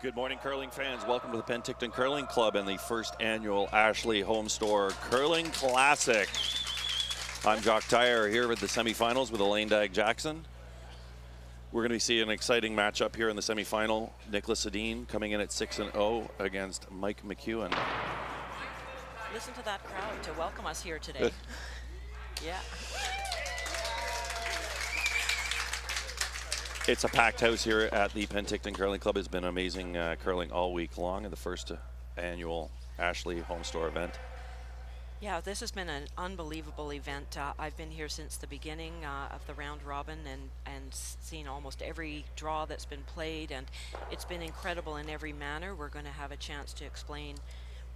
Good morning, curling fans. Welcome to the Penticton Curling Club and the first annual Ashley Home Store Curling Classic. I'm Jock Tyre here with the semifinals with Elaine Dag-Jackson. We're going to be seeing an exciting matchup here in the semifinal. Niklas Edin coming in at 6-0 against Mike McEwen. Listen to that crowd to welcome us here today. Yeah. It's a packed house here at the Penticton Curling Club. It's been amazing curling all week long at the first annual Ashley Home Store event. Yeah, this has been an unbelievable event. I've been here since the beginning of the round robin and seen almost every draw that's been played, and it's been incredible in every manner. We're going to have a chance to explain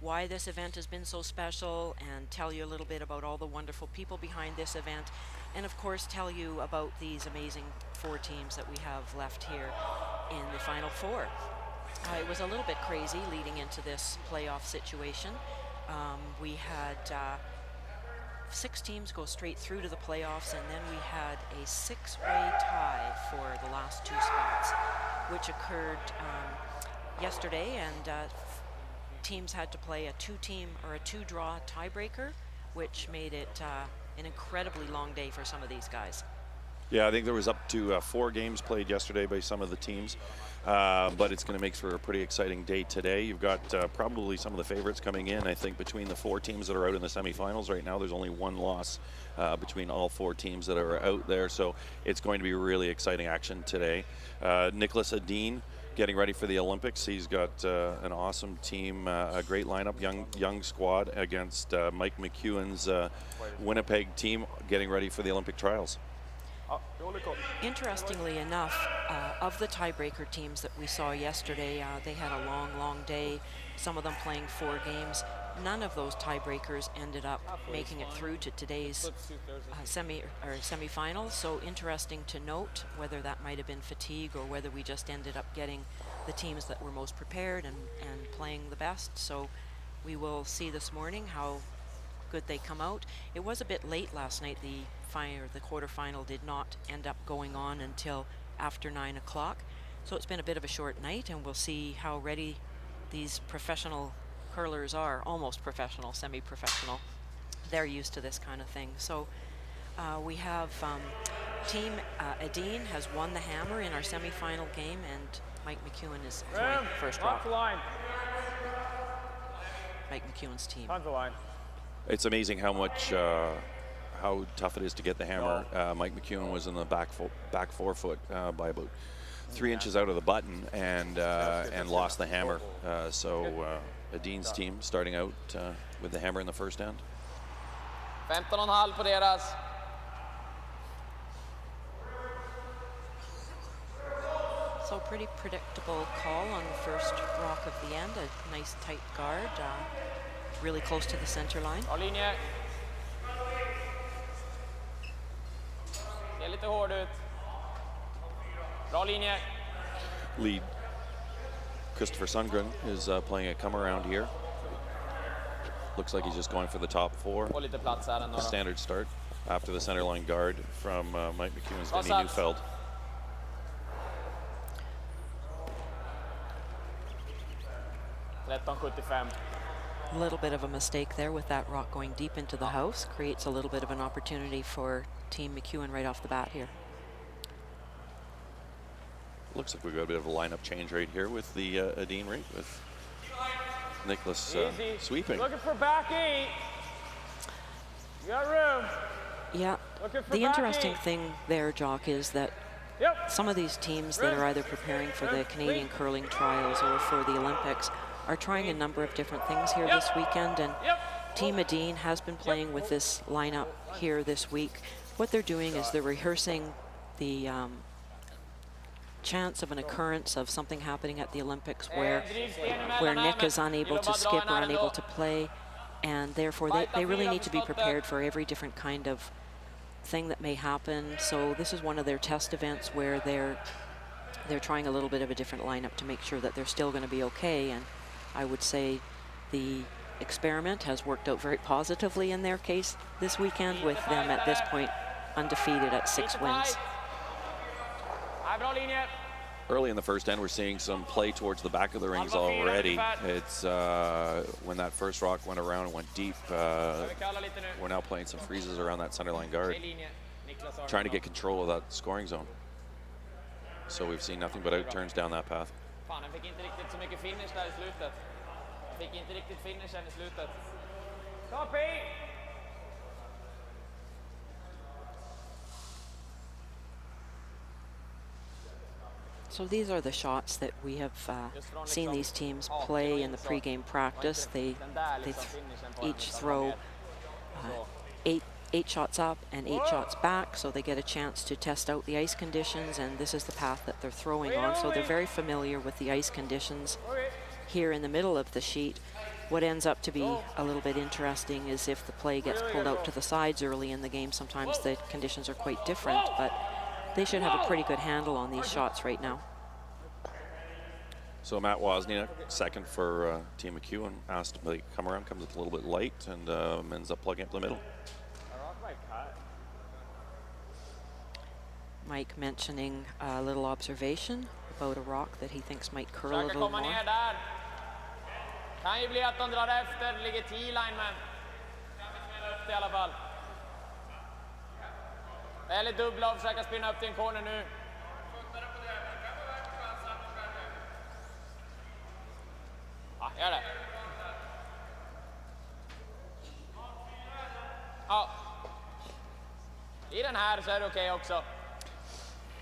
why this event has been so special and tell you a little bit about all the wonderful people behind this event, and of course tell you about these amazing 4 teams that we have left here in the Final Four. It was a little bit crazy leading into this playoff situation. We had 6 teams go straight through to the playoffs, and then we had a 6-way tie for the last 2 spots, which occurred yesterday, and teams had to play a 2-team or a 2-draw tiebreaker, which made it an incredibly long day for some of these guys. Yeah, I think there was up to 4 games played yesterday by some of the teams, but it's going to make for a pretty exciting day today. You've got probably some of the favorites coming in. I think between the 4 teams that are out in the semifinals right now, there's only 1 loss between all 4 teams that are out there, so it's going to be really exciting action today. Niklas Edin getting ready for the Olympics. He's got an awesome team, a great lineup, young squad against Mike McEwen's Winnipeg team getting ready for the Olympic trials. Interestingly enough, of the tiebreaker teams that we saw yesterday, they had a long day, some of them playing 4 games. None of those tiebreakers ended up making it through to today's semifinals. So interesting to note whether that might have been fatigue or whether we just ended up getting the teams that were most prepared and playing the best. So we will see this morning how good they come out. It was a bit late last night. The quarterfinal did not end up going on until after 9 o'clock. So it's been a bit of a short night, and we'll see how ready these professional curlers are, almost professional, semi-professional. They're used to this kind of thing. So we have Team Edin has won the hammer in our semi-final game, and Mike McEwen is throwing first draw. Mike McEwen's team. It's amazing how much how tough it is to get the hammer. Mike McEwen was in the back forefoot by about 3 inches out of the button and lost the hammer. So Edin's team starting out with the hammer in the first end. 15,5 på deras. So pretty predictable call on the first rock of the end. A nice tight guard, really close to the center line. Bra linje. Ser lite hård ut. Bra linje. Lead Christopher Sundgren is playing a come around here. Looks like he's just going for the top 4. Får lite plats här ändå. Standard start after the center line guard from Mike McEwen's Vinny Neufeld. A little bit of a mistake there with that rock going deep into the house. Creates a little bit of an opportunity for Team McEwen right off the bat here. Looks like we've got a bit of a lineup change right here with the Edin rink with Niklas sweeping. Looking for back 8. You got room. Yeah, the interesting thing there, Jock, is that some of these teams that are either preparing for the Canadian curling trials or for the Olympics are trying a number of different things here this weekend, and Team Edin has been playing with this lineup here this week. What they're doing is they're rehearsing the chance of an occurrence of something happening at the Olympics where Nick is unable to skip or unable to play, and therefore they really need to be prepared for every different kind of thing that may happen. So this is one of their test events where they're trying a little bit of a different lineup to make sure that they're still going to be okay, and I would say the experiment has worked out very positively in their case this weekend, with them at this point undefeated at 6 wins. Early in the first end, we're seeing some play towards the back of the rings already. It's when that first rock went around and went deep, we're now playing some freezes around that centerline guard, trying to get control of that scoring zone. So we've seen nothing but out turns down that path. Fan, han fick inte riktigt så mycket finish där i slutet. Han fick inte riktigt finishen i slutet. Copy! So these are the shots that we have seen these teams play in the pregame practice. They each throw eight shots up and 8 shots back, so they get a chance to test out the ice conditions, and this is the path that they're throwing on. So they're very familiar with the ice conditions here in the middle of the sheet. What ends up to be a little bit interesting is if the play gets pulled out to the sides early in the game, sometimes the conditions are quite different, but they should have a pretty good handle on these shots right now. So Matt Wozniak, second for Team McEwen, asked to play, come around, comes up a little bit light, and ends up plugging up the middle. Mike mentioning a little observation about a rock that he thinks might curl a little more. Kan ju bli att de drar efter, ligger T-line, men upp det i alla fall. Eller dubbla och försöka spinna upp till en corner nu. Ja, gör det. Ja. I den här så är det okej också.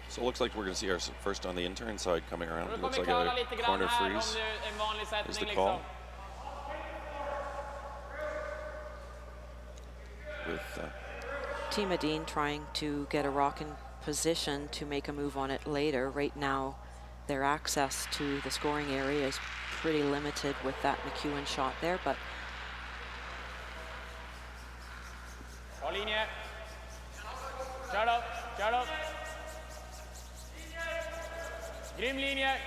So it looks like we're going to see our first on the intern side coming around. It looks like a corner freeze is the call. With Team Edin trying to get a rock in position to make a move on it later. Right now, their access to the scoring area is pretty limited with that McEwen shot there, but Kör upp, kör upp. Grym linje.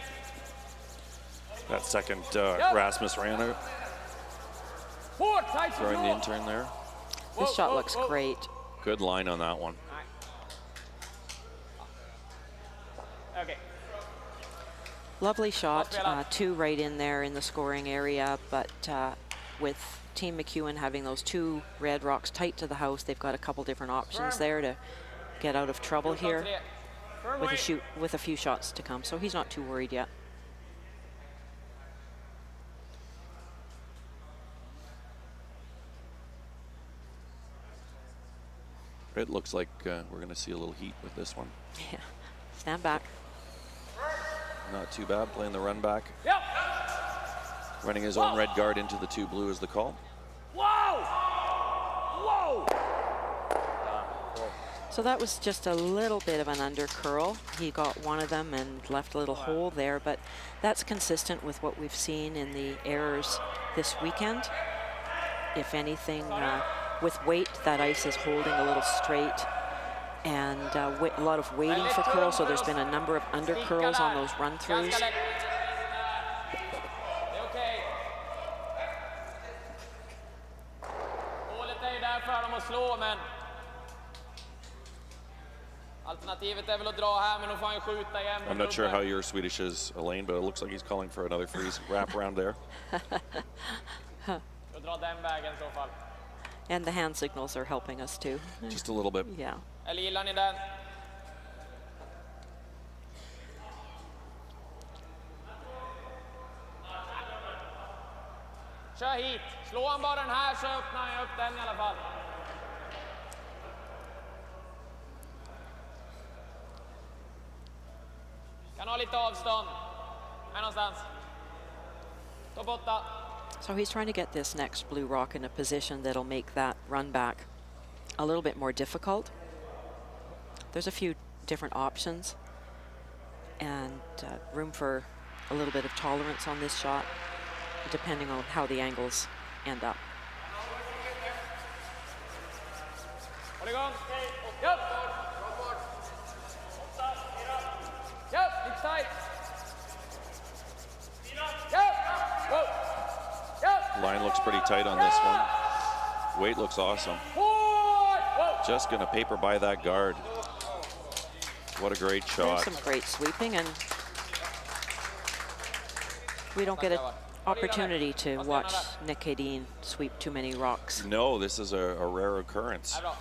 that second Rasmus ran out, throwing the intern there. this shot looks great. Good line on that one. Okay. Lovely shot, 2 right in there in the scoring area, but with Team McEwen having those 2 red rocks tight to the house, they've got a couple different options there to get out of trouble here with a few shots to come, so he's not too worried yet. It looks like we're going to see a little heat with this one. Yeah, stand back. Not too bad, playing the run back. Yep. Running his own red guard into the 2 blue is the call. Whoa! Whoa! So that was just a little bit of an under curl. He got one of them and left a little hole there, but that's consistent with what we've seen in the errors this weekend. If anything, with weight, that ice is holding a little straight, and a lot of waiting for curls, so there's been a number of under curls on those run-throughs. I'm not sure how your Swedish is, Elaine, but it looks like he's calling for another freeze wrap around there. And the hand signals are helping us too. Just a little bit. Yeah. Kör hit. Slå han bara den här så öppnar jag upp den i alla fall. Kan ha lite avstånd. Här någonstans. Topp 8. So he's trying to get this next blue rock in a position that'll make that run back a little bit more difficult. There's a few different options and room for a little bit of tolerance on this shot, depending on how the angles end up. Håll igång. Japp. Japp, it's tight. Japp. Whoa. Japp. Line looks pretty tight on this one. Weight looks awesome. Just going to paper by that guard. What a great shot. There's some great sweeping, and We don't get an opportunity to watch Nick Edin sweep too many rocks. No, this is a rare occurrence. It'd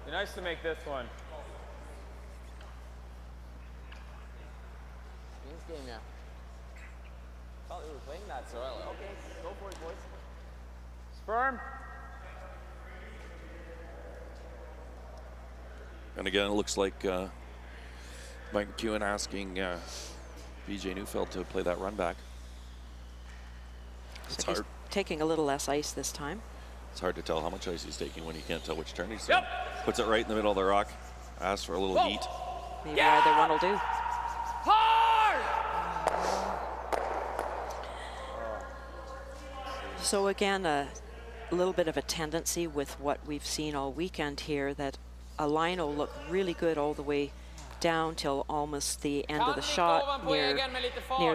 be nice to make this one. This game, yeah. Thought we were playing that, so okay, go for it, boys. It's firm. And again, it looks like Mike McEwen asking BJ Neufeld to play that run back. It's hard. Taking a little less ice this time. It's hard to tell how much ice he's taking when you can't tell which turn he's doing. Puts it right in the middle of the rock. Asks for a little heat. Maybe either one will do. Hard! So again, a little bit of a tendency with what we've seen all weekend here, that a line will look really good all the way down till almost the end of the shot, near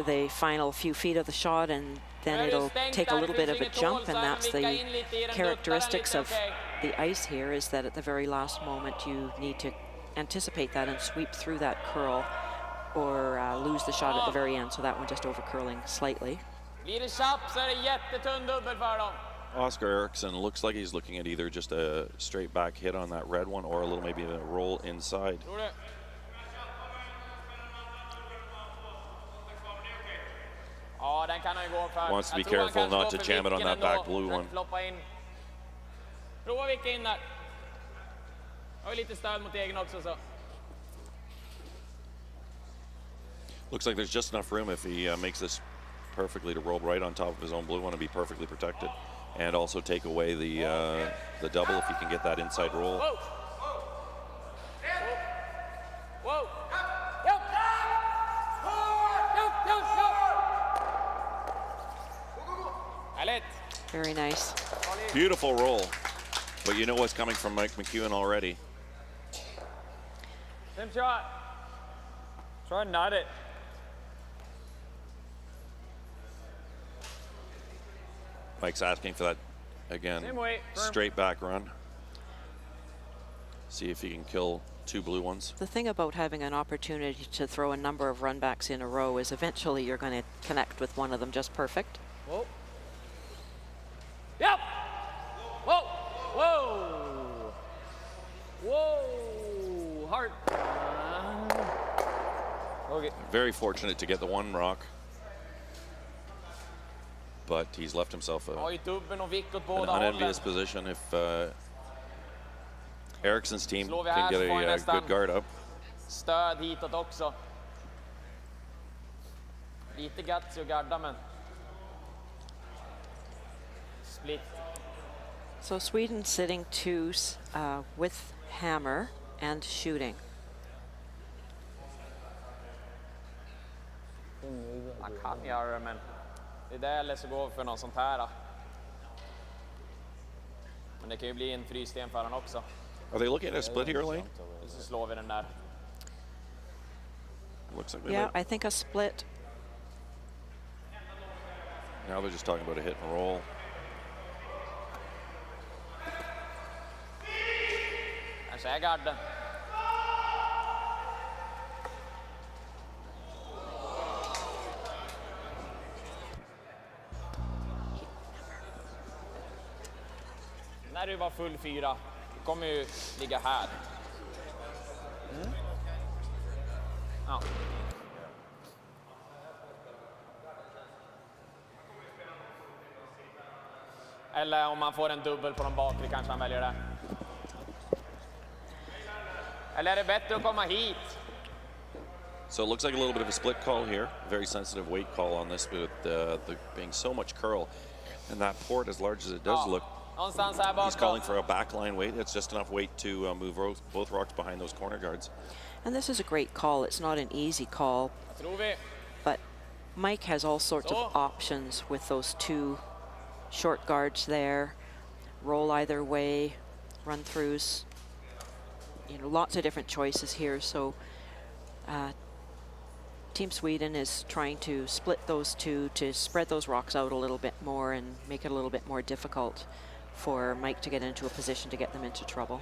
the final few feet of the shot, and then it'll take a little bit of a jump, and that's the characteristics of the ice here, is that at the very last moment you need to anticipate that and sweep through that curl, or lose the shot at the very end. So that one just over curling slightly. Oscar Eriksson looks like he's looking at either just a straight back hit on that red one or a little maybe a roll inside. Wants to be careful not to jam it on that back blue one. Looks like there's just enough room if he makes this perfectly to roll right on top of his own blue one and be perfectly protected, and also take away the double if he can get that inside roll. Whoa. Whoa. Very nice. Beautiful roll, but you know what's coming from Mike McEwen already. Same shot. Try and nut it. Mike's asking for that again. Same way. Straight back run. See if he can kill two blue ones. The thing about having an opportunity to throw a number of run backs in a row is eventually you're going to connect with one of them just perfect. Whoa. Yep. Whoa. Whoa. Whoa. Hard. Okay. Very fortunate to get the one rock, but he's left himself an unenvious position if Eriksson's team can get a good guard up. Stöd hitåt också. Lite gutsy att garda, men split. So Sweden sitting twos with hammer and shooting. Han kan göra det, men det är det eller så går för något sånt här. Men det kan ju bli en frysten för han också. Are they looking at a split here, Lane? Så slår vi den där. Looks like they Yeah, might. I think a split. Now they're just talking about a hit and roll. Kanske är garden. När du var full fyra, du kommer ju ligga här. Ja. Eller om man får en dubbel på de bakre kanske han väljer det. Eller är det bättre att komma hit? So it looks like a little bit of a split call here. Very sensitive weight call on this, with the being so much curl. And that port, as large as it does look, Någonstans här bakom. he's calling for a backline weight. It's just enough weight to move both rocks behind those corner guards. And this is a great call. It's not an easy call, Tror vi. but Mike has all sorts of options with those two short guards there. Roll either way, run throughs. You know, lots of different choices here. So Team Sweden is trying to split those two to spread those rocks out a little bit more and make it a little bit more difficult for Mike to get into a position to get them into trouble.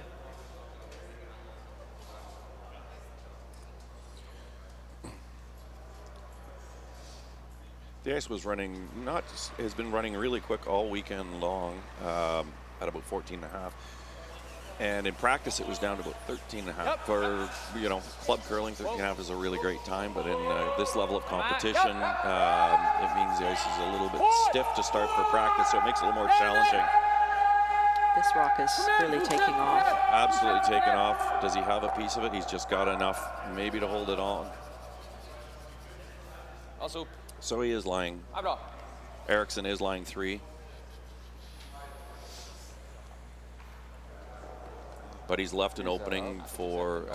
The ice was running, has been running really quick all weekend long, at about 14.5. And in practice, it was down to about 13.5. For, you know, club curling, 13.5 is a really great time. But in this level of competition, it means the ice is a little bit stiff to start for practice, so it makes it a little more challenging. This rock is really taking off. Absolutely taking off. Does he have a piece of it? He's just got enough maybe to hold it on. So he is lying. Eriksson is lying 3. But he's left an opening for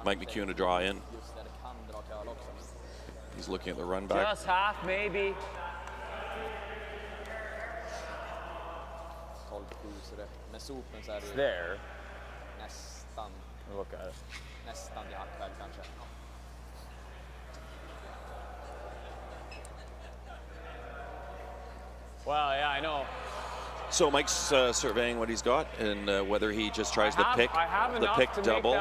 Mike McEwen to draw in. He's looking at the run back. Just half, maybe. It's there. Look at it. Well, yeah, I know. So Mike's surveying what he's got and whether he just tries the pick double.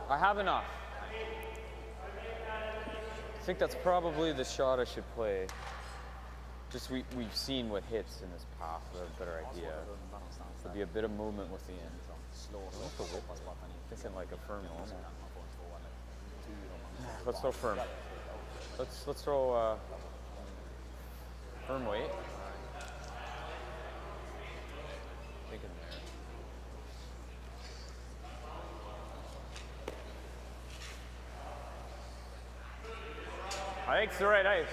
I have enough. I think that's probably the shot I should play. Just we've seen what hits in this path. We have a better idea. There'll be a bit of movement with the end. Thinking like a firm normal. Let's throw firm. Let's throw firm weight. Thinking there. I think it's the right ice.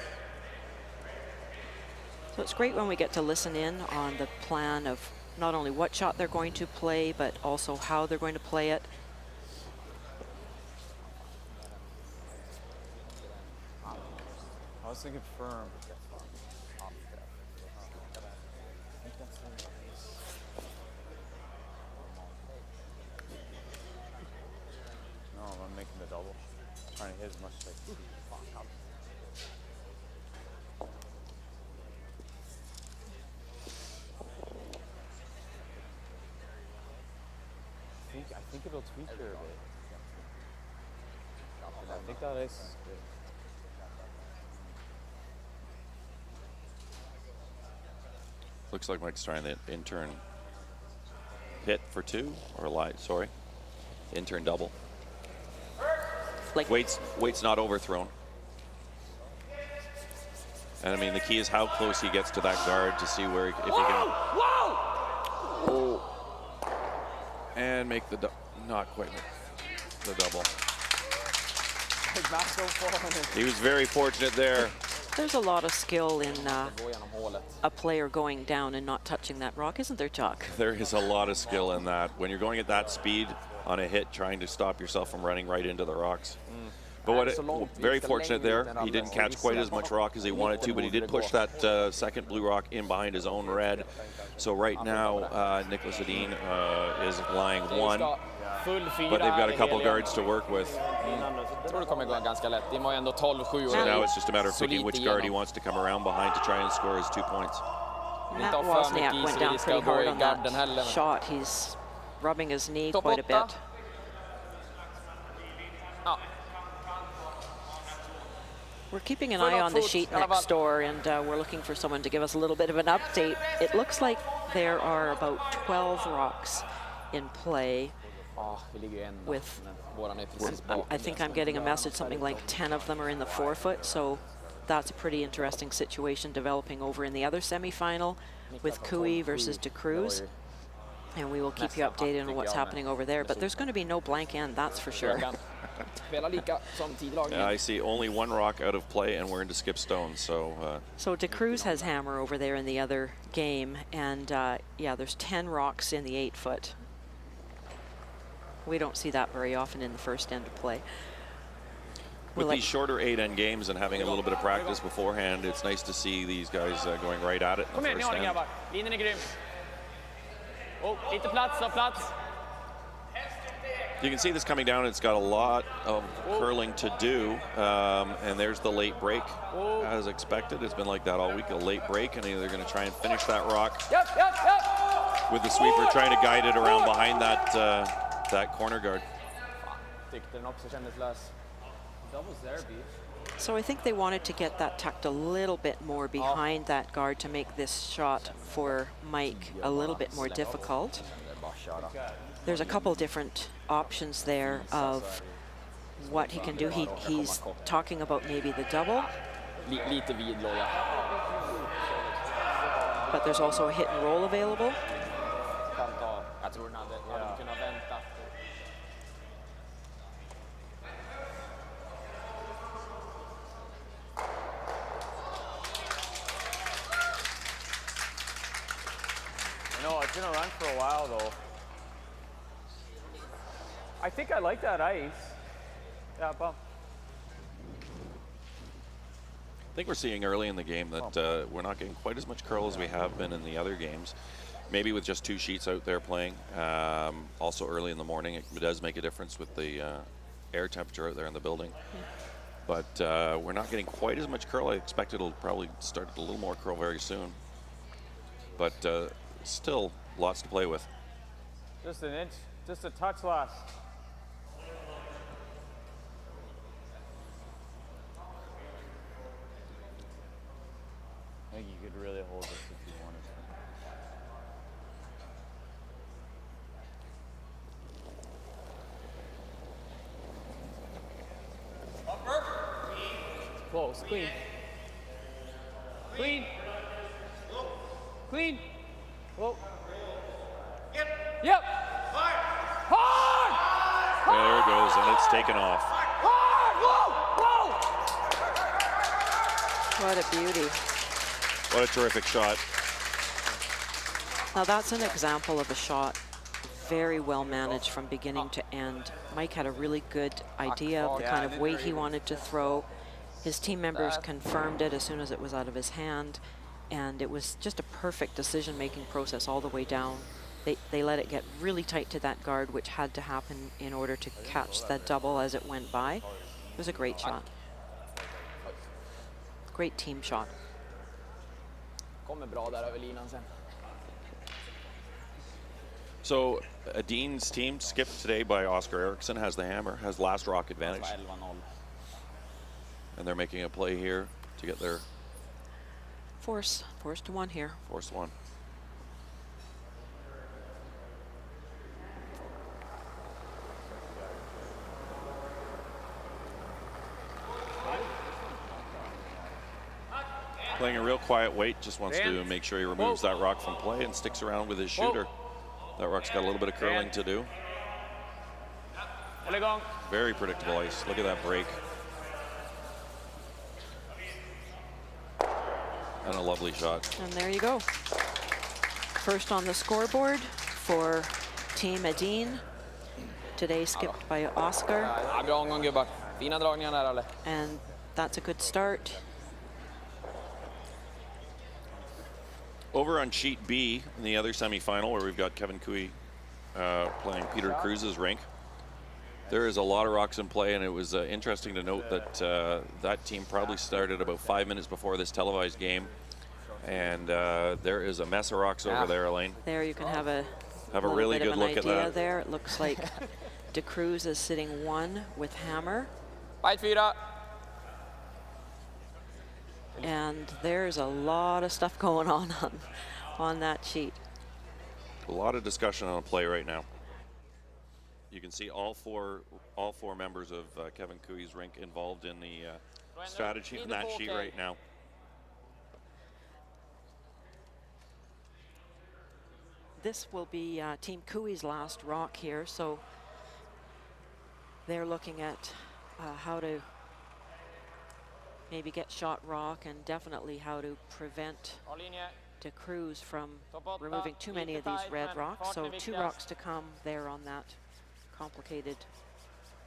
So it's great when we get to listen in on the plan of not only what shot they're going to play, but also how they're going to play it. I was thinking firm. No, I'm making the double. Trying to hit as much as I can. I think it'll tweak here a bit. I think that ice is good. Looks like Mike's trying the intern hit for 2 or light. Sorry, intern double. Like Weight's not overthrown. And I mean, the key is how close he gets to that guard to see where if he can. Oh. And make the not quite the double. He was very fortunate there. there's a lot of skill in a player going down and not touching that rock, isn't there, Chuck? There is a lot of skill in that. When you're going at that speed on a hit, trying to stop yourself from running right into the rocks. But very fortunate there. He didn't catch quite as much rock as he wanted to, but he did push that second blue rock in behind his own red. So right now, Niklas Edin is lying 1, but they've got a couple guards to work with. Så now it's just a matter of picking which guard he wants to come around behind to try and score his 2 points. Matt Wozniak went down pretty hard on that shot. He's rubbing his knee quite a bit. We're keeping an eye on the sheet next door, and we're looking for someone to give us a little bit of an update. It looks like there are about 12 rocks in play. With, I think I'm getting a message, something like 10 of them are in the forefoot, so that's a pretty interesting situation developing over in the other semifinal with Cooey versus De Cruz. And we will keep you updated on what's happening over there, but there's going to be no blank end, that's for sure. I see only 1 rock out of play, and we're into skip stones. So De Cruz has hammer over there in the other game, and yeah, there's 10 rocks in the 8-foot. We don't see that very often in the first end of play. With these shorter 8-end games and having a little bit of practice beforehand, it's nice to see these guys going right at it in the first end. Linjen är grym. Lite plats, ta plats. You can see this coming down. It's got a lot of curling to do. And there's the late break. As expected, it's been like that all week, a late break, and they're going to try and finish that rock with the sweeper trying to guide it around behind that corner guard. Doubles there, B. So I think they wanted to get that tucked a little bit more behind that guard to make this shot for Mike a little bit more difficult. There's a couple different options there of what he can do. He's talking about maybe the double, Lite vid låga. but there's also a hit and roll available. Jag tror den hade kunnat vänta. No, it's gonna run for a while though. I think I like that ice. Yeah, bump. I think we're seeing early in the game that we're not getting quite as much curl as we have been in the other games. Maybe with just 2 sheets out there playing. Also early in the morning, it does make a difference with the air temperature out there in the building. But we're not getting quite as much curl. I expect it'll probably start a little more curl very soon. But still lots to play with. Just an inch, just a touch less. I think you could really hold this if you wanted to. Close, clean. Clean. Clean. Whoa. Yep. Hard! There it goes, and it's taken off. Hard! Whoa! Whoa! What a beauty. What a terrific shot. Now that's an example of a shot very well managed from beginning to end. Mike had a really good idea of the kind of weight he wanted to throw. His team members confirmed it as soon as it was out of his hand, and it was just a perfect decision-making process all the way down. They let it get really tight to that guard, which had to happen in order to catch that double as it went by. It was a great shot. Great team shot. Kommer bra där över linan sen. So Edin's team, skipped today by Oscar Eriksson, has the hammer, has last rock advantage. 11-0. And they're making a play here to get their Force to one here. forced one. Playing a real quiet weight, just wants to make sure he removes that rock from play and sticks around with his shooter. That rock's got a little bit of curling to do. Very predictable ice. Look at that break. And a lovely shot. And there you go. First on the scoreboard for Team Edin. Today skipped by Oscar. Ja, bra omgång gubbar. Fina dragningar där eller? And that's a good start. Over on sheet B in the other semifinal, where we've got Kevin Cooey playing Peter Cruz's rink, there is a lot of rocks in play, and it was interesting to note that that team probably started about 5 minutes before this televised game, and there is a mess of rocks over there, Elaine. There you can have a really good look at that. There it looks like De Cruz is sitting 1 with hammer. Fight 4. And there's a lot of stuff going on that sheet. A lot of discussion on a play right now. You can see all four members of Kevin Cooey's rink involved in the strategy on that sheet right now. This will be Team Cooey's last rock here, so they're looking at how to maybe get shot rock, and definitely how to prevent De Cruz from removing too many of these red rocks. So 2 rocks to come there on that complicated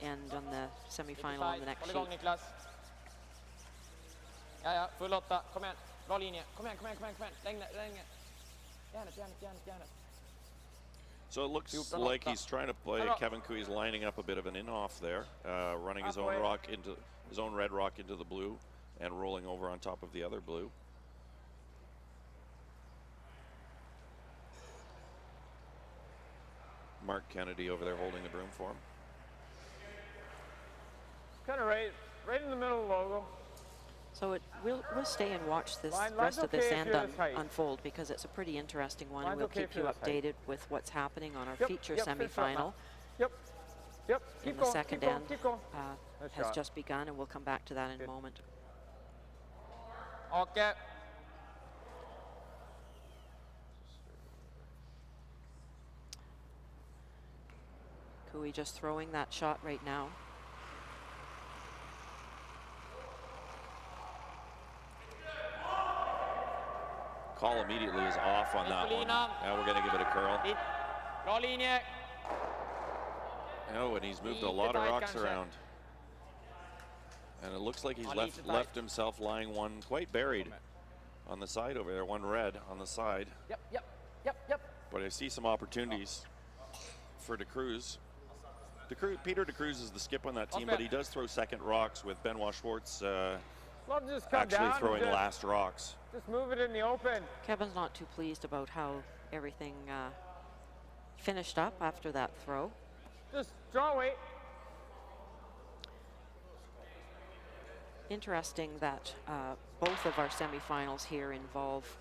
end on the semifinal on the next sheet. Niklas. Ja, full 8. Kom igen. Bra linje. Kom igen. Länge. Järnet. So it looks like he's trying to play. Kevin Cooey's lining up a bit of an in-off there, running his own rock into his own red rock into the blue and rolling over on top of the other blue. Mark Kennedy over there holding the broom for him. Kind of right Right in the middle of the logo. So we'll stay and watch this Line's rest of okay this if end you're this height. unfold, because it's a pretty interesting one. Line's We'll okay keep if you you're this height. updated with what's happening on our Yep, feature yep, finish up semifinal. now. Yep. Yep. In Keep the going. second Keep going. end Keep going. Nice has shot. just begun, and we'll come back to that in a moment. Okay. Kui just throwing that shot right now. Call immediately is off on that one. Now we're going to give it a curl. Bra linje. Oh, and he's moved a Lite lot of tight rocks kanske. around. And it looks like he's Ja, left lite tight. left himself lying one quite buried on the side over there, one red on the side. Yep, yep, yep, yep. But I see some opportunities for DeCruz. Peter DeCruz is the skip on that team, but he does throw second rocks with Benoit Schwartz Love to just come actually down throwing and last rocks. just move it in the open. Kevin's not too pleased about how everything finished up after that throw. Just draw weight. Interesting that both of our semifinals here involve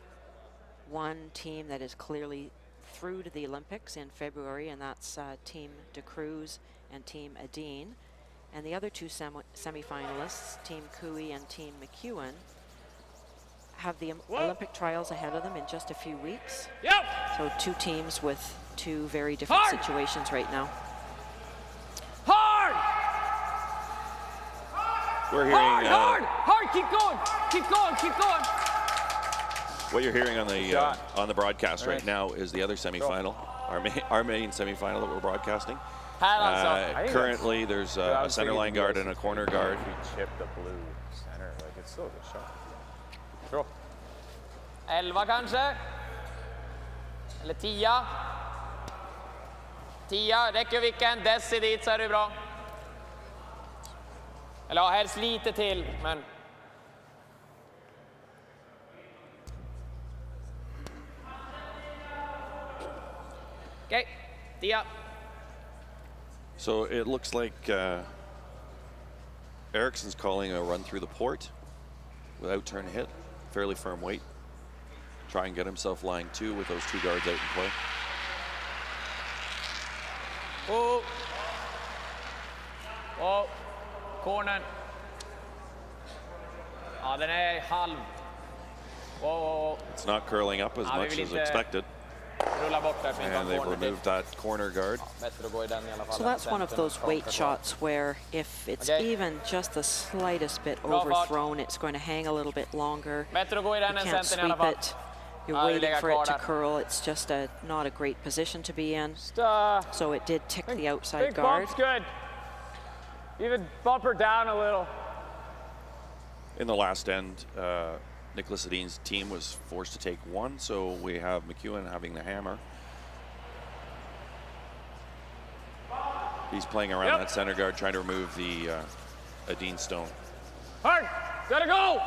one team that is clearly through to the Olympics in February, and that's Team DeCruz and Team Edin. And the other two semifinalists, Team Kui and Team McEwen, have the Olympic trials ahead of them in just a few weeks. Yep. So two teams with two very different Hard. situations right now. Hard! We're hearing Hard! Keep going! Keep going! Keep going! what you're hearing on the broadcast right Nice. now is the other semifinal, our main semifinal that we're broadcasting. Här alltså. Currently, there's a center line guard and a corner guard. If you chip the blue center, like it's still a good shot. Throw. 11 kanske. Eller 10. 10, räcker vilken. Desi dit så är det bra. Eller ja, helst lite till, men... Okej, 10. So it looks like Ericsson's calling a run through the port without turn hit. Fairly firm weight. Try and get himself lying two with those two guards out in play. Oh. Oh. Cornern. Ja, den är halv. Oh. It's not curling up as Ja, vi much vill as inte expected. Rulla bort där för inte And ha they've corner till. removed that corner guard. Bättre att gå i den i alla fall. So that's one of those weight shots where if it's Okay. even just the slightest bit Bra fart. overthrown, it's going to hang a little bit longer. Bättre att gå i den You än can't centern i alla sweep fall. it. You're Ja, det waiting ligger for it kvar to där. curl. It's just not a great position to be in. So it did tick the outside Big guard. bump's good. Even bump her down a little. In the last end, Niklas Edin's team was forced to take one, so we have McEwen having the hammer. He's playing around that center guard, trying to remove the Edin stone. Hard! Gotta go!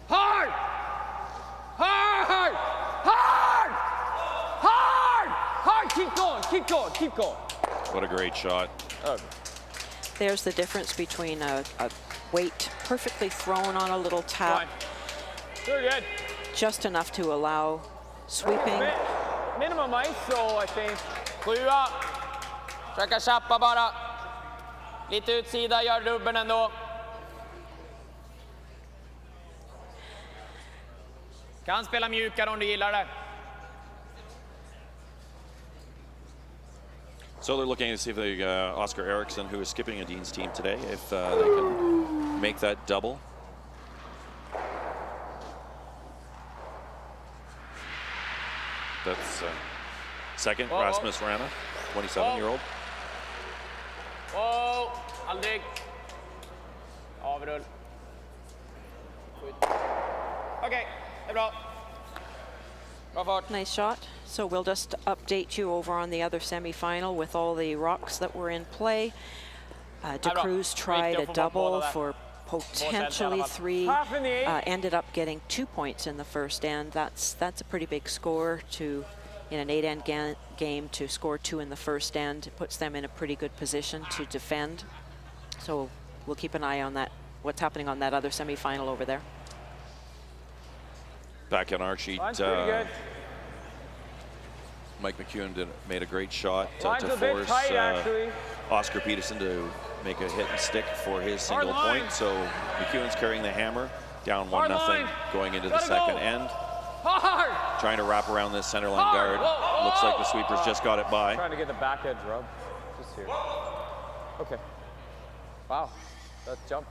Hard! Hard! Hard! Hard! Hard! Keep going, keep going, keep going. What a great shot. There's the difference between a weight perfectly thrown on a little tap, Fine. Very good. just enough to allow sweeping. Minimum ISO, I think. 7. Försöka chappa bara. Lite utsida, gör rubben ändå. Kan spela mjukare om du gillar det. So they're looking to see if they, Oscar Eriksson, who is skipping Edin's team today, if they can make that double. That's second, Oh, Rasmus Rana, 27-year-old. Wow, aldrig. Avrull. Okej, det är bra. Bra fart. Nice shot. So we'll just update you over on the other semifinal with all the rocks that were in play. DeCruz tried a double for potentially 3. Half in the 8. Ended up getting 2 points in the first end. That's a pretty big score to, in an 8-end game, to score 2 in the first end. It puts them in a pretty good position to defend. So we'll keep an eye on that, what's happening on that other semifinal over there. Back on our sheet, Line's pretty good. Mike McEwen made a great shot Line's to a bit force tight, actually. Oscar Peterson to make a hit and stick for his single Hard point. line. So McEwen's carrying the hammer, down Hard 1-0 line. going into the Gotta second go. end. Hard! Trying to wrap around this center line Hard. guard. Whoa, Looks like the whoa. sweepers just got it by. Trying to get the back edge rub. Just here. Okay. Wow, that jumped.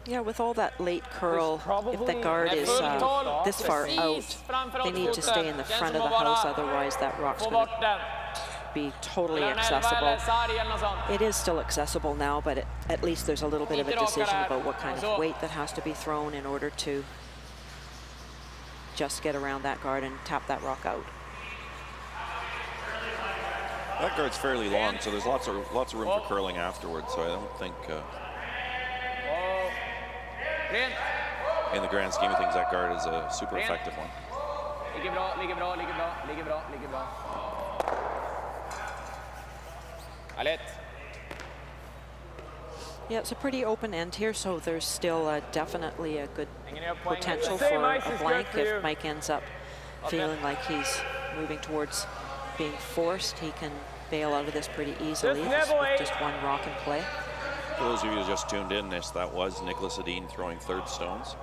Yeah, with all that late curl, if the probably- guard is this far out, Precis they need to stay in the framför front of the foten. house, otherwise that rock's Få going bort to den. be totally Lämna accessible. eller sarg eller något sånt. It is still accessible now, but at least there's a little bit of a Lite rakare decision här. about what kind Och of så. weight that has to be thrown in order to just get around that guard and tap that rock out. That guard's fairly long, so there's lots of room for curling afterwards. So I don't think, Och rent. in the grand scheme of things, that guard is a super effective one. Ligger bra, ligger bra, ligger bra, ligger bra, ligger bra. Härligt. Yeah, it's a pretty open end here, so there's still definitely a good Hänger ni upp poängen? potential Same for ice a is blank good for you. if Mike ends up feeling like he's moving towards being forced. He can bail out of this pretty easily Just nibble, with just one rock in play. For those of you who just tuned in, that was Niklas Edin throwing third stones.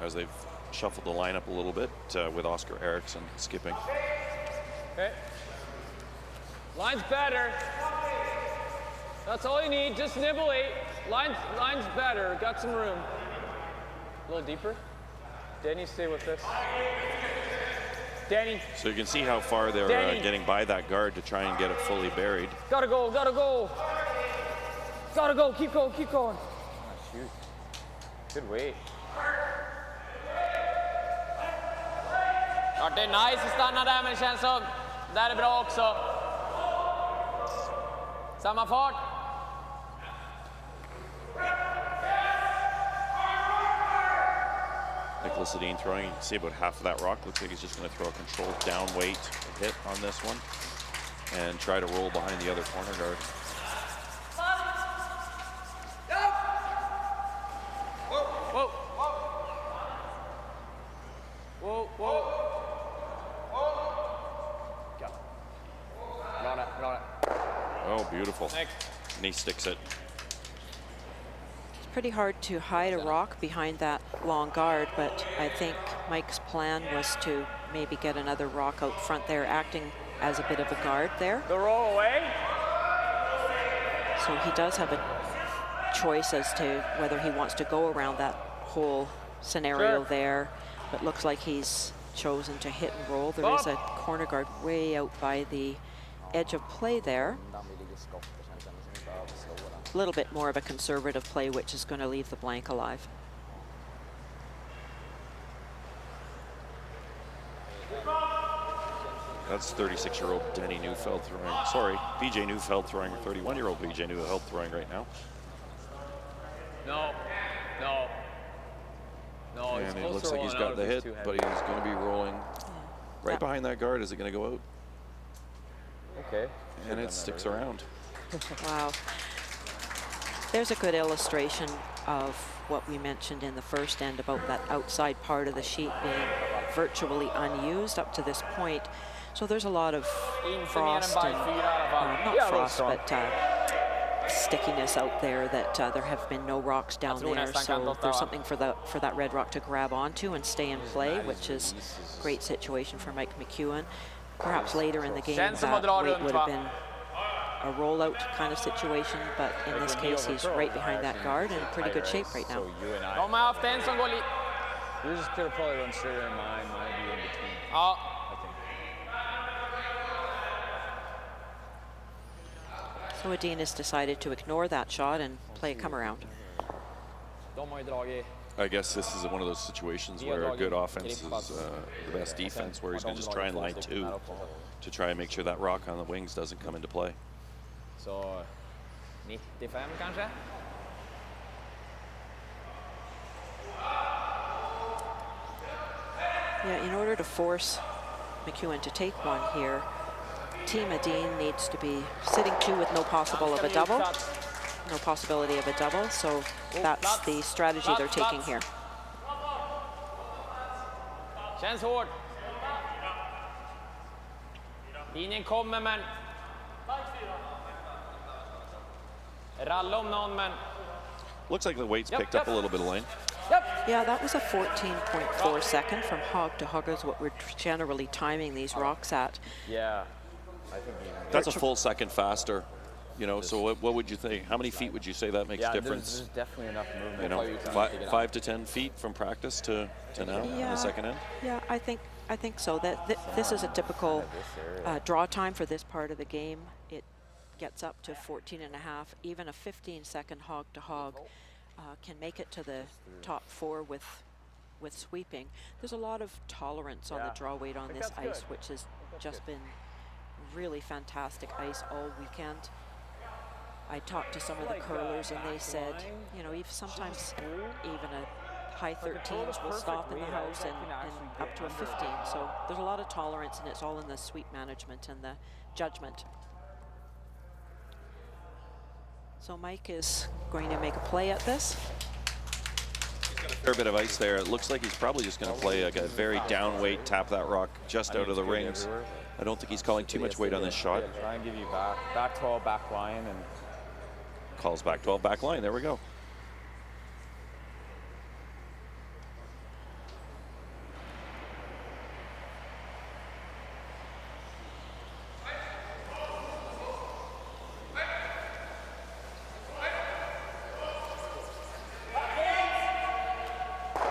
As they've shuffled the lineup a little bit with Oscar Eriksson skipping. Okay. Line's better. That's all you need. Just nibble 8. Line's better. Got some room. A little deeper. Danny, stay with this. Danny, So you can see how far they're Danny. getting by that guard to try and get it fully buried. gotta go, gotta go. Gotta go, keep going, keep going. Oh, shoot. Good weight. Ja, det är nice att stanna där, men det känns som där är bra också. Samma fart. Niklas Edin throwing, you can see about half of that rock. Looks like he's just going to throw a controlled down weight hit on this one and try to roll behind the other corner guard. Whoa. Whoa, whoa. Ja. Bra där, bra där. Oh, beautiful. Snyggt. And he sticks it. It's pretty hard to hide a rock behind that long guard, but I think Mike's plan was to maybe get another rock out front there, acting as a bit of a guard there. The roll away. So he does have a choice as to whether he wants to go around that whole scenario Sure. there, but looks like he's chosen to hit and roll. There is a corner guard way out by the edge of play there. A little bit more of a conservative play, which is going to leave the blank alive. That's 36-year-old Denny Neufeld throwing. Sorry, BJ Neufeld throwing. 31-year-old BJ Neufeld throwing right now. No, no. No, he's And it close looks to like he's rolling out got if the it's hit, too but heavy. he's going to be rolling right Yeah. behind that guard. Is it going to go out? Okay. And it sticks around. Wow. There's a good illustration of what we mentioned in the first end about that outside part of the sheet being virtually unused up to this point. So there's a lot of Inte mer än frost by and 4 i alla fall. not Ja, frost, strong. but stickiness out there that there have been no rocks down tror there. nästan kan So låta- there's something for that red rock to grab onto and stay in play, which is a great situation for Mike McEwen. Perhaps later in the game Känns som att that dra weight runt, would va? have been a rollout kind of situation, but in this case he's right behind that guard in pretty good shape right now. So you and I, De har haft en som går lite... yours could have probably run straighter than mine. Mine would be in between, Ja, I think. So Edin has decided to ignore that shot and play a come around. de har ju dragit... I guess this is one of those situations where a good offense is the best defense, where he's going to just try and line two to try and make sure that rock on the wings doesn't come into play. Så 95 kanske? Yeah, in order to force McEwen to take one here, Team Edin needs to be sitting two with no possible of a double. no possibility of a double, so that's the strategy they're taking here. Känns hård. Linjen kommer, men... Ralla om någon, men... Looks like the weight's picked up a little bit, Elaine. Yeah, that was a 14.4 second from hog to hog is what we're generally timing these rocks at. Yeah, I think That's a full second faster. You know, so what would you think? How many feet would you say that makes difference? There's definitely enough movement. You know, 5 to 10 feet from practice to now in the second end? Yeah, I think so. This is a typical draw time for this part of the game. It gets up to 14 and a half. Even a 15-second hog to hog can make it to the top 4 with sweeping. There's a lot of tolerance on the draw weight on this ice, which has just been really fantastic ice all weekend. I talked to some of the curlers and they said, you know, sometimes even a high 13s will stop in the house and up to a 15. So there's a lot of tolerance, and it's all in the sweep management and the judgment. So Mike is going to make a play at this. Fair bit of ice there. It looks like he's probably just going to play like a very down weight, tap that rock just out of the rings. I don't think he's calling too much weight on this shot. Try and give you back 12, back line, and calls back 12, back line. There we go.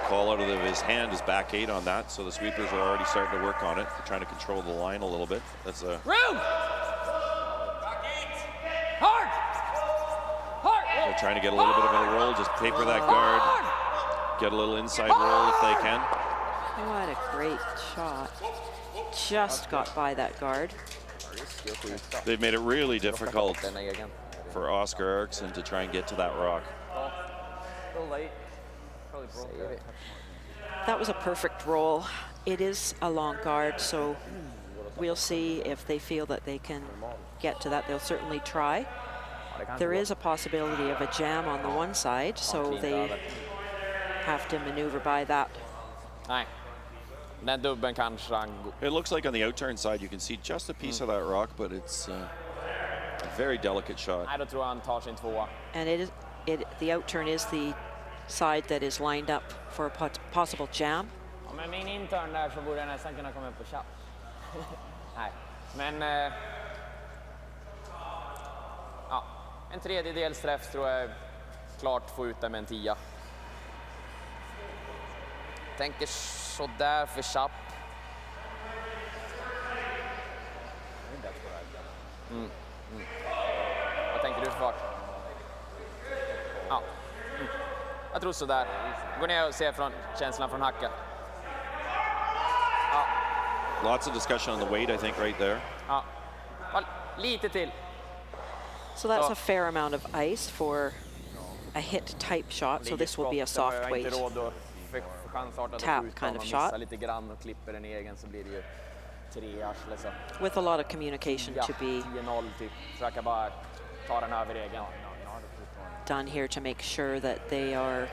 Call out of his hand is back 8 on that, so the sweepers are already starting to work on it. They're trying to control the line a little bit. That's a room. Hard. They're trying to get a little bit of a roll, just paper that guard, get a little inside roll if they can. What a great shot. Just got by that guard. They've made it really difficult for Oscar Eriksson to try and get to that rock. That was a perfect roll. It is a long guard, so we'll see if they feel that they can get to that. They'll certainly try. There is a possibility of a jam on the one side, so they have to maneuver by that. It looks like on the outturn side you can see just a piece of that rock, but it's a very delicate shot. And the outturn is the side that is lined up for a possible jam. Med min intern där så borde jag nästan kunna komma upp på chatt. Nej, men ja, en tredjedels träff tror jag klart få ut det med en 10. Tänker så där för chapp. Vad tänker du för fart? Ja. Jag tror så där. Gå ner och se från känslan från hacka. Ja. Lots of discussion on the weight, I think, right there. Ja. Lite till. So that's a fair amount of ice for a hit type shot. So this will be a soft weight tap kind of shot. With a lot of communication to be done here to make sure that they are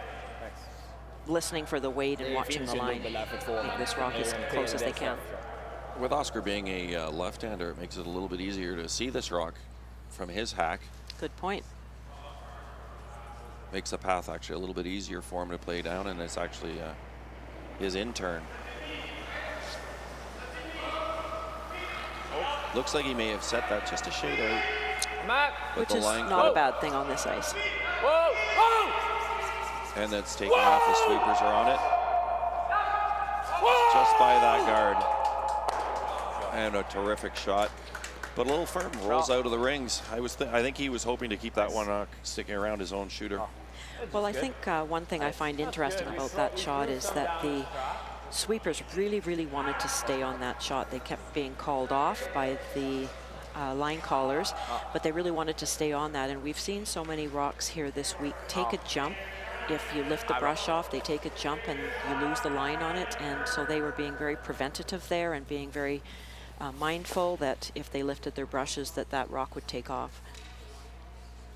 listening for the weight and watching the line. Make this rock as close as they can. With Oscar being a left-hander, it makes it a little bit easier to see this rock from his hack. Good point. Makes the path actually a little bit easier for him to play down, and it's actually his in-turn. Looks like he may have set that just a shade out. Which is not a bad thing on this ice. And that's taken off. The sweepers are on it. Just by that guard. And a terrific shot. But a little firm, rolls out of the rings. I think he was hoping to keep that one sticking around his own shooter. Well, I think one thing I find interesting about that shot is that the sweepers really, really wanted to stay on that shot. They kept being called off by the line callers, but they really wanted to stay on that. And we've seen so many rocks here this week take a jump. If you lift the brush off, they take a jump and you lose the line on it. And so they were being very preventative there and being very mindful that if they lifted their brushes that rock would take off.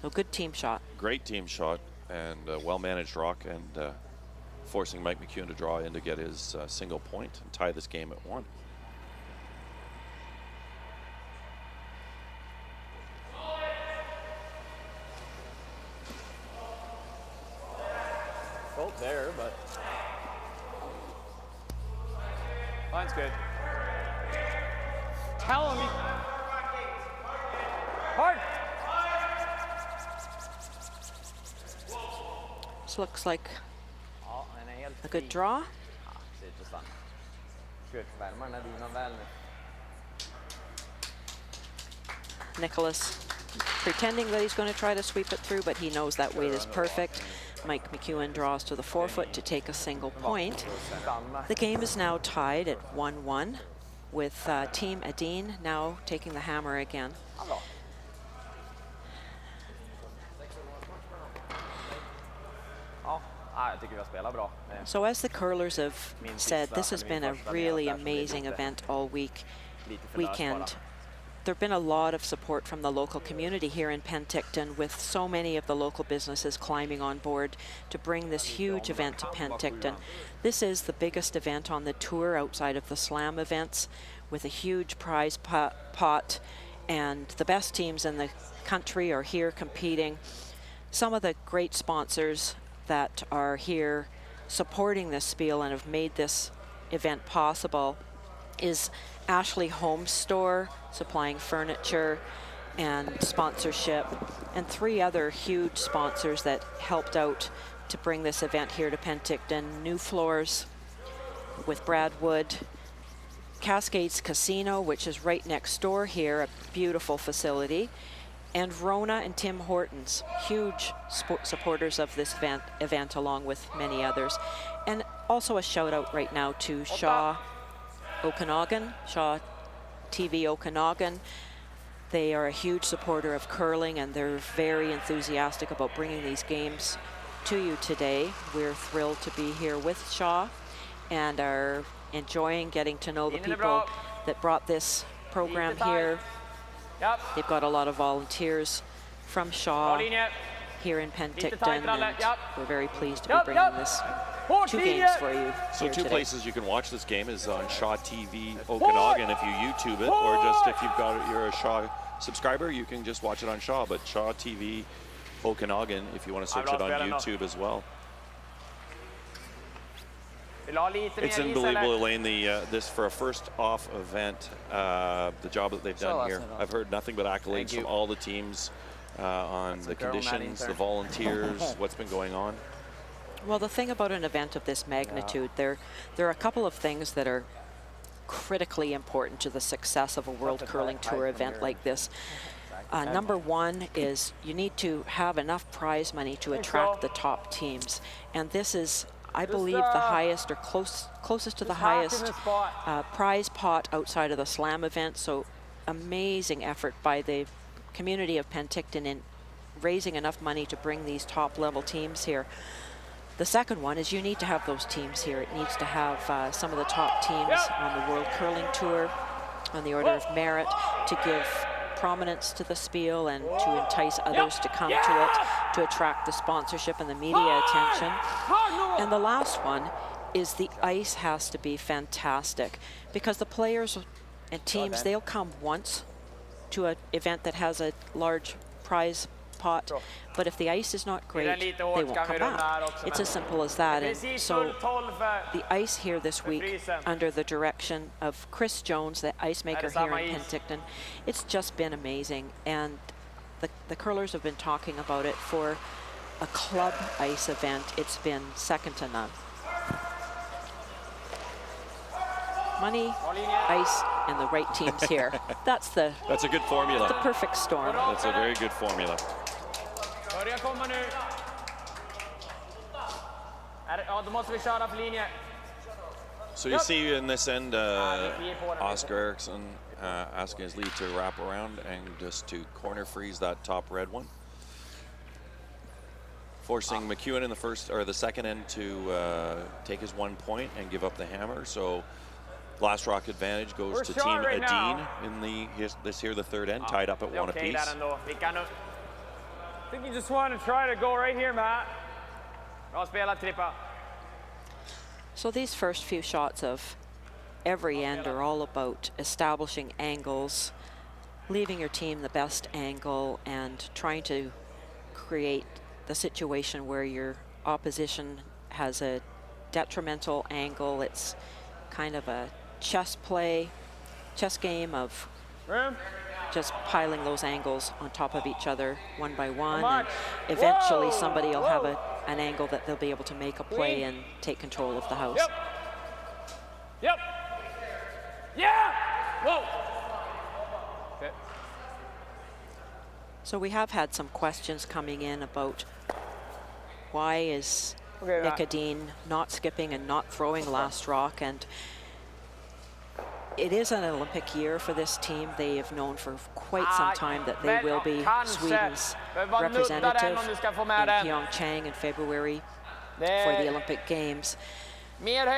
So good team shot. Great team shot and well-managed rock, and forcing Mike McEwen to draw in to get his single point and tie this game at 1. Oh, there, but line's good. Tell him. Hard. This looks like a good draw. Niklas pretending that he's going to try to sweep it through, but he knows that weight is perfect. Mike McEwen draws to the forefoot to take a single point. The game is now tied at 1-1 with Team Edin now taking the hammer again. So as the curlers have said, this has been a really amazing event all weekend. There have been a lot of support from the local community here in Penticton, with so many of the local businesses climbing on board to bring this huge event to Penticton. This is the biggest event on the tour outside of the slam events, with a huge prize pot, and the best teams in the country are here competing. Some of the great sponsors that are here supporting this spiel and have made this event possible is Ashley Home Store, supplying furniture and sponsorship, and 3 other huge sponsors that helped out to bring this event here to Penticton. New Floors with Brad Wood, Cascades Casino, which is right next door here, a beautiful facility, and Rona and Tim Hortons, huge supporters of this event along with many others. And also a shout out right now to Shaw Okanagan, Shaw TV Okanagan. They are a huge supporter of curling, and they're very enthusiastic about bringing these games to you today. We're thrilled to be here with Shaw and are enjoying getting to know the people that brought this program here. They've got a lot of volunteers from Shaw here in Penticton, and we're very pleased to be bringing this 2 games for you. So here 2 today. places you can watch this game is on Shaw TV Okanagan if you YouTube it, or just if you're a Shaw subscriber, you can just watch it on Shaw. But Shaw TV Okanagan, if you want to search it on YouTube as well. It's unbelievable, Elaine, this for a first off event, the job that they've done here. I've heard nothing but accolades from all the teams on the conditions, the volunteers, what's been going on. Well, the thing about an event of this magnitude, there are a couple of things that are critically important to the success of a World Curling Tour event like this. Number 1 is you need to have enough prize money to attract the top teams. And this is, I believe, the highest or closest to the highest prize pot outside of the slam event. So amazing effort by the community of Penticton in raising enough money to bring these top level teams here. The second one is you need to have those teams here. It needs to have some of the top teams on the World Curling Tour on the order of merit to give prominence to the spiel and to entice others to come to it, to attract the sponsorship and the media attention. And the last one is the ice has to be fantastic, because the players and teams, they'll come once to an event that has a large prize pot, but if the ice is not great, they won't come back. It's as simple as that. And so the ice here this week, under the direction of Chris Jones, the ice maker here in Penticton, it's just been amazing. And the curlers have been talking about it. For a club ice event, it's been second to none. Money, ice, and the right teams here. That's a good formula. The perfect storm. That's a very good formula. So you see in this end, Oscar Eriksson asking his lead to wrap around and just to corner freeze that top red one, forcing McEwen in the first or the second end to take his 1 point and give up the hammer. So Glass Rock advantage goes to Team Edin in the third end, tied up at 1 apiece. I think you just want to try to go right here, Matt. Bra spelat, Trippa. So these first few shots of every end are all about establishing angles, leaving your team the best angle, and trying to create the situation where your opposition has a detrimental angle. It's kind of a chess game of just piling those angles on top of each other one by one, and eventually somebody will have an angle that they'll be able to make a play and take control of the house. Yep. Yep. Yeah. Whoa. Okay. So we have had some questions coming in about why is Edin not skipping and not throwing last rock, and it is an Olympic year for this team. They have known for quite some time that they will be Sweden's representative in Pyeongchang in February for the Olympic Games.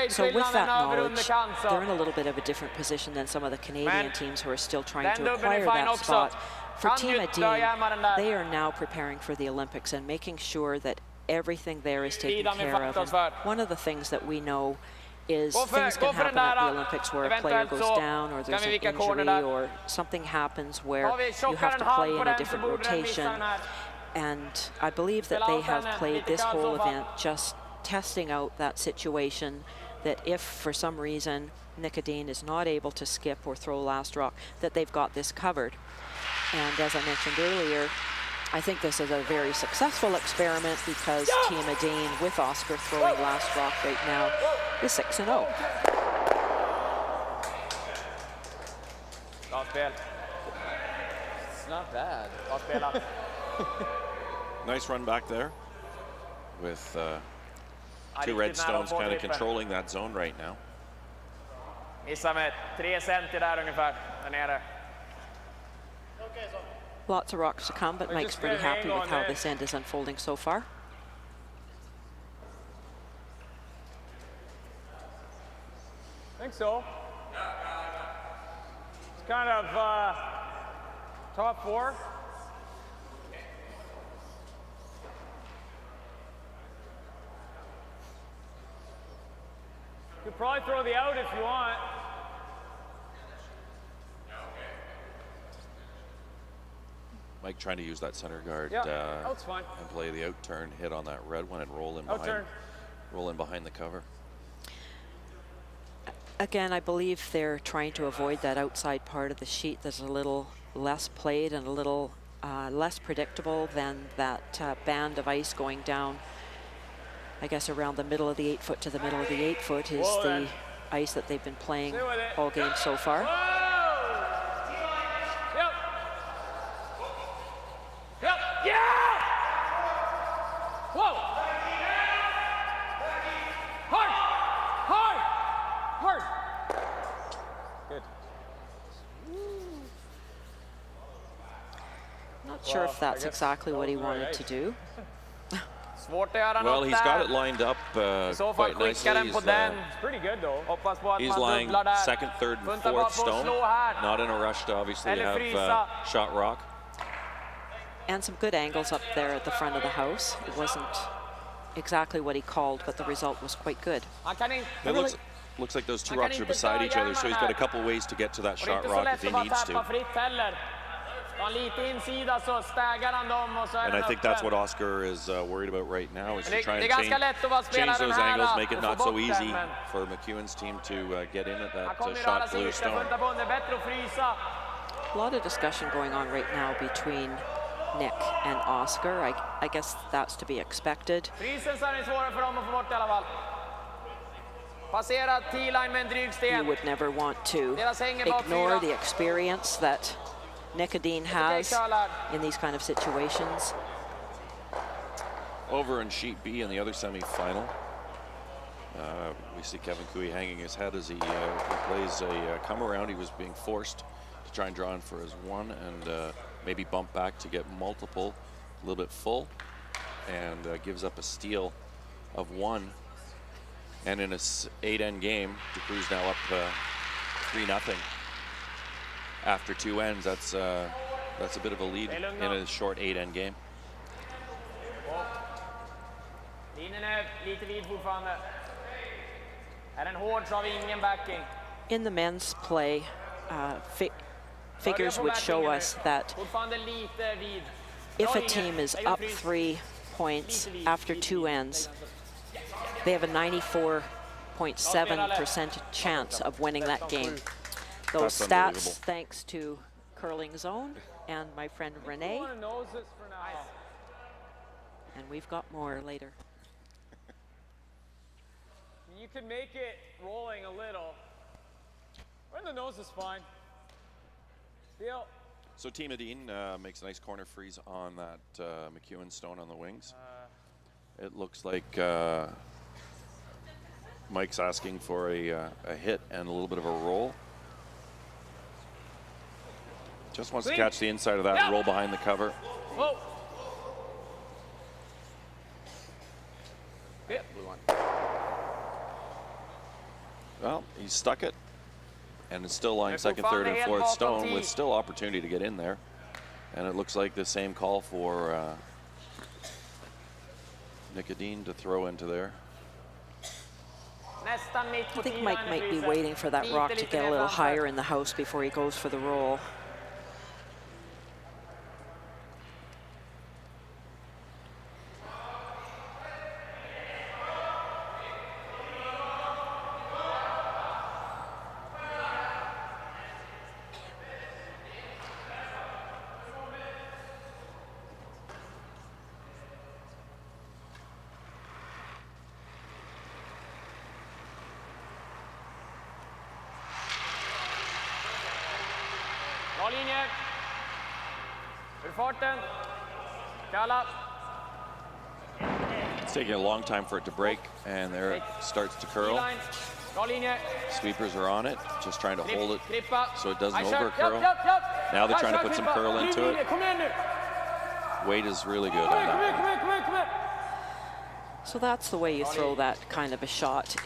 So with that knowledge, they're in a little bit of a different position than some of the Canadian teams who are still trying to acquire that spot. For Team Edin, they are now preparing for the Olympics and making sure that everything there is taken care of. And one of the things that we know is things can happen at the Olympics where a player goes down, or there's an injury, or something happens where you have to play in a different rotation. And I believe that they have played this whole event just testing out that situation, that if for some reason Edin is not able to skip or throw last rock, that they've got this covered. And as I mentioned earlier, I think this is a very successful experiment because Team Edin, with Oscar throwing last rock right now, is 6-0. It's not bad. Nice run back there with two red stones kind of controlling that zone right now. Missar med 3 centi där ungefär, där nere. Lots of rocks to come, but Mike's pretty happy with how this end is unfolding so far. I think so. It's kind of top 4. You could probably throw the out if you want. Mike trying to use that center guard out's fine. and play the out turn, hit on that red one and roll in behind the cover. Again, I believe they're trying to avoid that outside part of the sheet that's a little less played and a little less predictable than that band of ice going down. I guess around the middle of the 8-foot to the middle of the 8-foot is the ice that they've been playing all game so far. Sure if that's exactly what he wanted to do. Well, he's got it lined up quite nicely. It's pretty good though. He's lying second, third, and fourth stone. Not in a rush to obviously have shot rock. And some good angles up there at the front of the house. It wasn't exactly what he called, but the result was quite good. It looks like those two rocks are beside each other, so he's got a couple ways to get to that shot rock if he needs to. And I think that's what Oscar is worried about right now, is to try and change those angles, make it not so easy for McEwen's team to get in at that shot blue stone. A lot of discussion going on right now between Nick and Oscar. I guess that's to be expected. You would never want to ignore the experience that Edin has in these kind of situations. Over in sheet B in the other semi-final, we see Kevin Cooey hanging his head as he plays a come around. He was being forced to try and draw in for his one and maybe bump back to get multiple, a little bit full, and gives up a steal of 1. And in a 8-end game, DeCruz now up 3-0. After 2 ends, that's a bit of a lead in a short 8-end game. Linjen är lite vid fortfarande. Är den hård så har vi ingen backing. In the men's play, figures would show us that Fortfarande lite vid. if a team is up 3 points after 2 ends, they have a 94.7% chance of winning that game. Those That's stats, thanks to Curling Zone and my friend Renee. And we've got more later. You can make it rolling a little. Right in the nose is fine. Deal. So Team Edin makes a nice corner freeze on that McEwen stone on the wings. It looks like Mike's asking for a hit and a little bit of a roll. Just wants to catch the inside of that, roll behind the cover. Whoa. Well, he stuck it, and it's still lying second, third, and fourth stone with still opportunity to get in there. And it looks like the same call for Edin to throw into there. I think Mike might be waiting for that rock to get a little higher in the house before he goes for the roll. Bra linje. Ur farten. Kalla. It's taking a long time for it to break, and there it starts to curl. Line. Bra linje. Sweepers are on it, just trying to hold it Klippa. so it doesn't Aj, kör. over curl. Japp, japp. Now they're Aj, trying to kör, put some Klippa. curl into Linje, it. Kom igen nu. Weight is really good Kom on igen, kom that igen, one. kom igen, kom igen, kom igen. So that's the way you throw that kind of a shot.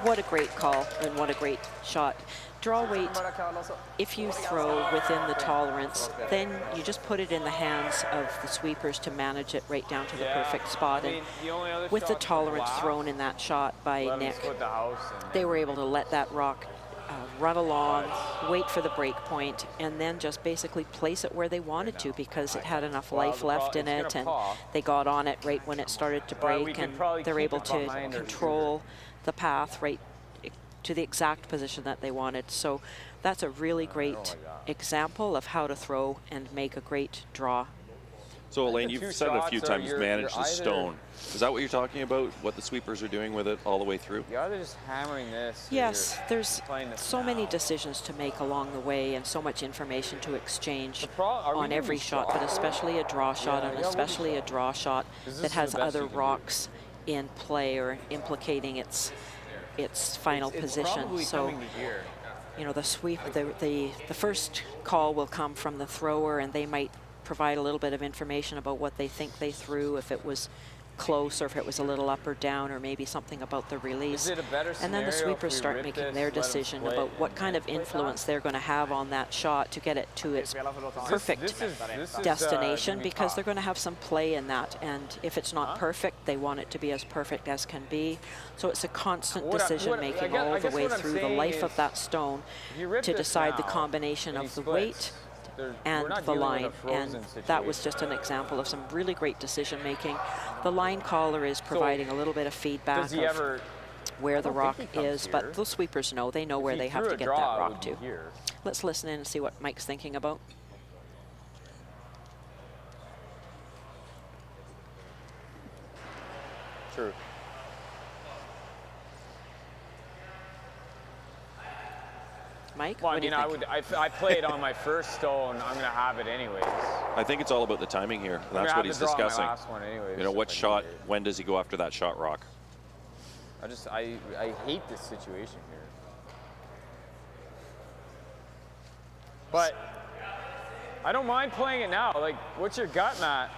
What a great call and what a great shot. Draw weight, if you throw within the tolerance, then you just put it in the hands of the sweepers to manage it right down to the perfect spot. And with the tolerance thrown in that shot by Nick, they were able to let that rock run along, wait for the break point, and then just basically place it where they wanted to because it had enough life left in it, and they got on it right when it started to break, and they're able to control the path right to the exact position that they wanted. So that's a really great example of how to throw and make a great draw. So Elaine, you've said it a few times, manage the stone. Is that what you're talking about, what the sweepers are doing with it all the way through? You're either just hammering this. Yes, there's so many decisions to make along the way and so much information to exchange on every shot, but especially a draw shot, and especially a draw shot that has other rocks in play or implicating its final position. So, you know, the sweep, the first call will come from the thrower, and they might provide a little bit of information about what they think they threw, if it was close or if it was a little up or down, or maybe something about the release. And then the sweepers start making their decision about what kind of influence they're going to have on that shot to get it to its perfect destination, because they're going to have some play in that. And if it's not perfect, they want it to be as perfect as can be. So it's a constant decision making all the way through the life of that stone to decide the combination of the weight and the line, and that was just an example of some really great decision making. The line caller is providing a little bit of feedback of where the rock is, but those sweepers know, they know where they have to get that rock to. Let's listen in and see what Mike's thinking about. True. Mike, Well, I what do mean, you think? I played on my first stone. I'm going to have it anyways. I think it's all about the timing here. That's what he's discussing. You know, what shot, when does he go after that shot rock? I hate this situation here. But I don't mind playing it now. Like, what's your gut, Matt?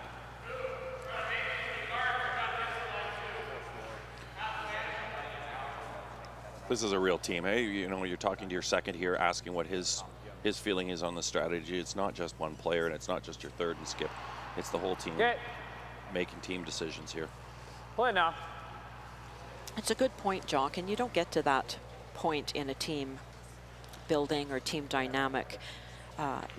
This is a real team, eh? You know, you're talking to your second here, asking what his feeling is on the strategy. It's not just one player, and it's not just your third and skip. It's the whole team making team decisions here. Play now. It's a good point, Jock, and you don't get to that point in a team building or team dynamic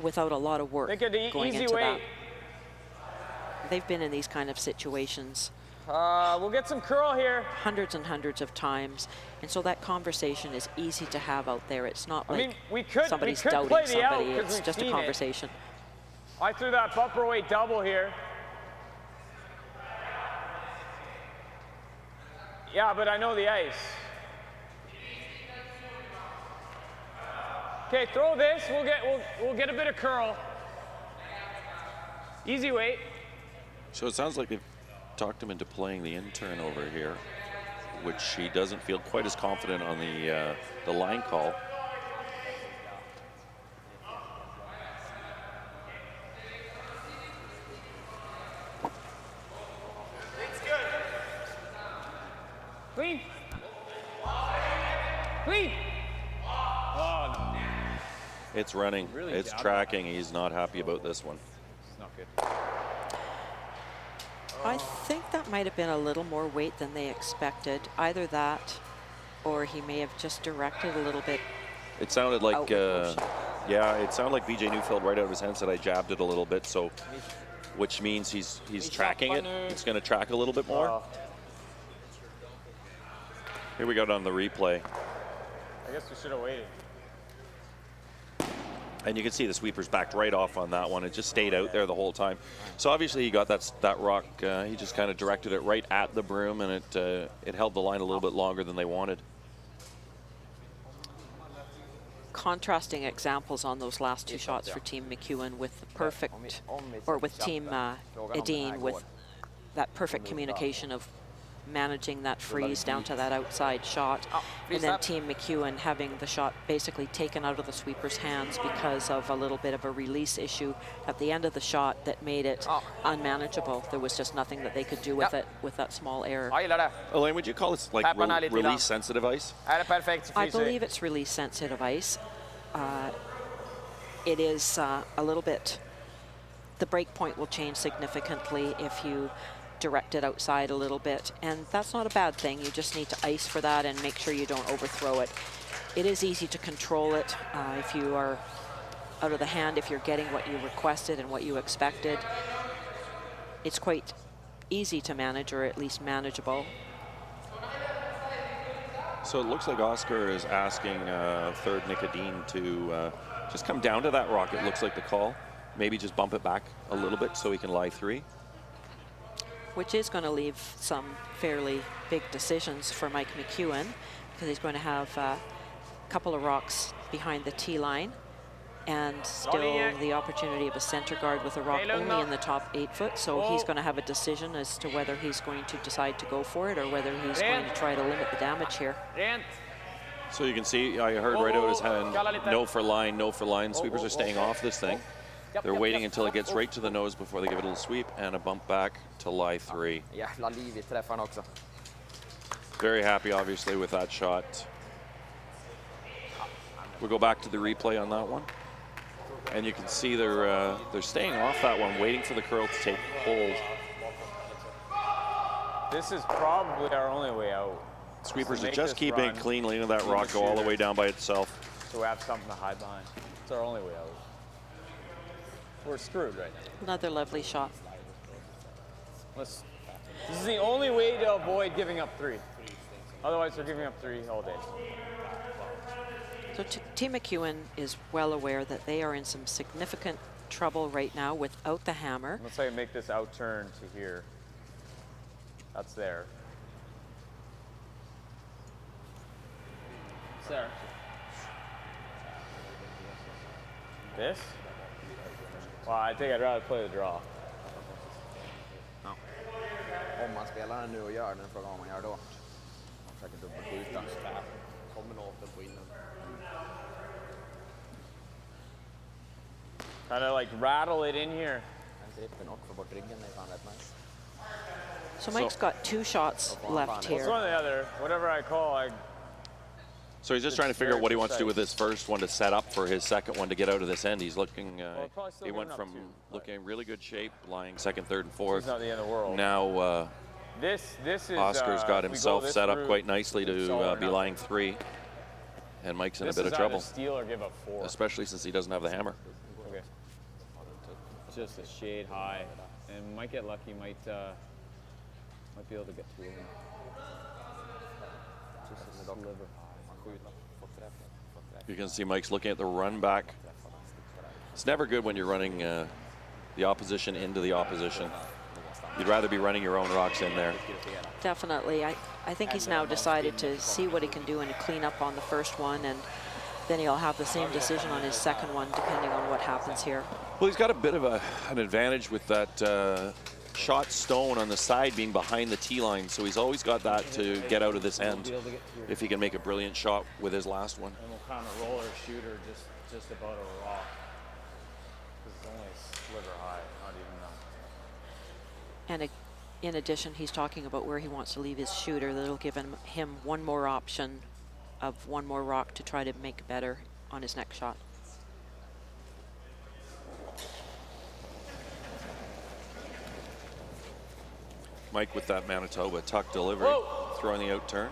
without a lot of work Think of the going easy into weight. that. They've been in these kind of situations We'll get some curl here. hundreds and hundreds of times, and so that conversation is easy to have out there. It's not I like mean, we could somebody's play doubting the out somebody. 'cause It's we've just a seen it. conversation. I threw that bumper weight double here. Yeah, but I know the ice. Okay, throw this. We'll get a bit of curl. Easy weight. So it sounds like they've talked him into playing the intern over here, which he doesn't feel quite as confident on the line call. Clean. Clean. It's running, Really it's jabbed. tracking. He's not happy about this one. It's not good. I think that might have been a little more weight than they expected. Either that, or he may have just directed a little bit. It sounded like, Outward motion. yeah, it sounded like BJ Newfield right out of his hand said I jabbed it a little bit, so which means he's tracking it. It's going to track a little bit more. Here we go on the replay, I guess we should have waited. and you can see the sweeper's backed right off on that one. It just stayed out there the whole time. So obviously he got that rock. He just kind of directed it right at the broom, and it held the line a little bit longer than they wanted. Contrasting examples on those last two shots for Team McEwen with the perfect, or with Team Edin with that perfect communication of managing that freeze down to that outside shot, and then Team McEwen having the shot basically taken out of the sweeper's hands because of a little bit of a release issue at the end of the shot that made it unmanageable. There was just nothing that they could do with it with that small error. Elaine, would you call this like release sensitive ice? I believe it's release sensitive ice. It is a little bit, the break point will change significantly if you direct it outside a little bit, and that's not a bad thing. You just need to ice for that and make sure you don't overthrow it. It is easy to control it if you are out of the hand, if you're getting what you requested and what you expected. It's quite easy to manage, or at least manageable. So it looks like Oscar is asking third Nick Edin to just come down to that rock. It looks like the call. Maybe just bump it back a little bit so he can lie three. Which is going to leave some fairly big decisions for Mike McEwen, because he's going to have a couple of rocks behind the tee line, and still the opportunity of a center guard with a rock only in the top 8 foot. So he's going to have a decision as to whether he's going to decide to go for it or whether he's going to try to limit the damage here. So you can see, I heard right out of his hand, no for line, no for line. Sweepers are staying off this thing. They're waiting until it gets right to the nose before they give it a little sweep, and a bump back to lie three. Very happy, obviously, with that shot. We'll go back to the replay on that one. And you can see they're staying off that one, waiting for the curl to take hold. This is probably our only way out. Sweepers are just keeping it clean, letting that rock go all the way down by itself. So we have something to hide behind. It's our only way out. We're screwed right now. Another lovely shot. This is the only way to avoid giving up 3. Otherwise, we're giving up 3 all day. So Team McEwen is well aware that they are in some significant trouble right now without the hammer. Let's say make this out turn to here. That's there. It's there. This? Well, I think I'd rather play the draw. Om man spelar den nu och gör den, frågan vad man gör då. Man försöker dubbelskjuta. Kommer något på innan. Kind of like rattle it in here. En trippen och få bort ryggen, det är fan rätt nice. So Mike's got 2 shots left It's one here. or the other. Whatever I call, So he's just trying to figure out what he wants to do with this first one to set up for his second one to get out of this end. He's looking, probably still he went giving up from 2, looking in really good shape, lying second, third, and fourth. it's not the end of the world. Now This is. Oscar's got if we go himself this set up route, quite nicely it's all to or be nothing. lying 3. And Mike's in This a bit is of either trouble, steal or give up 4. especially since he doesn't have the hammer. Okay. Just a shade high, and might get lucky. Might be able to get through him. Just a sliver high. You can see Mike's looking at the run back. It's never good when you're running the opposition into the opposition. You'd rather be running your own rocks in there. Definitely. I think he's now decided to see what he can do and clean up on the first one, and then he'll have the same decision on his second one, depending on what happens here. Well, he's got a bit of an advantage with that shot stone on the side being behind the tee line, so he's always got that to get out of this end if he can make a brilliant shot with his last one. And we'll kind of roll our shooter just about a rock. Because it's only a sliver high, not even that. And in addition, he's talking about where he wants to leave his shooter. That'll give him one more option of one more rock to try to make better on his next shot. Mike with that Manitoba tuck delivery, throwing the out turn.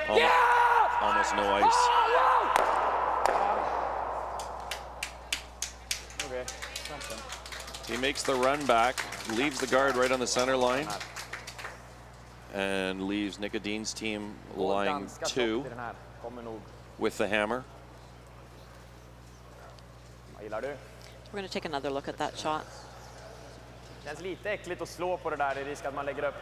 Almost no ice. Okay, something. He makes the run back, leaves the guard right on the center line, and leaves Nick Edin's team lying 2 with the hammer. Vad gillar du? We're going to take another look at that shot. Känns lite äckligt att slå på det där. Det är risk att man lägger upp.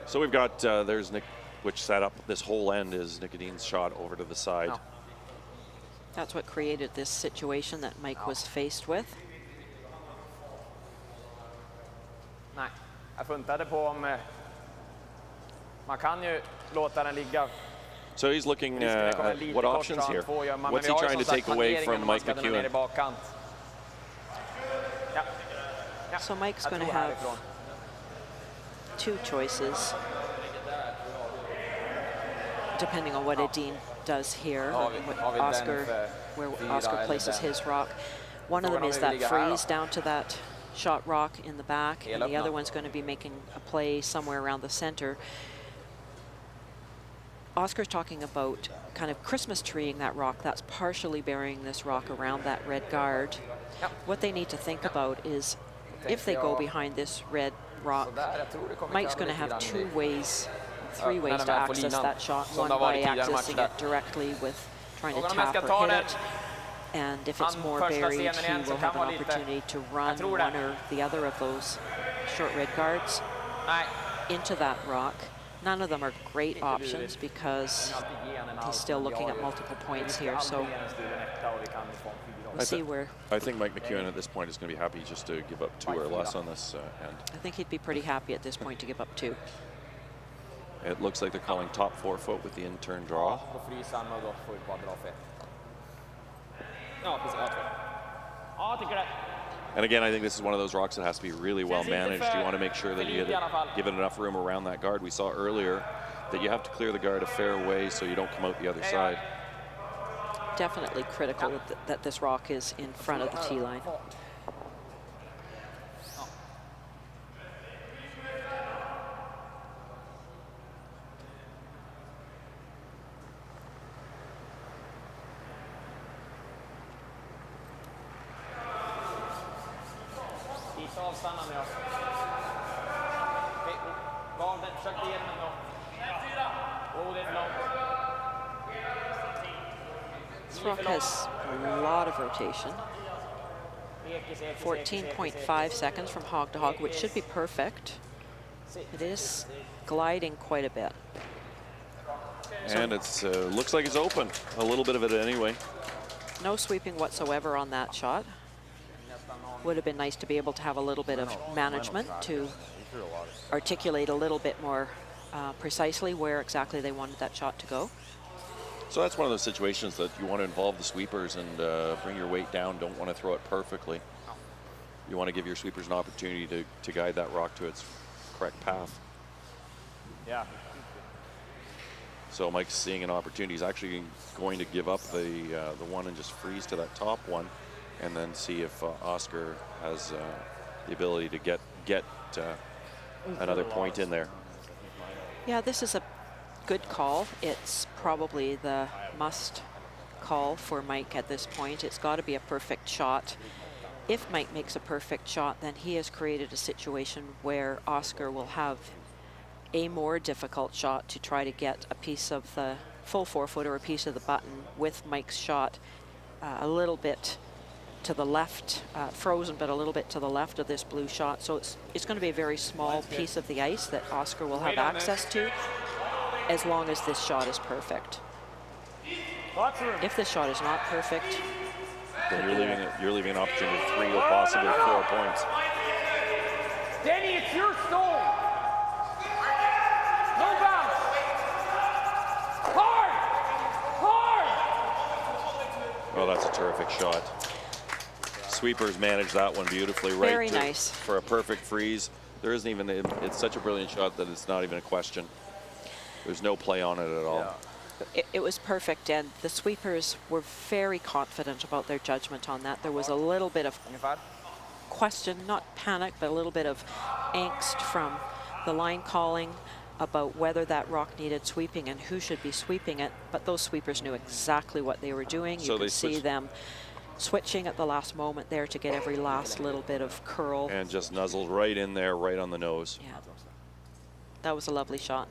So we've got, there's Nick, which set up this whole end is Nick Edin's shot over to the side. Ja. That's what created this situation that Mike was faced with. Nej, jag funtade på om man kan ju låta den ligga. So he's looking at what options here. What's he trying to take away from Mike McEwen? So Mike's going to have 2 choices, depending on what Edin does here, where Oscar places his rock. One of them is that freeze down to that shot rock in the back, and the other one's going to be making a play somewhere around the center. Oscar's talking about kind of Christmas treeing that rock. That's partially burying this rock around that red guard. What they need to think about is if they go behind this red rock, Mike's going to have 2 ways, 3 ways to access that shot. One by accessing it directly with trying to tap or hit it. And if it's more buried, he will have an opportunity to run one or the other of those short red guards into that rock. None of them are great options because he's still looking at multiple points here. So we'll see where. I think Mike McEwen at this point is going to be happy just to give up 2 or less on this end. I think he'd be pretty happy at this point to give up 2. It looks like they're calling top 4 foot with the in-turn draw. And again, I think this is one of those rocks that has to be really well managed. You want to make sure that you give it enough room around that guard. We saw earlier that you have to clear the guard a fair way so you don't come out the other side. Definitely critical that this rock is in front of the tee line. This rock has a lot of rotation. 14.5 seconds from hog to hog, which should be perfect. It is gliding quite a bit. And it's looks like it's open. A little bit of it anyway. No sweeping whatsoever on that shot. Would have been nice to be able to have a little bit of management to articulate a little bit more precisely where exactly they wanted that shot to go. So that's one of those situations that you want to involve the sweepers and bring your weight down. Don't want to throw it perfectly. You want to give your sweepers an opportunity to guide that rock to its correct path. Yeah. So Mike's seeing an opportunity. He's actually going to give up the one and just freeze to that top one, and then see if Oscar has the ability to get another point in there. Yeah, this is a good call. It's probably the must call for Mike at this point. It's got to be a perfect shot. If Mike makes a perfect shot, then he has created a situation where Oscar will have a more difficult shot to try to get a piece of the full 4-foot or a piece of the button with Mike's shot a little bit to the left, frozen, but a little bit to the left of this blue shot. So it's going to be a very small piece of the ice that Oscar will have access to as long as this shot is perfect. If this shot is not perfect, then you're leaving an opportunity of 3 or possibly 4 points. Danny, it's your stone. No bounce. Hard. Oh, that's a terrific shot. Sweepers managed that one beautifully. Right. Very nice. For a perfect freeze. There isn't even, it's such a brilliant shot that it's not even a question. There's no play on it at all. Yeah. it was perfect, and the sweepers were very confident about their judgment on that. There was a little bit of question, not panic, but a little bit of angst from the line calling about whether that rock needed sweeping and who should be sweeping it, but those sweepers knew exactly what they were doing. So you could see them switching at the last moment there to get every last little bit of curl. And just nuzzled right in there, right on the nose. Yeah, that was a lovely shot.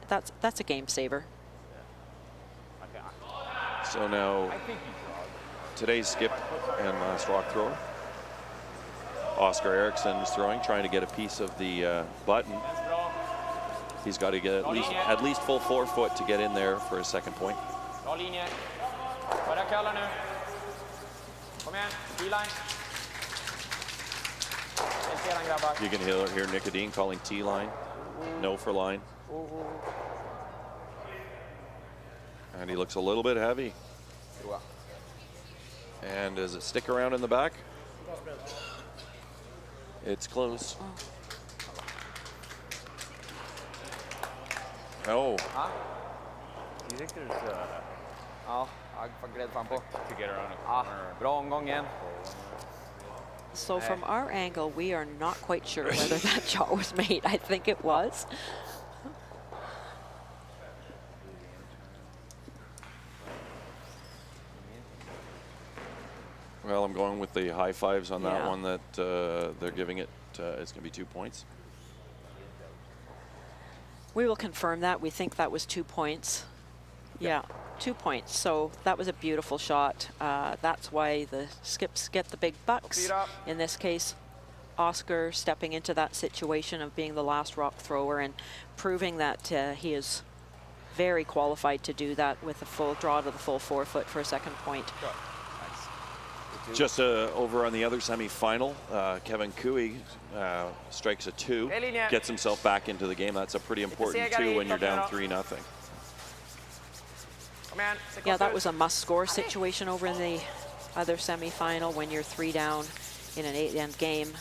That's a game saver. So now, today's skip and last rock thrower, Oscar Eriksson is throwing, trying to get a piece of the button. He's got to get at least full 4-foot to get in there for his second point. You can hear Edin calling T-line, no for line. And he looks a little bit heavy. And does it stick around in the back? It's close. Oh. Do you think there's Ja, jag får gled fram på. to get around a Ja, corner? bra omgång igen. So from our angle, we are not quite sure whether that shot was made. I think it was. Well, I'm going with the high fives on that Yeah. one that they're giving it. It's going to be 2 points. We will confirm that. We think that was 2 points. Yeah, 2 points. So that was a beautiful shot. That's why the skips get the big bucks. In this case, Oscar stepping into that situation of being the last rock thrower and proving that he is very qualified to do that with a full draw to the full 4-foot for a second point. Just over on the other semifinal, Kevin Cooey strikes a 2, gets himself back into the game. That's a pretty important 2 when you're down 3-0. Yeah, that was a must-score situation over in the other semifinal. When you're 3 down in an 8-end game,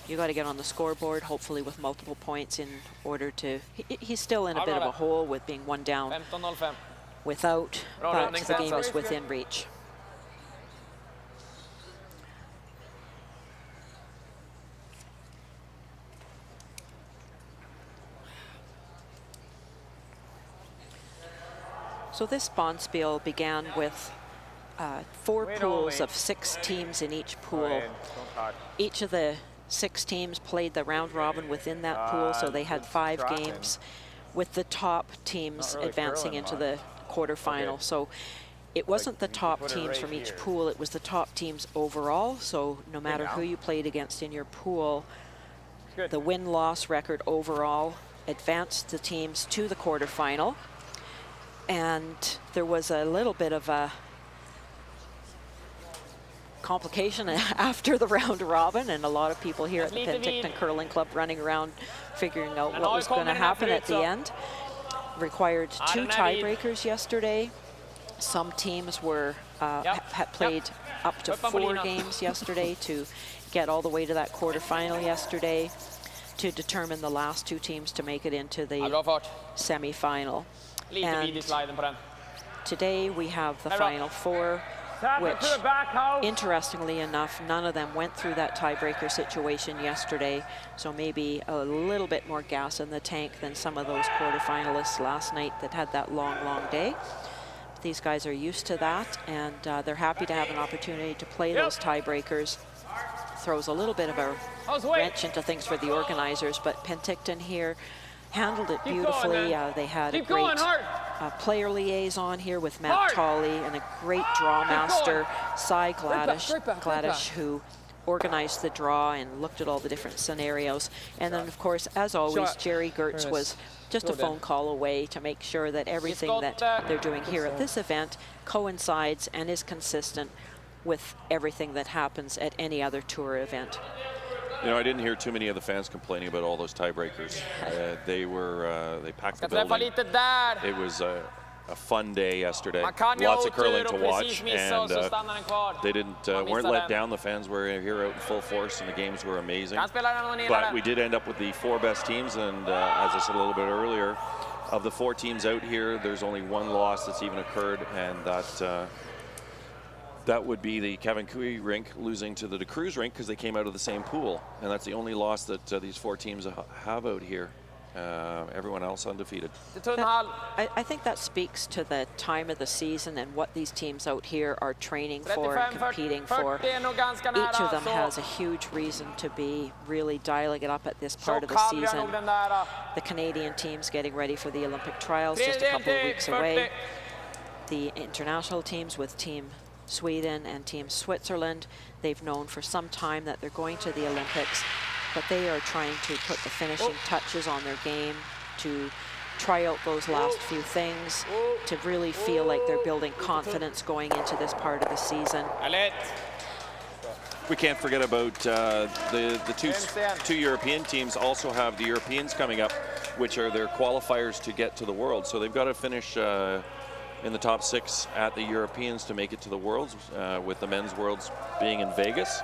you got to get on the scoreboard, hopefully with multiple points in order to. He's still in a bit of a hole with being 1 down 15-05. without, but the game is within reach. So this bonspiel began with 4 pools of 6 teams in each pool. Each of the 6 teams played the round robin within that pool, so they had 5 games with the top teams advancing into the quarterfinal. So it wasn't the top teams from each pool, it was the top teams overall. So no matter who you played against in your pool, the win-loss record overall advanced the teams to the quarterfinal. And there was a little bit of a complication after the round robin, and a lot of people here at the Penticton Curling Club running around figuring out what was going to happen at the end. Required 2 tiebreakers yesterday. Some teams were had played up to 4 games yesterday to get all the way to that quarterfinal yesterday to determine the last 2 teams to make it into the semifinal. And today we have the final 4. Tap it which, to the back house. interestingly enough, none of them went through that tiebreaker situation yesterday, so maybe a little bit more gas in the tank than some of those quarterfinalists last night that had that long, long day. But these guys are used to that, and they're happy to have an opportunity to play those tiebreakers. Throws a little bit of a wrench into things for the organizers, but Penticton here handled it beautifully. They had a great player liaison here with Matt Tolley and a great draw master, Cy Gladish, who organized the draw and looked at all the different scenarios. And then, of course, as always, Jerry Gertz was just a phone call away to make sure that everything that they're doing here at this event coincides and is consistent with everything that happens at any other tour event. You know, I didn't hear too many of the fans complaining about all those tiebreakers. They packed the building. It was a fun day yesterday. Lots of curling to watch, and they weren't let down. The fans were here out in full force, and the games were amazing. But we did end up with the 4 best teams, and as I said a little bit earlier, of the 4 teams out here, there's only 1 loss that's even occurred, and that would be the Kevin Cooey rink losing to the De Cruz rink because they came out of the same pool. And that's the only loss that these 4 teams have out here. Everyone else undefeated. I think that speaks to the time of the season and what these teams out here are training for and competing for. Each of them has a huge reason to be really dialing it up at this part of the season. The Canadian teams getting ready for the Olympic trials just a couple of weeks away. The international teams with Team Sweden and Team Switzerland, they've known for some time that they're going to the Olympics, but they are trying to put the finishing touches on their game to try out those last few things, to really feel like they're building confidence going into this part of the season. We can't forget about the two European teams also have the Europeans coming up, which are their qualifiers to get to the World. So they've got to finish in the top 6 at the Europeans to make it to the Worlds, with the men's Worlds being in Vegas,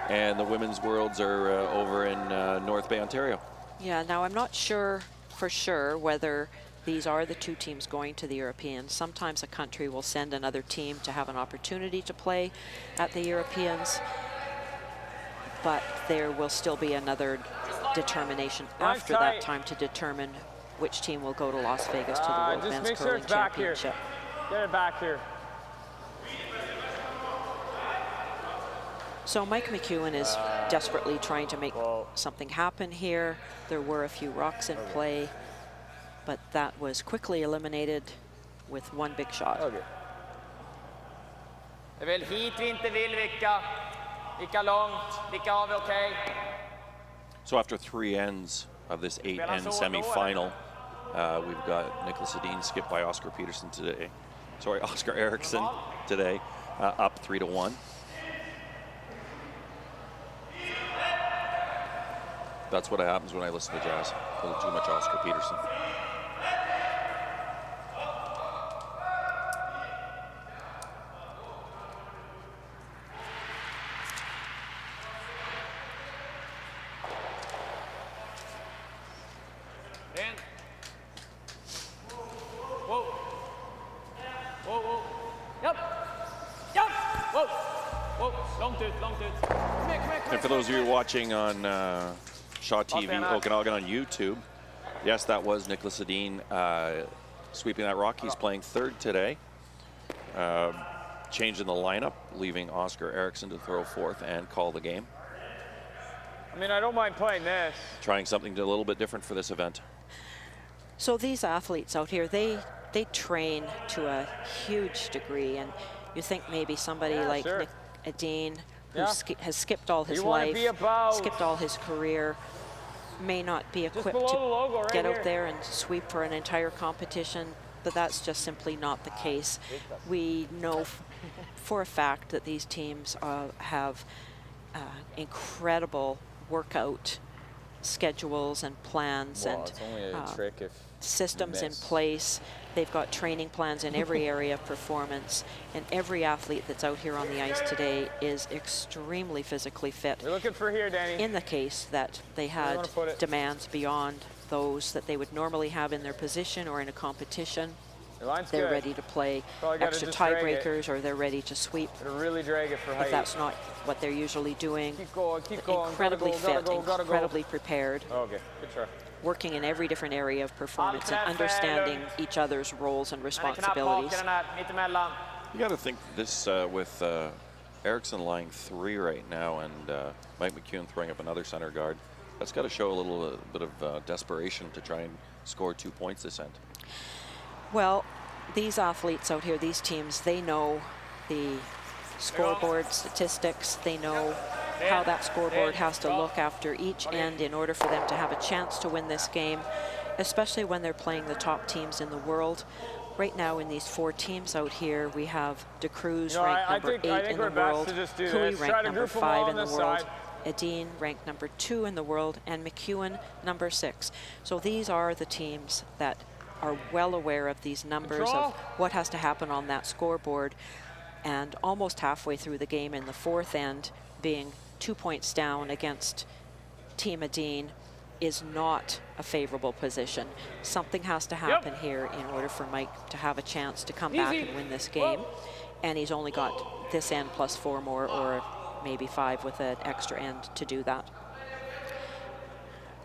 and the women's Worlds are over in North Bay, Ontario. Yeah, now I'm not sure for sure whether these are the 2 teams going to the Europeans. Sometimes a country will send another team to have an opportunity to play at the Europeans, but there will still be another determination after that time to determine which team will go to Las Vegas to the World Men's Curling Championship. Get it back here. So Mike McEwen is desperately trying to make something happen here. There were a few rocks in play, but that was quickly eliminated with 1 big shot. Okay. Det är väl hit vi inte vill, vilka långt, vilka har vi okej. So after 3 ends of this 8-end semifinal, we've got Niklas Edin skipped by Oscar Peterson today. Sorry, Oscar Eriksson today, up 3-1. That's what happens when I listen to jazz. A little too much Oscar Peterson. And for those of you watching on Shaw TV, Okanagan on YouTube, yes, that was Niklas Edin sweeping that rock. He's playing 3rd today. Changing the lineup, leaving Oscar Eriksson to throw 4th and call the game. I mean, I don't mind playing this. Trying something a little bit different for this event. So these athletes out here, they train to a huge degree, and you think maybe somebody like Edin, who has skipped all his life, skipped all his career, may not be equipped to get out there and sweep for an entire competition, but that's just simply not the case. We know for a fact that these teams have incredible workout schedules and plans and it's only a trick if systems in place. They've got training plans in every area of performance, and every athlete that's out here on the ice today is extremely physically fit. We're looking for here, Danny. In the case that they had demands beyond those that they would normally have in their position or in a competition. Your line's they're good. ready to play Probably gotta extra just drag it. tiebreakers, or they're ready to sweep. Gotta really drag it for height. If that's not what they're usually doing. Keep going, keep going. Incredibly gotta fit, go, gotta go. incredibly prepared, Okay, good try. working in every different area of performance and understanding each other's roles and responsibilities. You got to think this with Eriksson lying 3 right now, and Mike McEwen throwing up another center guard. That's got to show a little bit of desperation to try and score 2 points this end. Well, these athletes out here, these teams, they know the scoreboard statistics. They know how that scoreboard has to look after each end in order for them to have a chance to win this game, especially when they're playing the top teams in the world. Right now in these 4 teams out here, we have De Cruz ranked number 8 in the world, Hui ranked number 5 in the world, Edin ranked number 2 in the world, and McEwen number 6. So these are the teams that are well aware of these numbers of what has to happen on that scoreboard. And almost halfway through the game in the 4th end, being 2 points down against Team Edin is not a favorable position. Something has to happen here in order for Mike to have a chance to come back and win this game. And he's only got this end plus 4 more, or maybe 5 with an extra end to do that.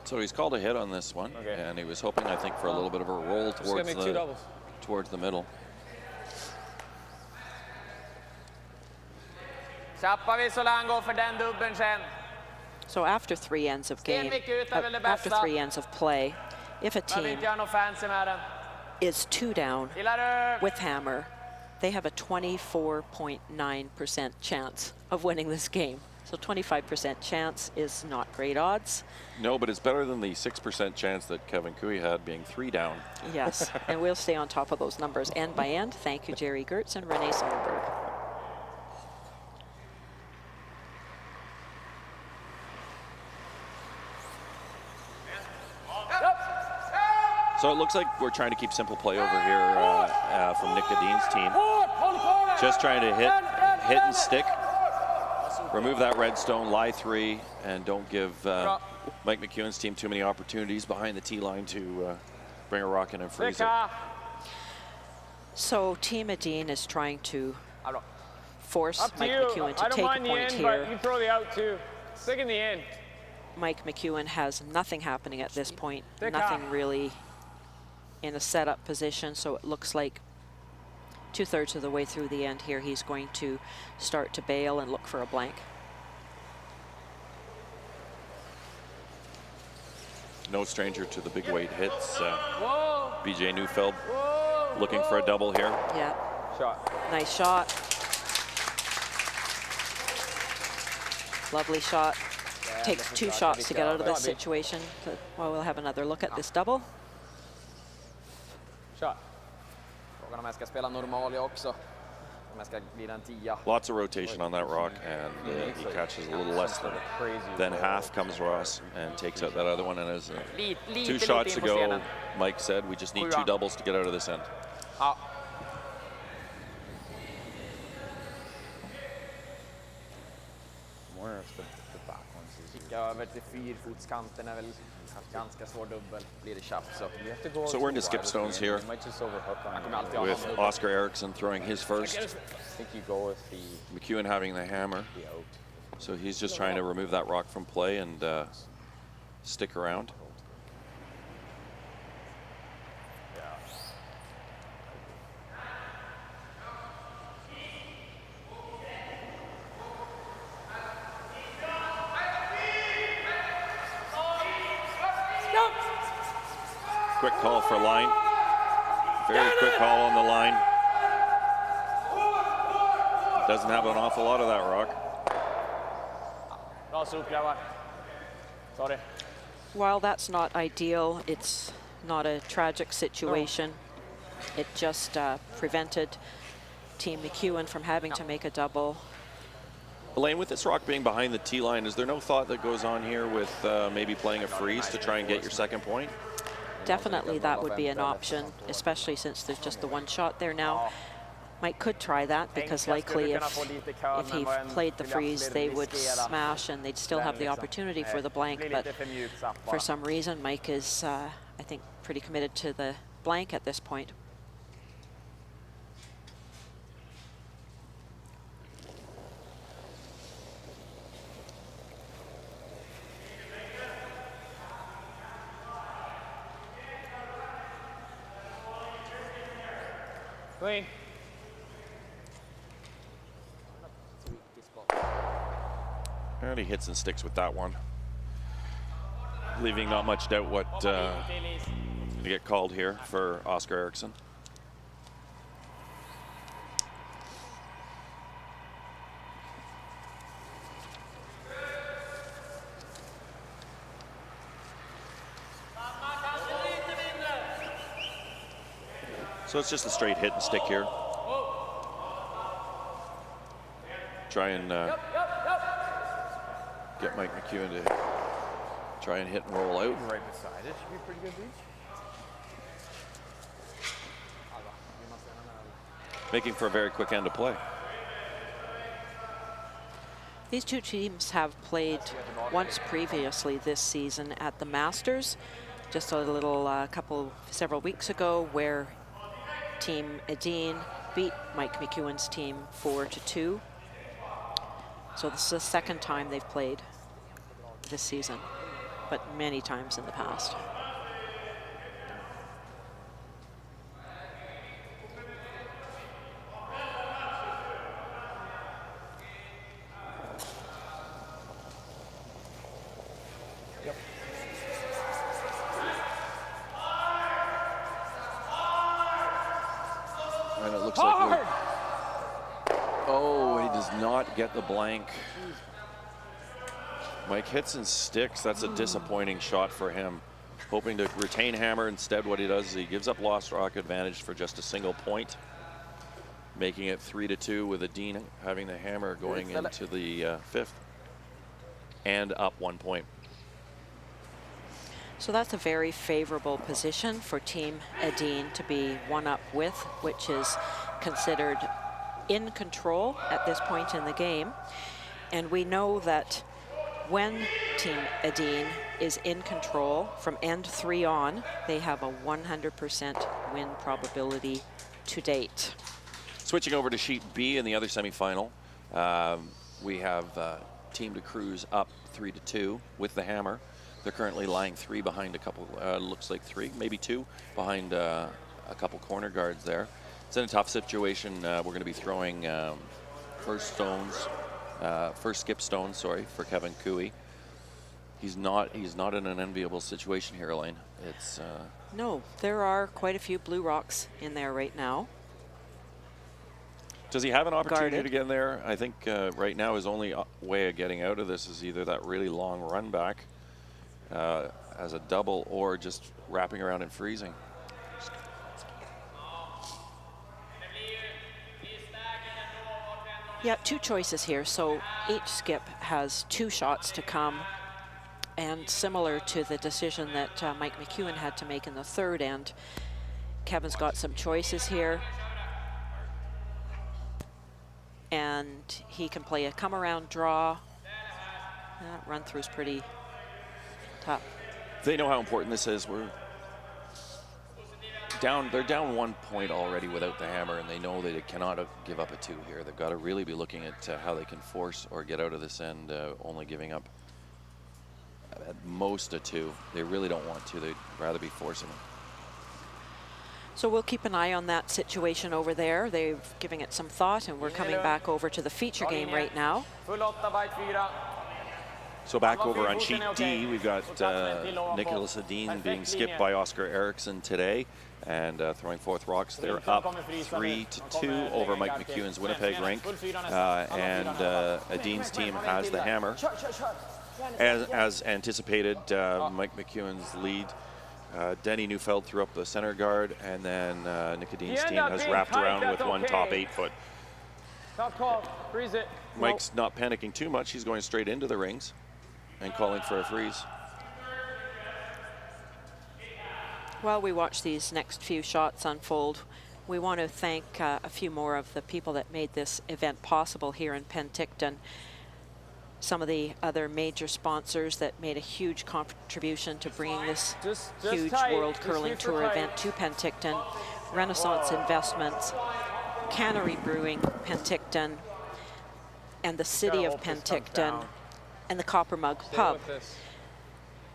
So he's called a hit on this one, and he was hoping, I think, for a little bit of a roll towards the middle. So after 3 ends of game, after 3 ends of play, if a team is 2 down with hammer, they have a 24.9% chance of winning this game. So 25% chance is not great odds. No, but it's better than the 6% chance that Kevin Cooey had being 3 down. Yes, and we'll stay on top of those numbers end by end. Thank you, Jerry Gertz and Renee Sonberg. So it looks like we're trying to keep simple play over here from Nick Edin's team. Just trying to hit and stick. Remove that redstone, lie 3, and don't give Mike McEwen's team too many opportunities behind the tee line to bring a rock in and freeze it. So Team Edin is trying to force Mike McEwen to take a point here. You throw the out too. Stick in the end. Mike McEwen has nothing happening at this point, nothing really in a setup position, so it looks like 2/3 of the way through the end here, he's going to start to bail and look for a blank. No stranger to the big weight hits. BJ Neufeld looking for a double here. Yeah. Shot. Nice shot. Lovely shot. Takes 2 shots to get out of this situation. Well, we'll have another look at this double. Shot. Frågan om jag ska spela normal också. Om jag ska glida en 10. Lots of rotation on that rock, and he catches a little less than half comes Ross and takes out that other one. And as 2 shots to go, Mike said, we just need 2 doubles to get out of this end. Ja. More of the back ones is Kicka över till 4-fotskanten är väl ganska svår dubbel. Blir det tjapp så. So we're into skip stones here with Oscar Eriksson throwing his first. I think you go with the McEwen having the hammer. So he's just trying to remove that rock from play and stick around. Quick call for line. Very quick call on the line. Doesn't have an awful lot of that rock. Sorry. While that's not ideal, it's not a tragic situation. It just prevented Team McEwen from having to make a double. Elaine, with this rock being behind the tee line, is there no thought that goes on here with maybe playing a freeze to try and get your second point? Definitely that would be an option, especially since there's just the 1 shot there now. Mike could try that because likely if he played the freeze, they would smash and they'd still have the opportunity for the blank. But for some reason, Mike is, I think, pretty committed to the blank at this point. Clean. And he hits and sticks with that one, leaving not much doubt what to get called here for Oscar Eriksson. So it's just a straight hit and stick here. Try and get Mike McEwen to try and hit and roll out. Right beside it should be a pretty good reach. Making for a very quick end of play. These two teams have played once previously this season at the Masters, just a little several weeks ago, where Team Edin beat Mike McEwen's team 4-2. So this is the second time they've played this season, but many times in the past. And it looks like oh, he does not get the blank. Mike hits and sticks. That's a disappointing shot for him. Hoping to retain hammer. Instead, what he does is he gives up lost rock advantage for just a single point, making it 3-2 with Edin having the hammer going into the fifth and up 1 point. So that's a very favorable position for Team Edin to be one up with, which is considered in control at this point in the game. And we know that when Team Edin is in control from end 3 on, they have a 100% win probability to date. Switching over to sheet B in the other semifinal, we have Team DeCruz up 3-2 with the hammer. They're currently lying 3 behind a couple, looks like 3, maybe 2 behind a couple corner guards there. It's in a tough situation. We're going to be throwing first skip stones, sorry, for Kevin Cooey. He's not in an enviable situation here, Elaine. It's no, there are quite a few blue rocks in there right now. Does he have an opportunity Guarded. to get in there? I think right now his only way of getting out of this is either that really long run back as a double or just wrapping around and freezing. Yeah, 2 choices here. So each skip has 2 shots to come. And similar to the decision that Mike McEwen had to make in the third end, Kevin's got some choices here. And he can play a come around draw. That run through's pretty tough. They know how important this is. We're down. They're down 1 point already without the hammer, and they know they cannot give up a 2 here. They've got to really be looking at how they can force or get out of this end, only giving up at most a 2. They really don't want to. They'd rather be forcing it. So we'll keep an eye on that situation over there. They're giving it some thought, and we're coming back over to the feature game right now. So back over on sheet D, we've got Niklas Edin being skipped by Oscar Eriksson today, and throwing fourth rocks. They're up 3-2 over Mike McEwen's Winnipeg rink, and Edin's team has the hammer. As anticipated, Mike McEwen's lead. Denny Neufeld threw up the center guard, and then Nick Edin's team has wrapped around with one top 8 foot. Top call, freeze it. Mike's not panicking too much. He's going straight into the rings and calling for a freeze. While we watch these next few shots unfold, we want to thank a few more of the people that made this event possible here in Penticton. Some of the other major sponsors that made a huge contribution to bringing this huge World Curling Tour event to Penticton. Renaissance Investments, Cannery Brewing Penticton, and the City of Penticton, and the Copper Mug Pub.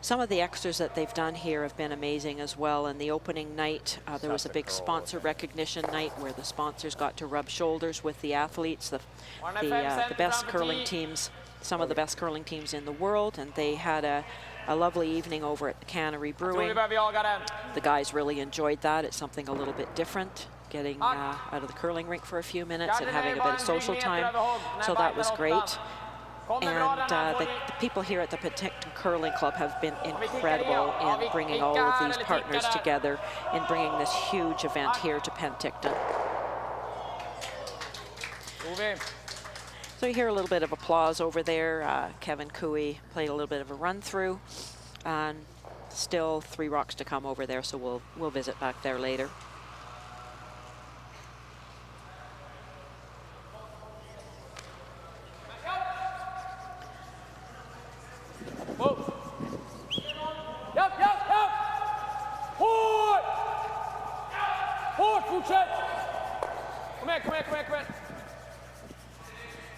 some of the extras that they've done here have been amazing as well. And the opening night, there was a big sponsor recognition night where the sponsors got to rub shoulders with the athletes, the best curling teams, some of the best curling teams in the world, and they had a lovely evening over at the Cannery Brewing. The guys really enjoyed that. It's something a little bit different, getting out of the curling rink for a few minutes and having a bit of social time. So that was great. And the people here at the Penticton Curling Club have been incredible in bringing all of these partners together in bringing this huge event here to Penticton. So you hear a little bit of applause over there. Kevin Cooey played a little bit of a run through, and still 3 rocks to come over there, so we'll visit back there later.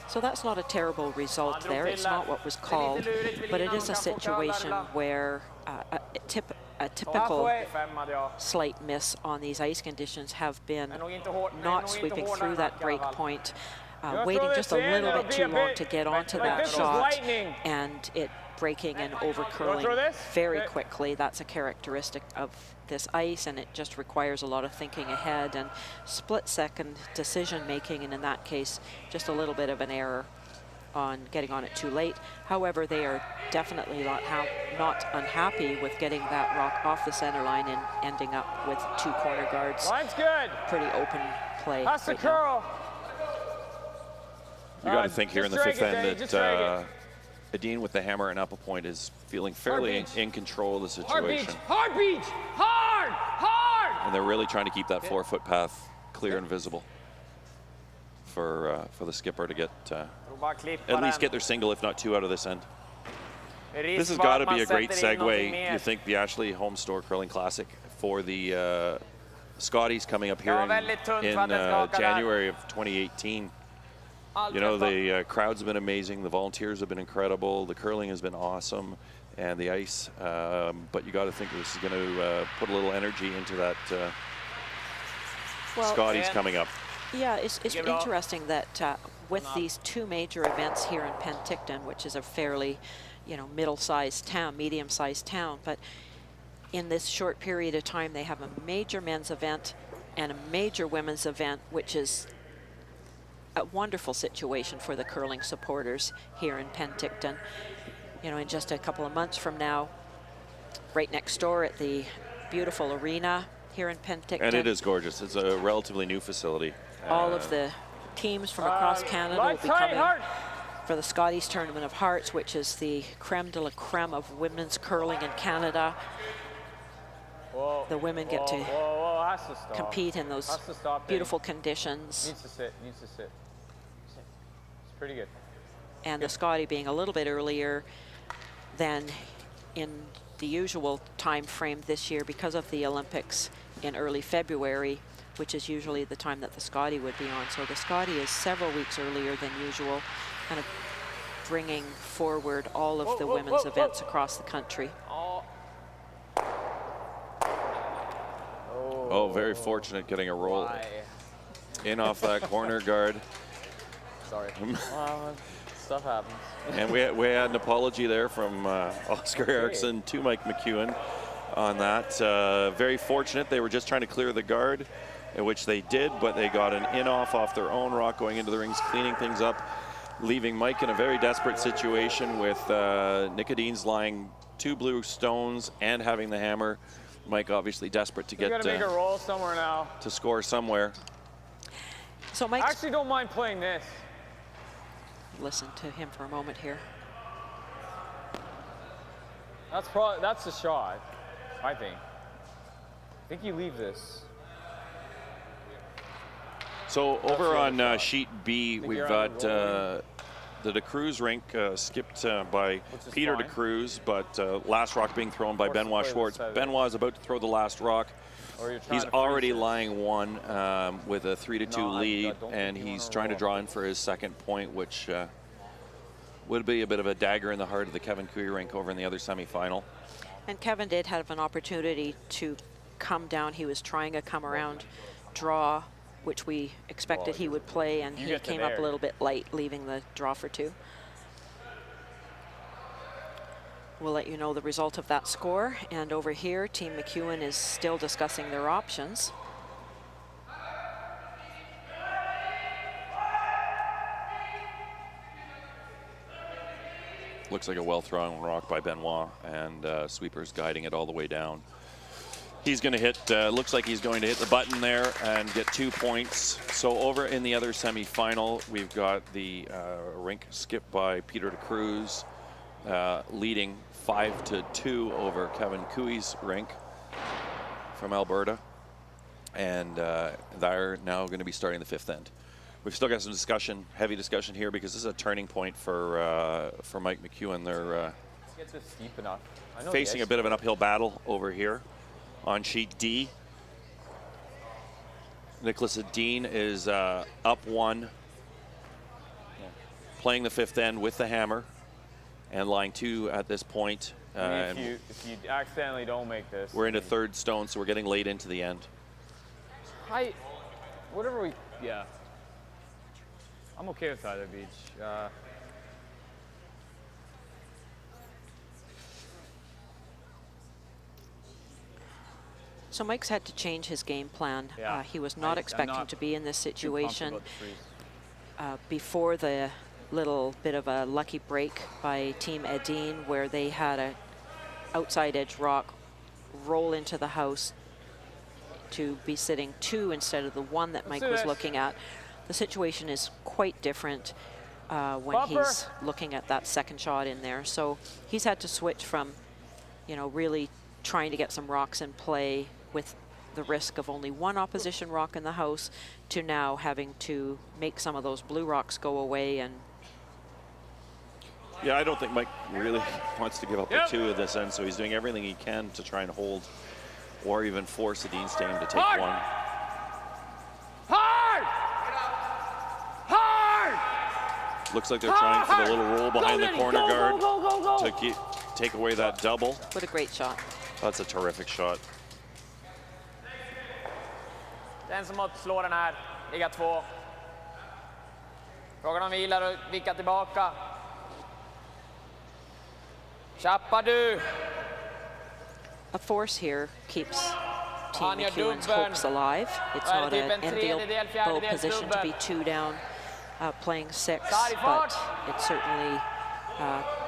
So that's not a terrible result there. It's not what was called, but it is a situation where a typical slight miss on these ice conditions have been not sweeping through that break point, waiting just a little bit too long to get onto that shot, and it breaking and over curling very quickly. That's a characteristic of this ice, and it just requires a lot of thinking ahead and split-second decision making, and in that case just a little bit of an error on getting on it too late. However, they are definitely not unhappy with getting that rock off the center line and ending up with 2 corner guards. Line's good. Pretty open play. That's the right now. curl. You got to think here in the 5th end that Edin with the hammer and up a point is feeling fairly in control of the situation. Hard beach, hard! And they're really trying to keep that 4-foot path clear and visible for the skipper to get at least get their single, if not 2 out of this end. This has got to be a great segue. You think the Ashley Home Store Curling Classic for the Scotties coming up here in January of 2018. You know, the crowds have been amazing, the volunteers have been incredible, the curling has been awesome, and the ice, but you got to think this is going to put a little energy into that Scotties coming up. Yeah, it's interesting that with these 2 major events here in Penticton, which is a fairly, middle-sized town, medium-sized town, but in this short period of time, they have a major men's event and a major women's event, which is a wonderful situation for the curling supporters here in Penticton. In just a couple of months from now, right next door at the beautiful arena here in Penticton. And it is gorgeous. It's a relatively new facility. All of the teams from across Canada will be coming for the Scotties Tournament of Hearts, which is the creme de la creme of women's curling in Canada. The women get to compete in those beautiful conditions. Needs to sit. It's pretty good. And the Scotty being a little bit earlier than in the usual time frame this year because of the Olympics in early February, which is usually the time that the Scotty would be on. So the Scotty is several weeks earlier than usual, kind of bringing forward all of the women's events across the country. Oh, very fortunate getting a roll in off that corner guard. Sorry. Stuff happens. And we had an apology there from Oscar Eriksson to Mike McEwen on that. Very fortunate. They were just trying to clear the guard, which they did, but they got an in-off their own rock going into the rings, cleaning things up, leaving Mike in a very desperate situation with Niklas lying 2 blue stones and having the hammer. Mike obviously desperate to get make a roll somewhere now. To score somewhere. So Mike, I actually don't mind playing this. Listen to him for a moment here. That's the shot, I think. I think you leave this. So over on sheet B, we've got the De Cruz rink skipped by Peter De Cruz, but last rock being thrown by Benoit Schwartz. Benoit is about to throw the last rock. He's already lying 1 with a 3-2 lead, and he's trying to draw in for his second point, which would be a bit of a dagger in the heart of the Kevin Cooey rink over in the other semifinal. And Kevin did have an opportunity to come down. He was trying a come around draw, which we expected he would play, and he came up a little bit light, leaving the draw for 2. We'll let you know the result of that score. And over here, Team McEwen is still discussing their options. Looks like a well-thrown rock by Benoit, and Sweeper's guiding it all the way down. He's going to hit, looks like he's going to hit the button there and get 2 points. So over in the other semifinal, we've got the rink skip by Peter de Cruz, leading 5-2 over Kevin Cooey's rink from Alberta. And they're now going to be starting the 5th end. We've still got some discussion, heavy discussion here, because this is a turning point for Mike McEwen. They're facing a bit of an uphill battle over here on sheet D. Niklas Edin is up 1, playing the 5th end with the hammer, and line 2 at this point. If you accidentally don't make this, we're into 3rd stone, so we're getting late into the end. I'm okay with either beach. So Mike's had to change his game plan. Yeah. He was not expecting to be in this situation. Before the little bit of a lucky break by Team Edin, where they had a outside edge rock roll into the house to be sitting 2 instead of the 1 that Mike was looking at. The situation is quite different when he's looking at that 2nd shot in there. So he's had to switch from, you know, really trying to get some rocks in play with the risk of only 1 opposition rock in the house, to now having to make some of those blue rocks go away. And yeah, I don't think Mike really wants to give up the 2 at this end, so he's doing everything he can to try and hold or even force Edin Stam to take 1. Looks like they're trying for the little roll behind the corner guard to take away that double. What a great shot. That's a terrific shot. Den som måste slå den här, ligga 2. Frågan om vilar och vicka tillbaka. Tjappa du! A force here keeps Team McEwen's hopes alive. It's not an enviable position to be 2 down, playing 6, but it's certainly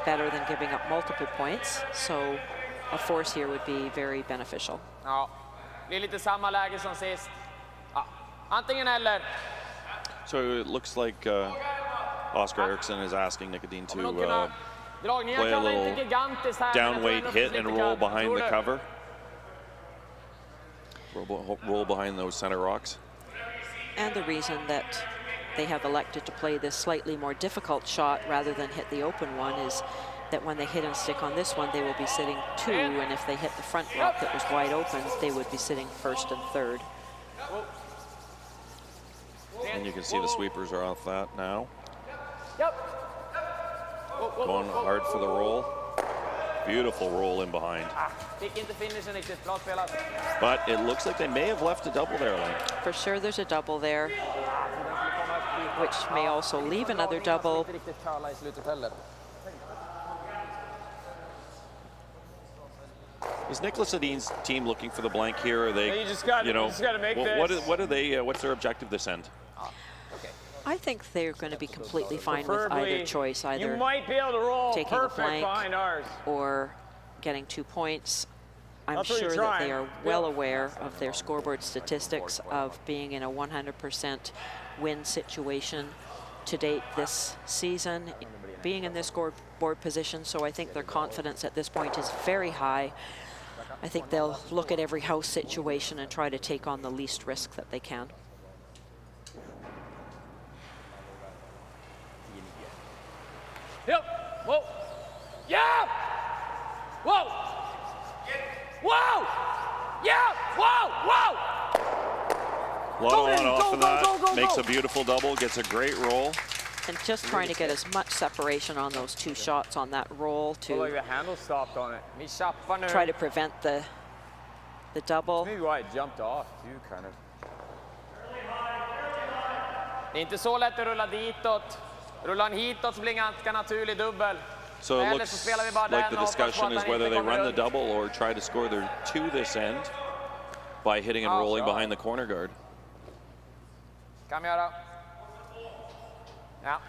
better than giving up multiple points. So a force here would be very beneficial. Ja, det är lite samma läge som sist. Ja, antingen eller. So it looks like Oscar Eriksson is asking Nick Edin to play a little down weight hit and roll behind the cover. Roll behind those center rocks. And the reason that they have elected to play this slightly more difficult shot rather than hit the open one is that when they hit and stick on this one, they will be sitting 2, and if they hit the front rock that was wide open, they would be sitting 1st and 3rd. And you can see the sweepers are off that now. Going hard for the roll. Beautiful roll in behind. But it looks like they may have left a double there, Lane. For sure there's a double there, which may also leave another double. Is Niklas Edin's team looking for the blank here? Are they, you just got to make this. What are they? What's their objective this end? I think they're going to be completely fine with either choice, either you might be able to roll taking a blank behind ours, or getting 2 points. I'm That's what sure you're that they trying. are well aware of their scoreboard statistics of being in a 100% win situation to date this season, being in this scoreboard position. So I think their confidence at this point is very high. I think they'll look at every house situation and try to take on the least risk that they can. Yep. Whoa. Yeah. Whoa. Whoa. Yeah. Whoa. Whoa. Lot on off of that. Makes a beautiful double. Gets a great roll. And just trying to get as much separation on those two shots on that roll Oh, like to the handle stopped on it. Me chappa nu. try to prevent the double. Maybe why it jumped off too, kind of. Det är inte så lätt att rulla ditåt. Rullar han hitåt så blir det en ganska naturlig dubbel. So it looks like the discussion is whether they run the double or try to score their two this end by hitting and rolling behind the corner guard. Kan vi göra. Ja.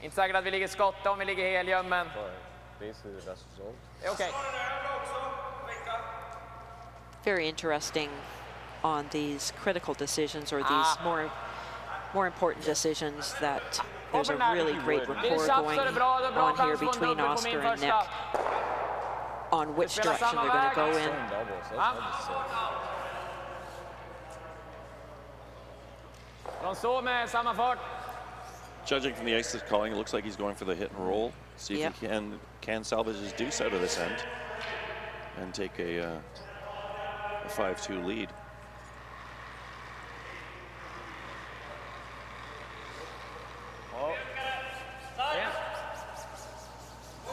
Inte säkert att vi ligger skotta om vi ligger helium, men Basically the best result. det är okej. Very interesting on these critical decisions or these more important decisions that there's a really great rapport going on here between Oscar and Nick on which direction they're going to go in. De står med samma fart. Judging from the ice that's calling, it looks like he's going for the hit and roll. See if he can salvage his deuce out of this end and take a 5-2 lead.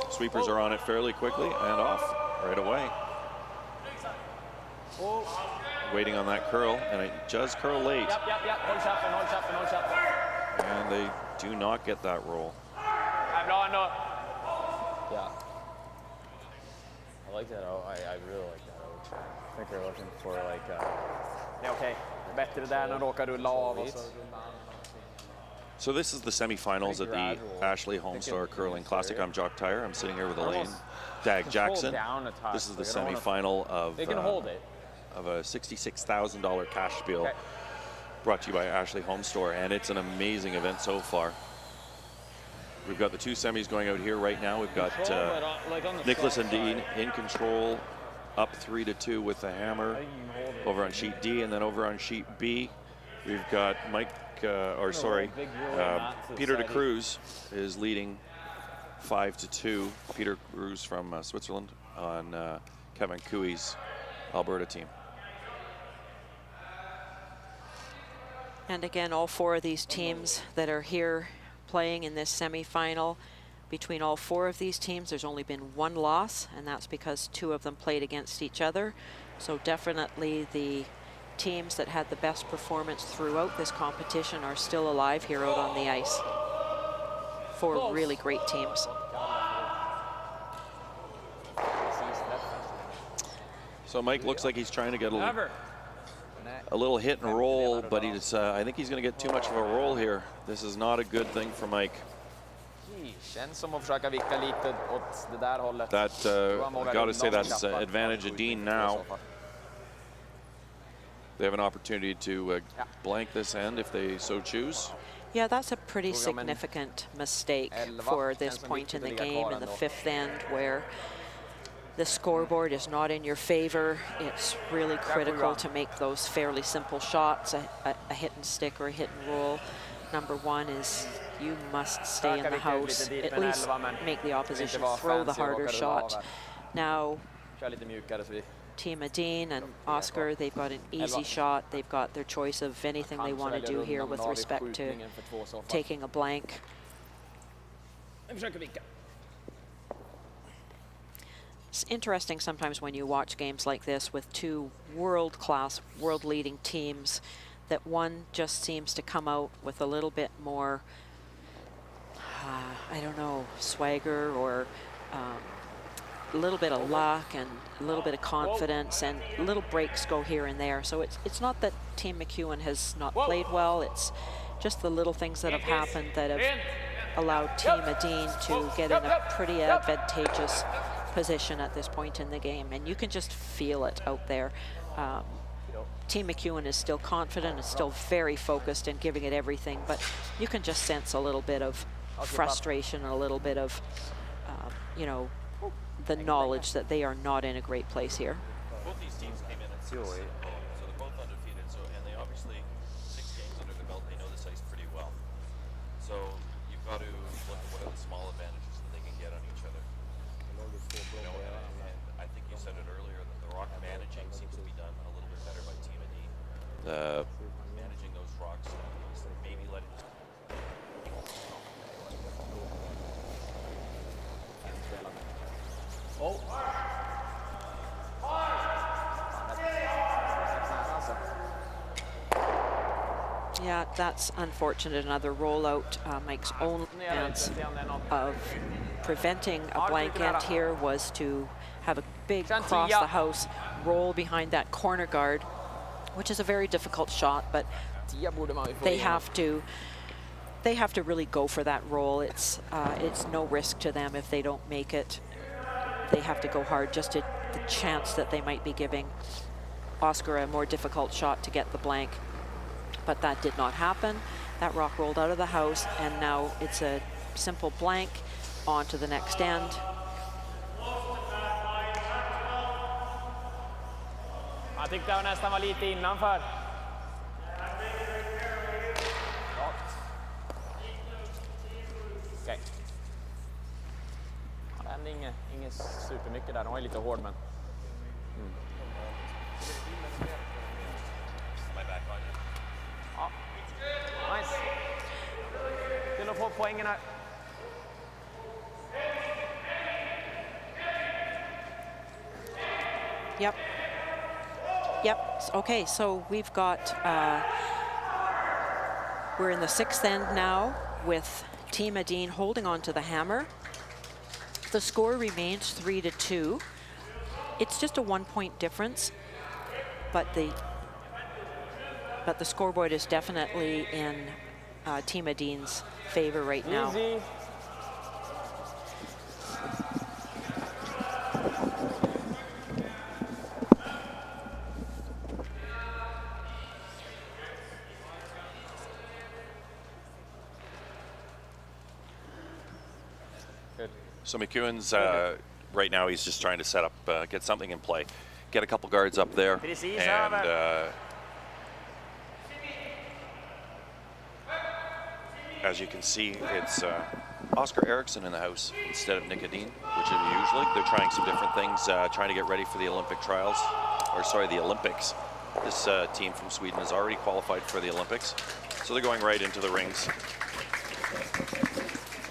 Sweepers are on it fairly quickly and off right away. Waiting on that curl, and it does curl late. Håll käften. And they do not get that roll. Bra ändå. Yeah. I like that. I really like that. I think they're looking for like. Det är okej. Bättre där än att råka rulla av. Och så. So this is the semifinals at the Ashley Homestar Curling Classic. I'm Jock Tyre. I'm sitting here with Elaine Dag Jackson. This is the semifinal of a $66,000 cash spiel brought to you by Ashley Homestar, and it's an amazing event so far. We've got the two semis going out here right now. We've got Niklas and Edin in control, up 3-2 with the hammer over on sheet D, and then over on sheet B, we've got Peter de Cruz is leading 5-2. Peter Cruz from Switzerland on Kevin Cooey's Alberta team. And again, all four of these teams that are here playing in this semifinal, between all four of these teams, there's only been one loss, and that's because two of them played against each other. So definitely the teams that had the best performance throughout this competition are still alive here out on the ice. Four really great teams. So Mike looks like he's trying to get a little hit and roll, but I think he's going to get too much of a roll here. This is not a good thing for Mike. Känns som att försöka vicka lite åt det där hållet. I've got to say that's advantage Edin now. They have an opportunity to blank this end if they so choose. Yeah, that's a pretty significant mistake for this point in the game in the fifth end where the scoreboard is not in your favor. It's really critical to make those fairly simple shots, a hit and stick or a hit and roll. Number one is you must stay in the house, at least make the opposition throw the harder shot. Now, Team Edin and Oscar, they've got an easy shot. They've got their choice of anything they want to do here with respect to taking a blank. It's interesting sometimes when you watch games like this with two world-class, world-leading teams that one just seems to come out with a little bit more, I don't know, swagger or a little bit of luck and a little bit of confidence, and little breaks go here and there. So it's not that Team McEwen has not played well, it's just the little things that have happened that have allowed Team Edin to get in a pretty advantageous position at this point in the game, and you can just feel it out there. Team McEwen is still confident, is still very focused and giving it everything, but you can just sense a little bit of frustration and a little bit of, you know, the knowledge that they are not in a great place here. Both these teams came in at 6, so they're both undefeated, and they obviously 6 games under the belt, they know this ice pretty well. So you've got to look at what are the small advantages that they can get on each other. You know, and I think you said it earlier that the rock managing seems to be done a little bit better by Team Edin. Managing those rocks, maybe letting Oh. Yeah, that's unfortunate. Another rollout. Mike's own chance of preventing a blank end here was to have a big cross the house roll behind that corner guard, which is a very difficult shot, but they have to really go for that roll. It's no risk to them if they don't make it. They have to go hard just to the chance that they might be giving Oscar a more difficult shot to get the blank. But that did not happen. That rock rolled out of the house, and now it's a simple blank on to the next end. Jag tyckte jag nästan var lite innanför. Okej. Det hände inget supermycket där. De var ju lite hård, men... Ja. Nice. Till att få poängen här. Yep. Yep. Okay, so we've got, we're in the 6th end now with Team Edin holding on to the hammer. The score remains 3-2. It's just a 1-point difference, but the scoreboard is definitely in Team Edin's favor right now. Easy. So McEwen's right now, he's just trying to set up, get something in play, get a couple guards up there, and as you can see, it's Oscar Eriksson in the house instead of Nick Edin, which is usually. They're trying some different things, trying to get ready for the Olympic trials, or sorry, the Olympics. This team from Sweden has already qualified for the Olympics, so they're going right into the rings.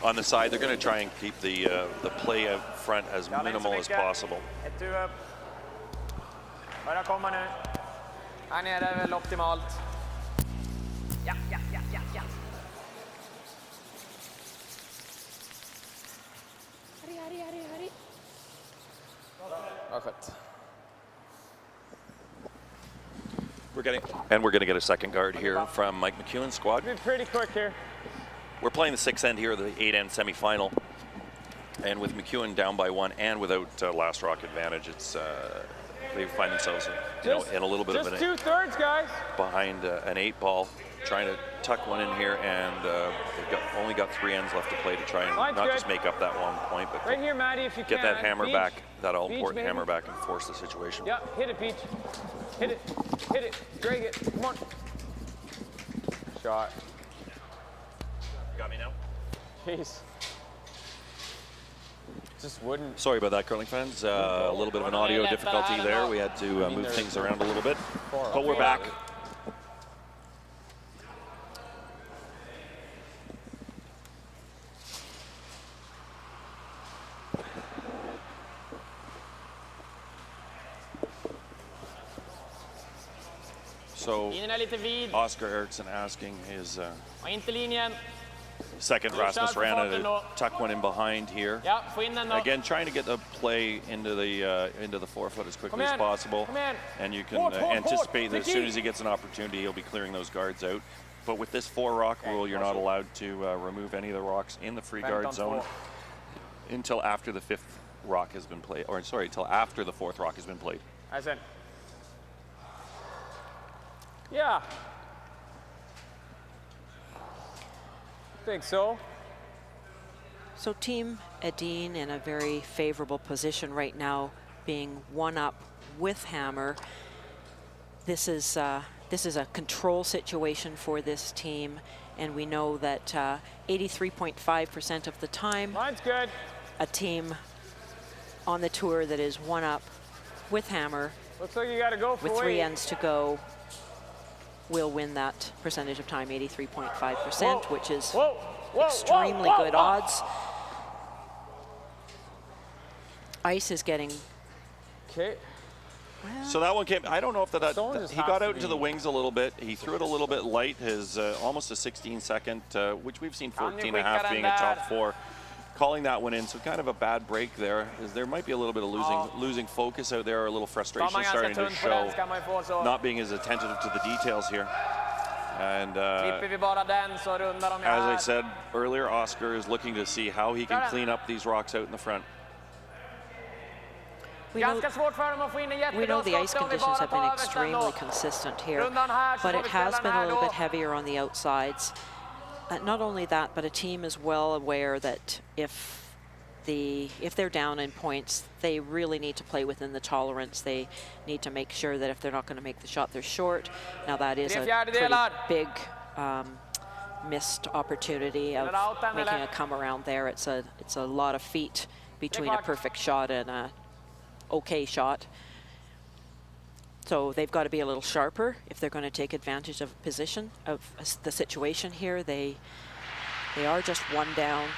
On the side, they're going to try and keep the play out front as minimal as possible. Börjar komma nu. Här nere är väl optimalt. Ja. Harry. Vad skönt. We're going to get a second guard here from Mike McEwen's squad. Be pretty quick here. We're playing the 6th end here, the 8-end semifinal, and with McEwen down by 1 and without last rock advantage, it's they find themselves in a little bit of Just 2/3, guys. behind an 8 ball, trying to tuck one in here, and they've only got 3 ends left to play to try and not just make up that 1 point, but Right here, Maddie, if you get can. that hammer Peach. back, that all-important Peach, hammer back, and force the situation. Yeah, hit it, Peach. Hit it. Drag it. Come on. Shot. Got me now? Jeez. Just wouldn't. Sorry about that, curling fans. A little bit of an audio difficulty there. We had to move things around a little bit, but we're back. So Linjen är lite vid. Oscar Eriksson asking his Och inte linjen. second Rasmus Rana to tuck one in behind here. Ja, få in den då. Again, trying to get the play into the forefoot as quickly as possible. Kom igen. And you can anticipate that as soon as he gets an opportunity, he'll be clearing those guards out. But with this 4 rock rule, you're not allowed to remove any of the rocks in the free guard zone until after the 5th rock has been played, or sorry, until after the 4th rock has been played. Här sen. Yeah. I think so. So Team Edin in a very favorable position right now, being 1 up with hammer. This is a control situation for this team, and we know that 83.5% of the time, Mine's good. a team on the tour that is 1 up with hammer Looks like you got to go for with 3 weight. ends to go will win that percentage of time, 83.5%, which is extremely good odds. ice is getting. Okay. Well, So that one came. I don't know if Someone just he has got to out into be- the wings a little bit. He threw it a little bit light. His almost a 16-second, which we've seen 14 and a half being a top 4. Calling that one in, so kind of a bad break there. Is there might be a little bit of losing focus out there, a little frustration starting to show, not being as attentive to the details here. And as I said earlier, Oscar is looking to see how he can clean up these rocks out in the front. we know the ice conditions have been extremely consistent here, but it has been a little bit heavier on the outsides. Not only that, but a team is well aware that if they're down in points, they really need to play within the tolerance. They need to make sure that if they're not going to make the shot, they're short. Now that is a pretty big missed opportunity of making a come around there. It's a lot of feet between a perfect shot and a okay shot. So they've got to be a little sharper if they're going to take advantage of position of the situation here. They are just one down,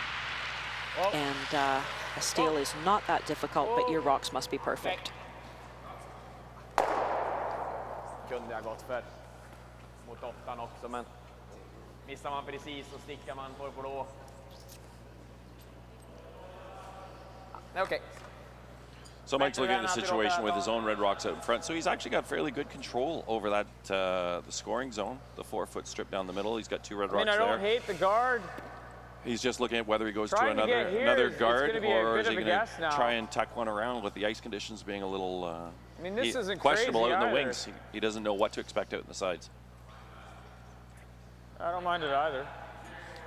and a steal is not that difficult, but your rocks must be perfect. Kunde jag gått för mot 8 också, men missar man precis så stickar man på blå. Okay. So Mike's looking at the situation with his own red rocks out in front. So he's actually got fairly good control over that the scoring zone, the 4-foot strip down the middle. He's got 2 red rocks I there. don't hate the guard. He's just looking at whether he goes to Trying to get another here is guard, gonna be a or bit is he of a going guess to now. try and tuck one around with the ice conditions being a little I mean, this isn't questionable crazy out in the either. wings. He doesn't know what to expect out in the sides. I don't mind it either.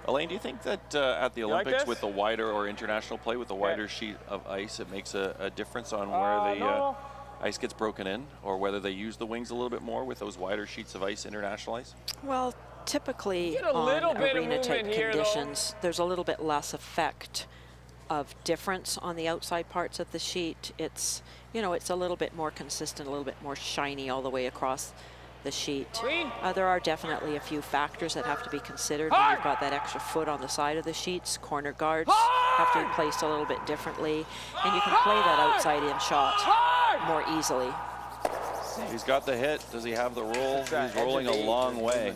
Elaine, do you think that at the like Olympics this? with the wider or international play with the wider sheet of ice, it makes a difference on where the No. ice gets broken in, or whether they use the wings a little bit more with those wider sheets of ice, international ice? Well, typically Get a on little bit of arena type movement here, though. conditions, there's a little bit less effect of difference on the outside parts of the sheet. It's, you know, it's a little bit more consistent, a little bit more shiny all the way across the sheet. There are definitely a few factors that have to be considered when you've got that extra foot on the side of the sheets. Corner guards have to be placed a little bit differently, and you can play that outside in shot more easily. He's got the hit. Does he have the roll? He's rolling a long way.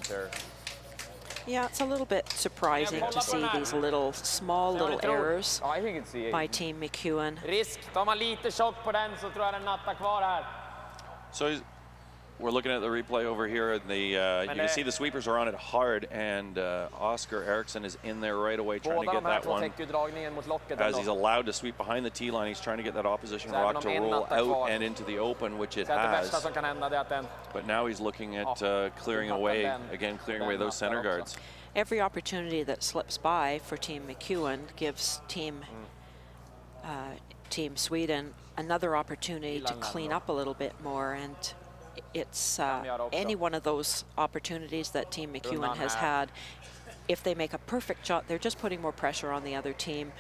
Yeah, it's a little bit surprising to see these small little errors Oh, I think it's the by Team McEwen. Risk, tar man lite tjock på den så tror jag den nattar kvar här. So we're looking at the replay over here, and you can see the sweepers are on it hard, and Oscar Eriksson is in there right away trying to Båda get de här that två one. täcker ju dragningen mot locket As he's ändå. allowed to sweep behind the tee line, he's trying to get that opposition Så även rock to om en roll nattar kvar, out and into the open, which it Så att det värsta has. som kan hända det är att den But now he's looking at clearing nattar away, den. again, clearing Den away those nattar center också. guards. Every opportunity that slips by for Team McEwen gives Team Sweden another opportunity to clean up a little bit more, and it's any one of those opportunities that Team McEwen has had. If they make a perfect shot, they're just putting more pressure on the other team.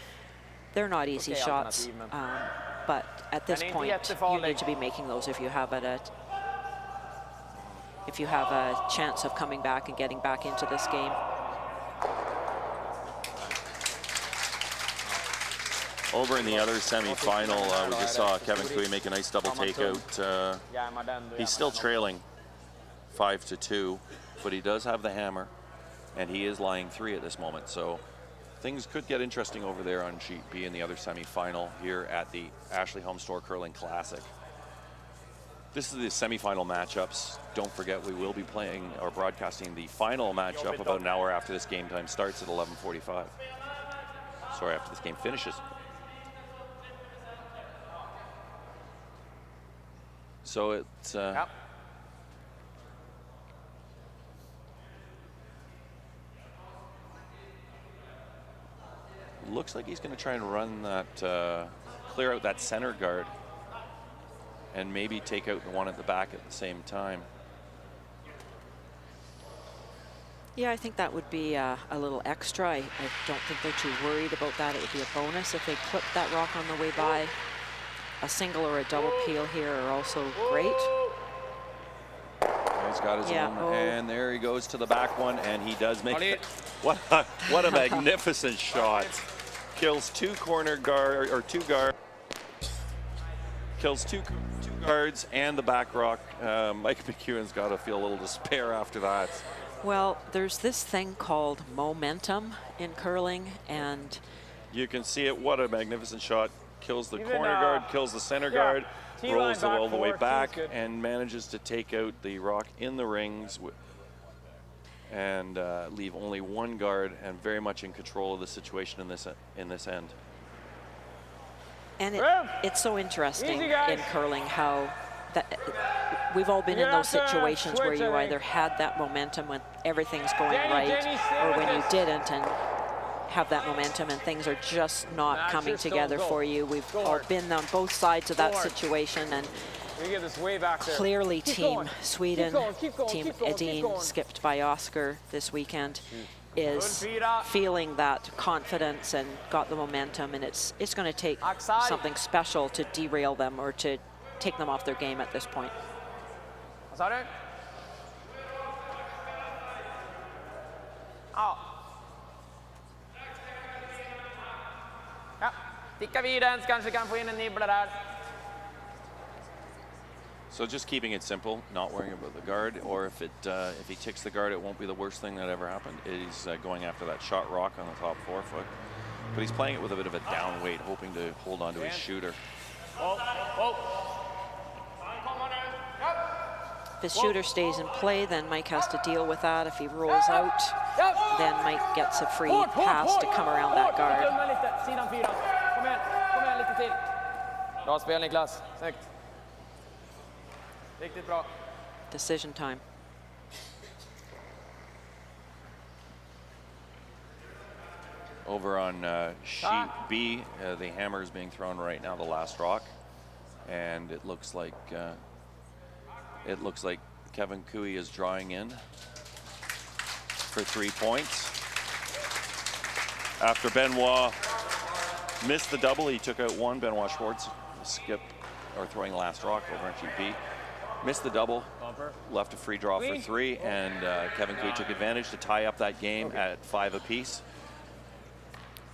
They're not easy Okay, shots, alternativ, but at this Den är inte point, you jättefarlig. need to be making those if you have a chance of coming back and getting back into this game. Over in the other semi-final, we just saw Kevin Kui make a nice double takeout. Jammar den, du He's still trailing 5-2, but he does have the hammer, and he is lying 3 at this moment. So things could get interesting over there on Sheet B in the other semi-final here at the Ashley Home Store Curling Classic. This is the semi-final matchups. Don't forget, we will be playing or broadcasting the final matchup about an hour after this game time starts at 11:45. Sorry, after this game finishes. So it's Ja. looks like he's going to try and run that, clear out that center guard, and maybe take out the one at the back at the same time. Yeah, I think that would be a little extra. I don't think they're too worried about that. It would be a bonus if they clip that rock on the way by. A single or a double peel here are also great. He's got his Yeah, own, and there he goes to the back one, and he does make Ollie. it. What a magnificent shot. Kills 2 corner guard, or 2 guard. kills two guards and the back rock. Mike McEwen's got to feel a little despair after that. Well, there's this thing called momentum in curling, and you can see it. What a magnificent shot. Kills the corner guard, kills the center guard, rolls all the way back, and manages to take out the rock in the rings and leave only one guard, and very much in control of the situation in this end. And it's so interesting in curling how we've all been in those situations where you either had that momentum when everything's going right, or when you didn't and have that momentum and things are just not coming together for you. We've all been on both sides of that situation, and clearly Team Sweden, Team Edin, skipped by Oscar this weekend, is feeling that confidence and got the momentum, and it's going to take something special to derail them or to take them off their game at this point. So just keeping it simple, not worrying about the guard, or if he ticks the guard, it won't be the worst thing that ever happened. He's going after that shot rock on the top forefoot, but he's playing it with a bit of a down weight, hoping to hold on to his shooter. If his shooter stays in play, then Mike has to deal with that. If he rolls out, then Mike gets a free pass to come around that guard. Bra spel, Niklas. Snyggt. Riktigt bra. Decision time. Over on sheet B, the hammer is being thrown right now, the last rock, and it looks like Kevin Cooey is drawing in for 3 points. After Benoit missed the double, he took out one. Benoit Schwartz throwing last rock over on sheet B. Missed the double, left a free draw for 3, and Kevin Cooey took advantage to tie up that game at 5 apiece.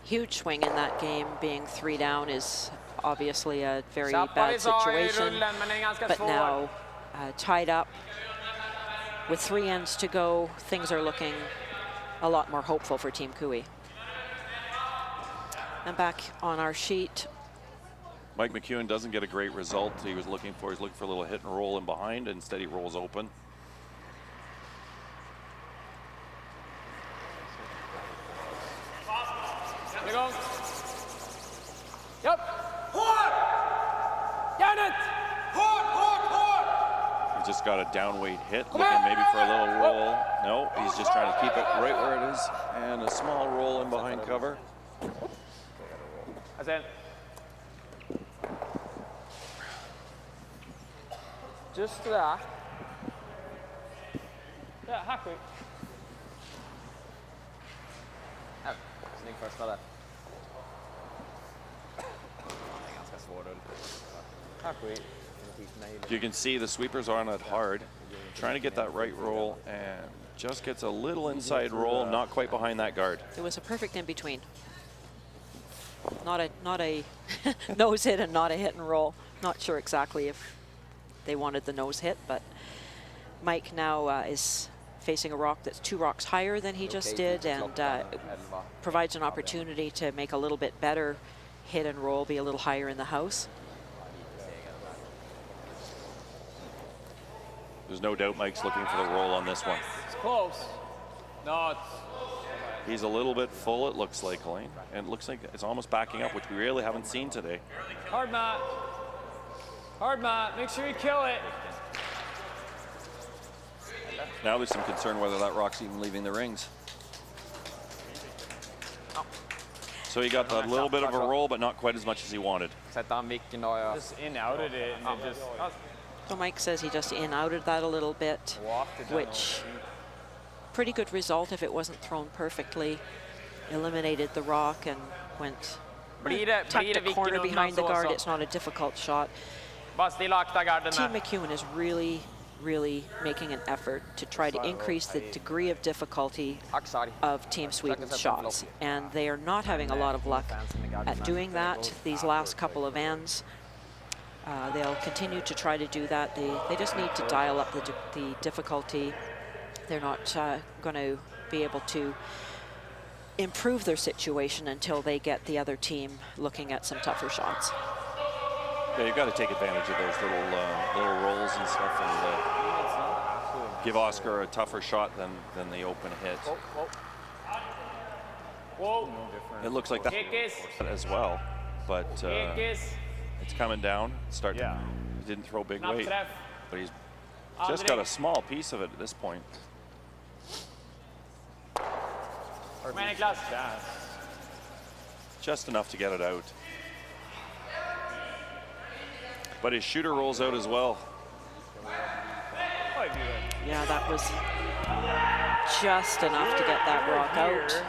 Huge swing in that game. Being 3 down is obviously a very bad situation, but now tied up with 3 ends to go, things are looking a lot more hopeful for Team Cooey. And back on our sheet, Mike McEwen doesn't get a great result. He's looking for a little hit and roll in behind. Instead, he rolls open. Yep. He just got a downweight hit, looking maybe for a little roll. No, he's just trying to keep it right where it is, and a small roll in behind cover. That's it. Just där. Ja, hackigt. Snygg första där. Det är ganska svår rull. Hackigt. You can see the sweepers are on it hard, trying to get that right roll, and just gets a little inside roll, not quite behind that guard. it was a perfect in between. Not a nose hit and not a hit and roll. Not sure exactly if they wanted the nose hit, but Mike now is facing a rock that's 2 rocks higher than he just did, and provides an opportunity to make a little bit better hit and roll, be a little higher in the house. There's no doubt Mike's looking for the roll on this one. It's close. No, He's a little bit full, it looks like, Elaine, and it looks like it's almost backing up, which we really haven't seen today. hard mat. Hard mat. Make sure you kill it. Now there's some concern whether that rock's even leaving the rings. So he got a little bit of a roll, but not quite as much as he wanted. Sätta han micken då, ja. Just in-outed it and it just... So Mike says he just in-outed that a little bit, which pretty good result if it wasn't thrown perfectly. Eliminated the rock and went tucked a corner behind the guard. It's not a difficult shot. Team McEwen is really making an effort to try to increase the degree of difficulty of Team Sweden's shots, and they are not having a lot of luck at doing that these last couple of ends. They'll continue to try to do that. They just need to dial up the difficulty. They're not going to be able to improve their situation until they get the other team looking at some tougher shots. Yeah, you've got to take advantage of those little rolls and stuff, and give Oscar a tougher shot than the open hit. Whoa. It looks like that as well, but it's coming down. He didn't throw big weight, but he's just got a small piece of it at this point. Niklas. Just enough to get it out. But his shooter rolls out as well. Yeah, that was just enough to get that rock out.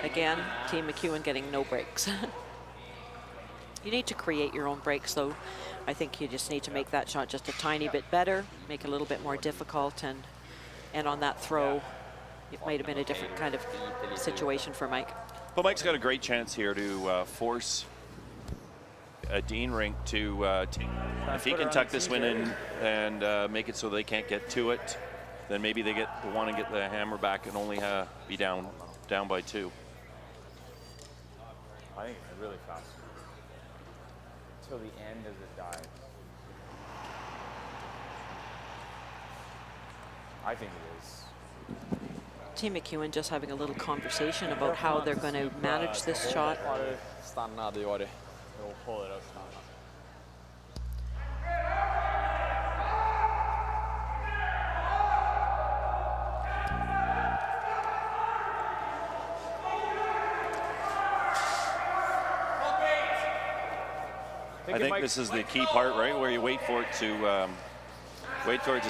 Again, Team McEwen getting no breaks. You need to create your own breaks, though. I think you just need to make that shot just a tiny bit better, make it a little bit more difficult, and on that throw, it might have been a different kind of situation for Mike. But Mike's got a great chance here to force Edin rink to, if he can tuck this one in and make it so they can't get to it, then maybe they want to get the hammer back and only be down by 2. I think it's really fast. Till the end as it dies. I think it is. Team McEwen just having a little conversation about how they're going to manage this shot. Stanna, det gör det. We'll pull it out. Stanna. I think this is the key part, right, where you wait for it to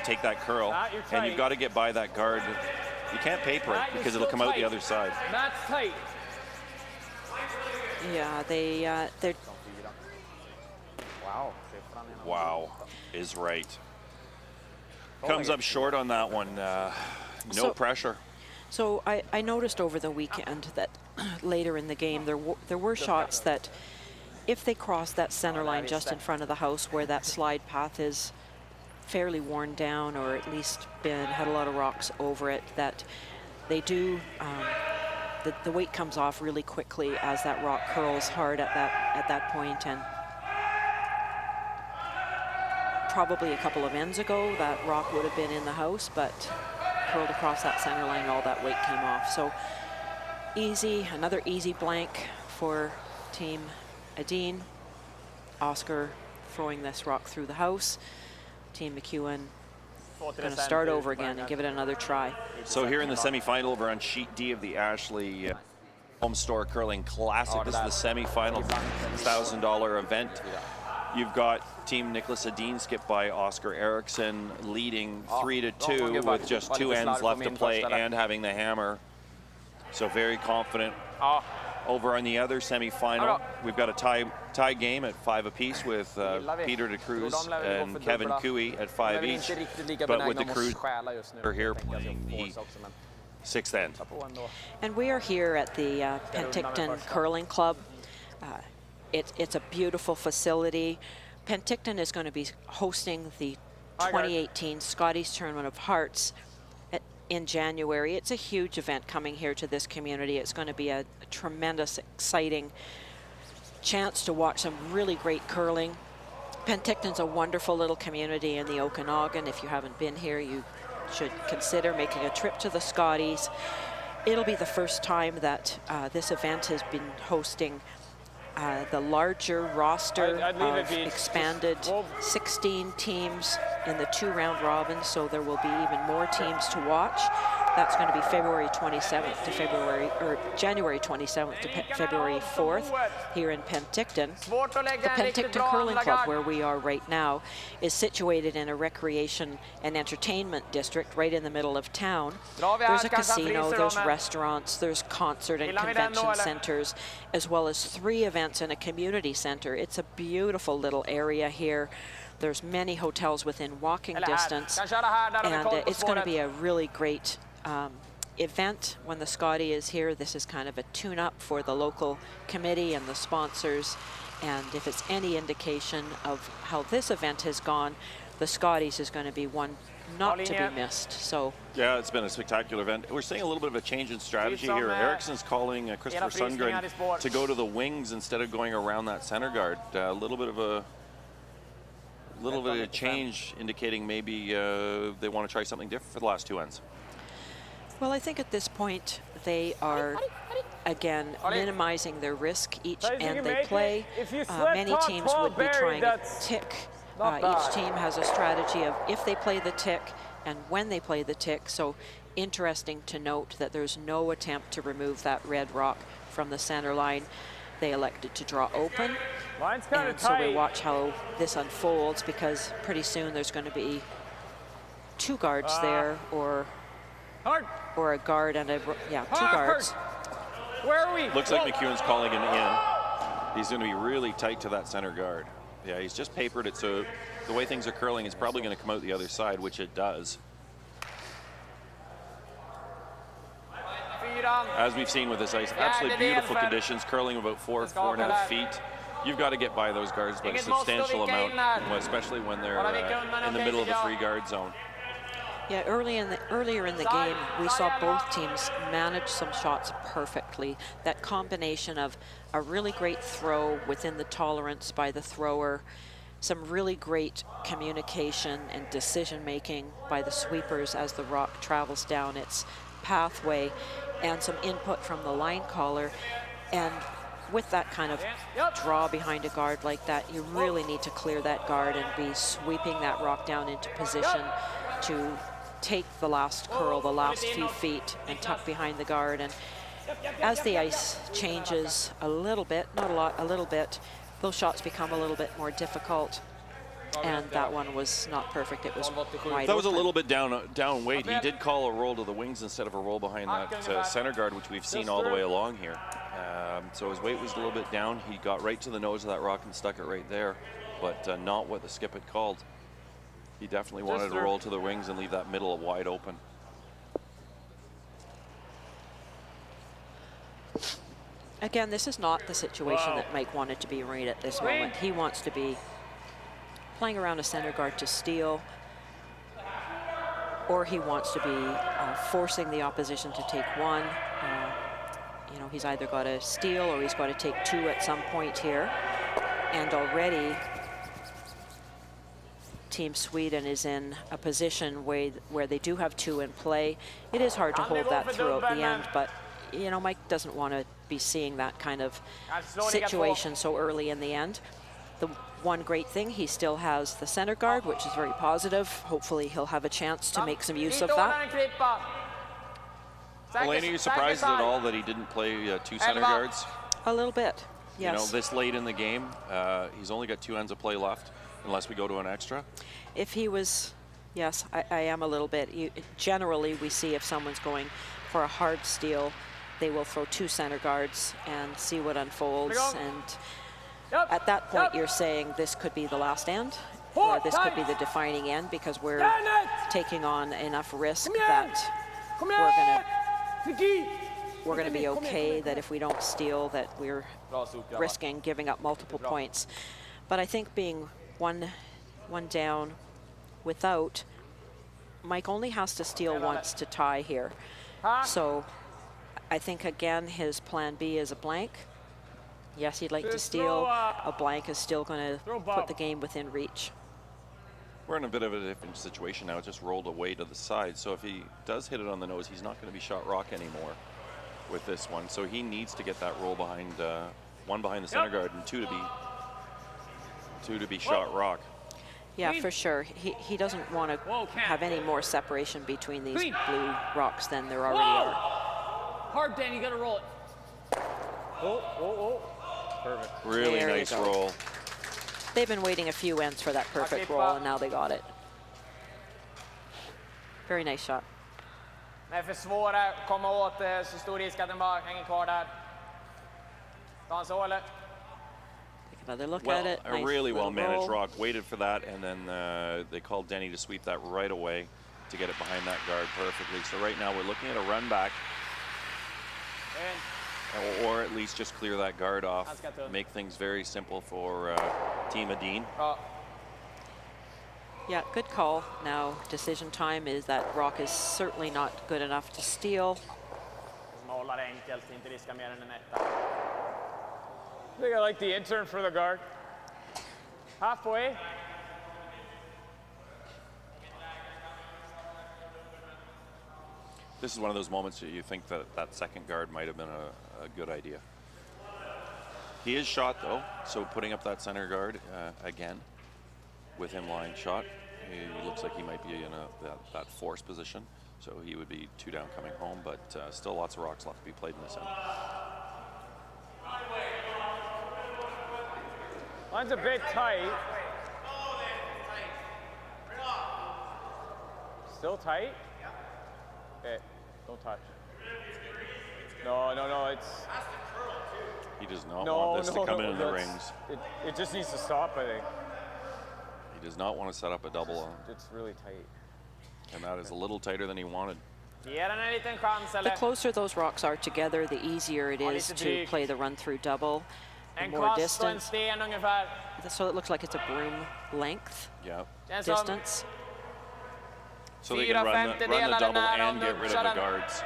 take that curl, and you've got to get by that guard. You can't paper it because it'll come out the other side. Matt's tight. Yeah, they're. Wow, is right. Comes up short on that one. No pressure. So I noticed over the weekend that later in the game there were shots that, if they cross that center line just in front of the house where that slide path is fairly worn down, or at least had a lot of rocks over it, that they do, the weight comes off really quickly as that rock curls hard at that point. And probably a couple of ends ago, that rock would have been in the house, but curled across that center line, all that weight came off. So another easy blank for Team Edin. Oscar throwing this rock through the house. Team McEwen going to start over again and give it another try. So here in the semifinal over on sheet D of the Ashley Home Store Curling Classic, this is the semifinal $1,000 event. You've got Team Niklas Edin skipped by Oscar Eriksson, leading 3-2 with just 2 ends left to play and having the hammer. So very confident. Over on the other semifinal, we've got a tie game at 5 apiece with Peter de Cruz and Kevin Cooey at 5 each. But with the Cruz are here playing the 6th end. And we are here at the Penticton Curling Club. It's a beautiful facility. Penticton is going to be hosting the 2018 Scotties Tournament of Hearts in January. It's a huge event coming here to this community. It's going to be a tremendous, exciting chance to watch some really great curling. Penticton's a wonderful little community in the Okanagan. If you haven't been here, you should consider making a trip to the Scotties. It'll be the first time that this event has been hosting the larger roster of expanded 16 teams in the 2-round robin, so there will be even more teams to watch. That's going to be January 27th to February 4th here in Penticton. The Penticton Curling Club, where we are right now, is situated in a recreation and entertainment district right in the middle of town. There's a casino, there's restaurants, there's concert and convention centers, as well as 3 events in a community center. It's a beautiful little area here. There's many hotels within walking distance, and it's going to be a really great event when the Scotty is here. This is kind of a tune-up for the local committee and the sponsors. And if it's any indication of how this event has gone, the Scotties is going to be one not to be missed. So yeah, it's been a spectacular event. We're seeing a little bit of a change in strategy here. Ericsson's calling Christopher Sundgren to go to the wings instead of going around that center guard. A little bit of a change, indicating maybe they want to try something different for the last 2 ends. well, I think at this point they are again minimizing their risk each end they play. Many teams would be trying to tick. Each team has a strategy of if they play the tick and when they play the tick. So interesting to note that there's no attempt to remove that red rock from the center line. They elected to draw open. And so we watch how this unfolds, because pretty soon there's going to be 2 guards there, or a guard and a, yeah, 2 guards. Where are we? Looks like McEwen's calling him in. He's going to be really tight to that center guard. Yeah, he's just papered it, so the way things are curling, it's probably going to come out the other side, which it does. As we've seen with this ice, absolutely beautiful conditions, curling about 4.5 feet. You've got to get by those guards by a substantial amount, especially when they're in the middle of the free guard zone. Yeah, earlier in the game, we saw both teams manage some shots perfectly. That combination of a really great throw within the tolerance by the thrower, some really great communication and decision-making by the sweepers as the rock travels down its pathway, and some input from the line caller. And with that kind of draw behind a guard like that, you really need to clear that guard and be sweeping that rock down into position to take the last curl, the last few feet, and tuck behind the guard. And as the ice changes a little bit, not a lot, a little bit, those shots become a little bit more difficult. And that one was not perfect. It was wide That was open. a little bit down weight. He did call a roll to the wings instead of a roll behind that center guard, which we've seen all the way along here. So his weight was a little bit down. He got right to the nose of that rock and stuck it right there, but not what the skip had called. He definitely wanted to roll to the wings and leave that middle wide open. Again, this is not the situation that Mike wanted to be right at this moment. He wants to be playing around a center guard to steal, or he wants to be forcing the opposition to take one. You know, he's either got to steal or he's got to take 2 at some point here. And already Team Sweden is in a position where they do have 2 in play. It is hard to hold that throughout the end, but you know, Mike doesn't want to be seeing that kind of situation so early in the end. The one great thing, he still has the center guard, which is very positive. Hopefully he'll have a chance to make some use of that. Elena, are you surprised at all that he didn't play 2 center guards? A little bit, yes. You know, this late in the game, he's only got 2 ends of play left, unless we go to an extra. If he was, yes, I am a little bit. Generally, we see if someone's going for a hard steal, they will throw 2 center guards and see what unfolds. And at that point, you're saying this could be the last end, or this could be the defining end, because we're taking on enough risk that we're going to be okay, that if we don't steal, that we're risking giving up multiple points. But I think being one down without, Mike only has to steal once to tie here. So I think, again, his plan B is a blank. Yes, he'd like to steal. A blank is still going to put the game within reach. We're in a bit of a different situation now. It just rolled away to the side. So if he does hit it on the nose, he's not going to be shot rock anymore with this one. So he needs to get that roll behind, 1 behind the center guard and 2 to be shot rock. Yeah, for sure. He doesn't want to have any more separation between these blue rocks than there already are. Hard, Dan, you got to roll it. Perfect. Really There you nice go. roll. They've been waiting a few ends for that perfect roll, and now they got it. Very nice shot. Det är för svårt att komma åt så stor risk att den bara hänger kvar där. Ta en så eller? Take another look Well, at it. a Nice really little well-managed roll. rock. Waited for that, and then they called Denny to sweep that right away. to get it behind that guard perfectly. So right now we're looking at a run back, or at least just clear that guard off, make things very simple for Team Edin. Yeah, good call. Now decision time is that rock is certainly not good enough to steal. I think I like the intern for the guard. Halfway. This is one of those moments that you think that that second guard might have been a good idea. He is shot though, so putting up that center guard again with him lying shot, he looks like he might be in that force position, so he would be 2 down coming home, but still lots of rocks left to be played in this end. Line's a bit tight. Still tight? Okay, don't touch. No, it's... He does not want this to come into the rings. It just needs to stop, I think. He does not want to set up a double. It's really tight. And that is a little tighter than he wanted. The closer those rocks are together, the easier it is to play the run-through double. The more distance. So it looks like it's a broom length distance. So they can run the double and get rid of the guards.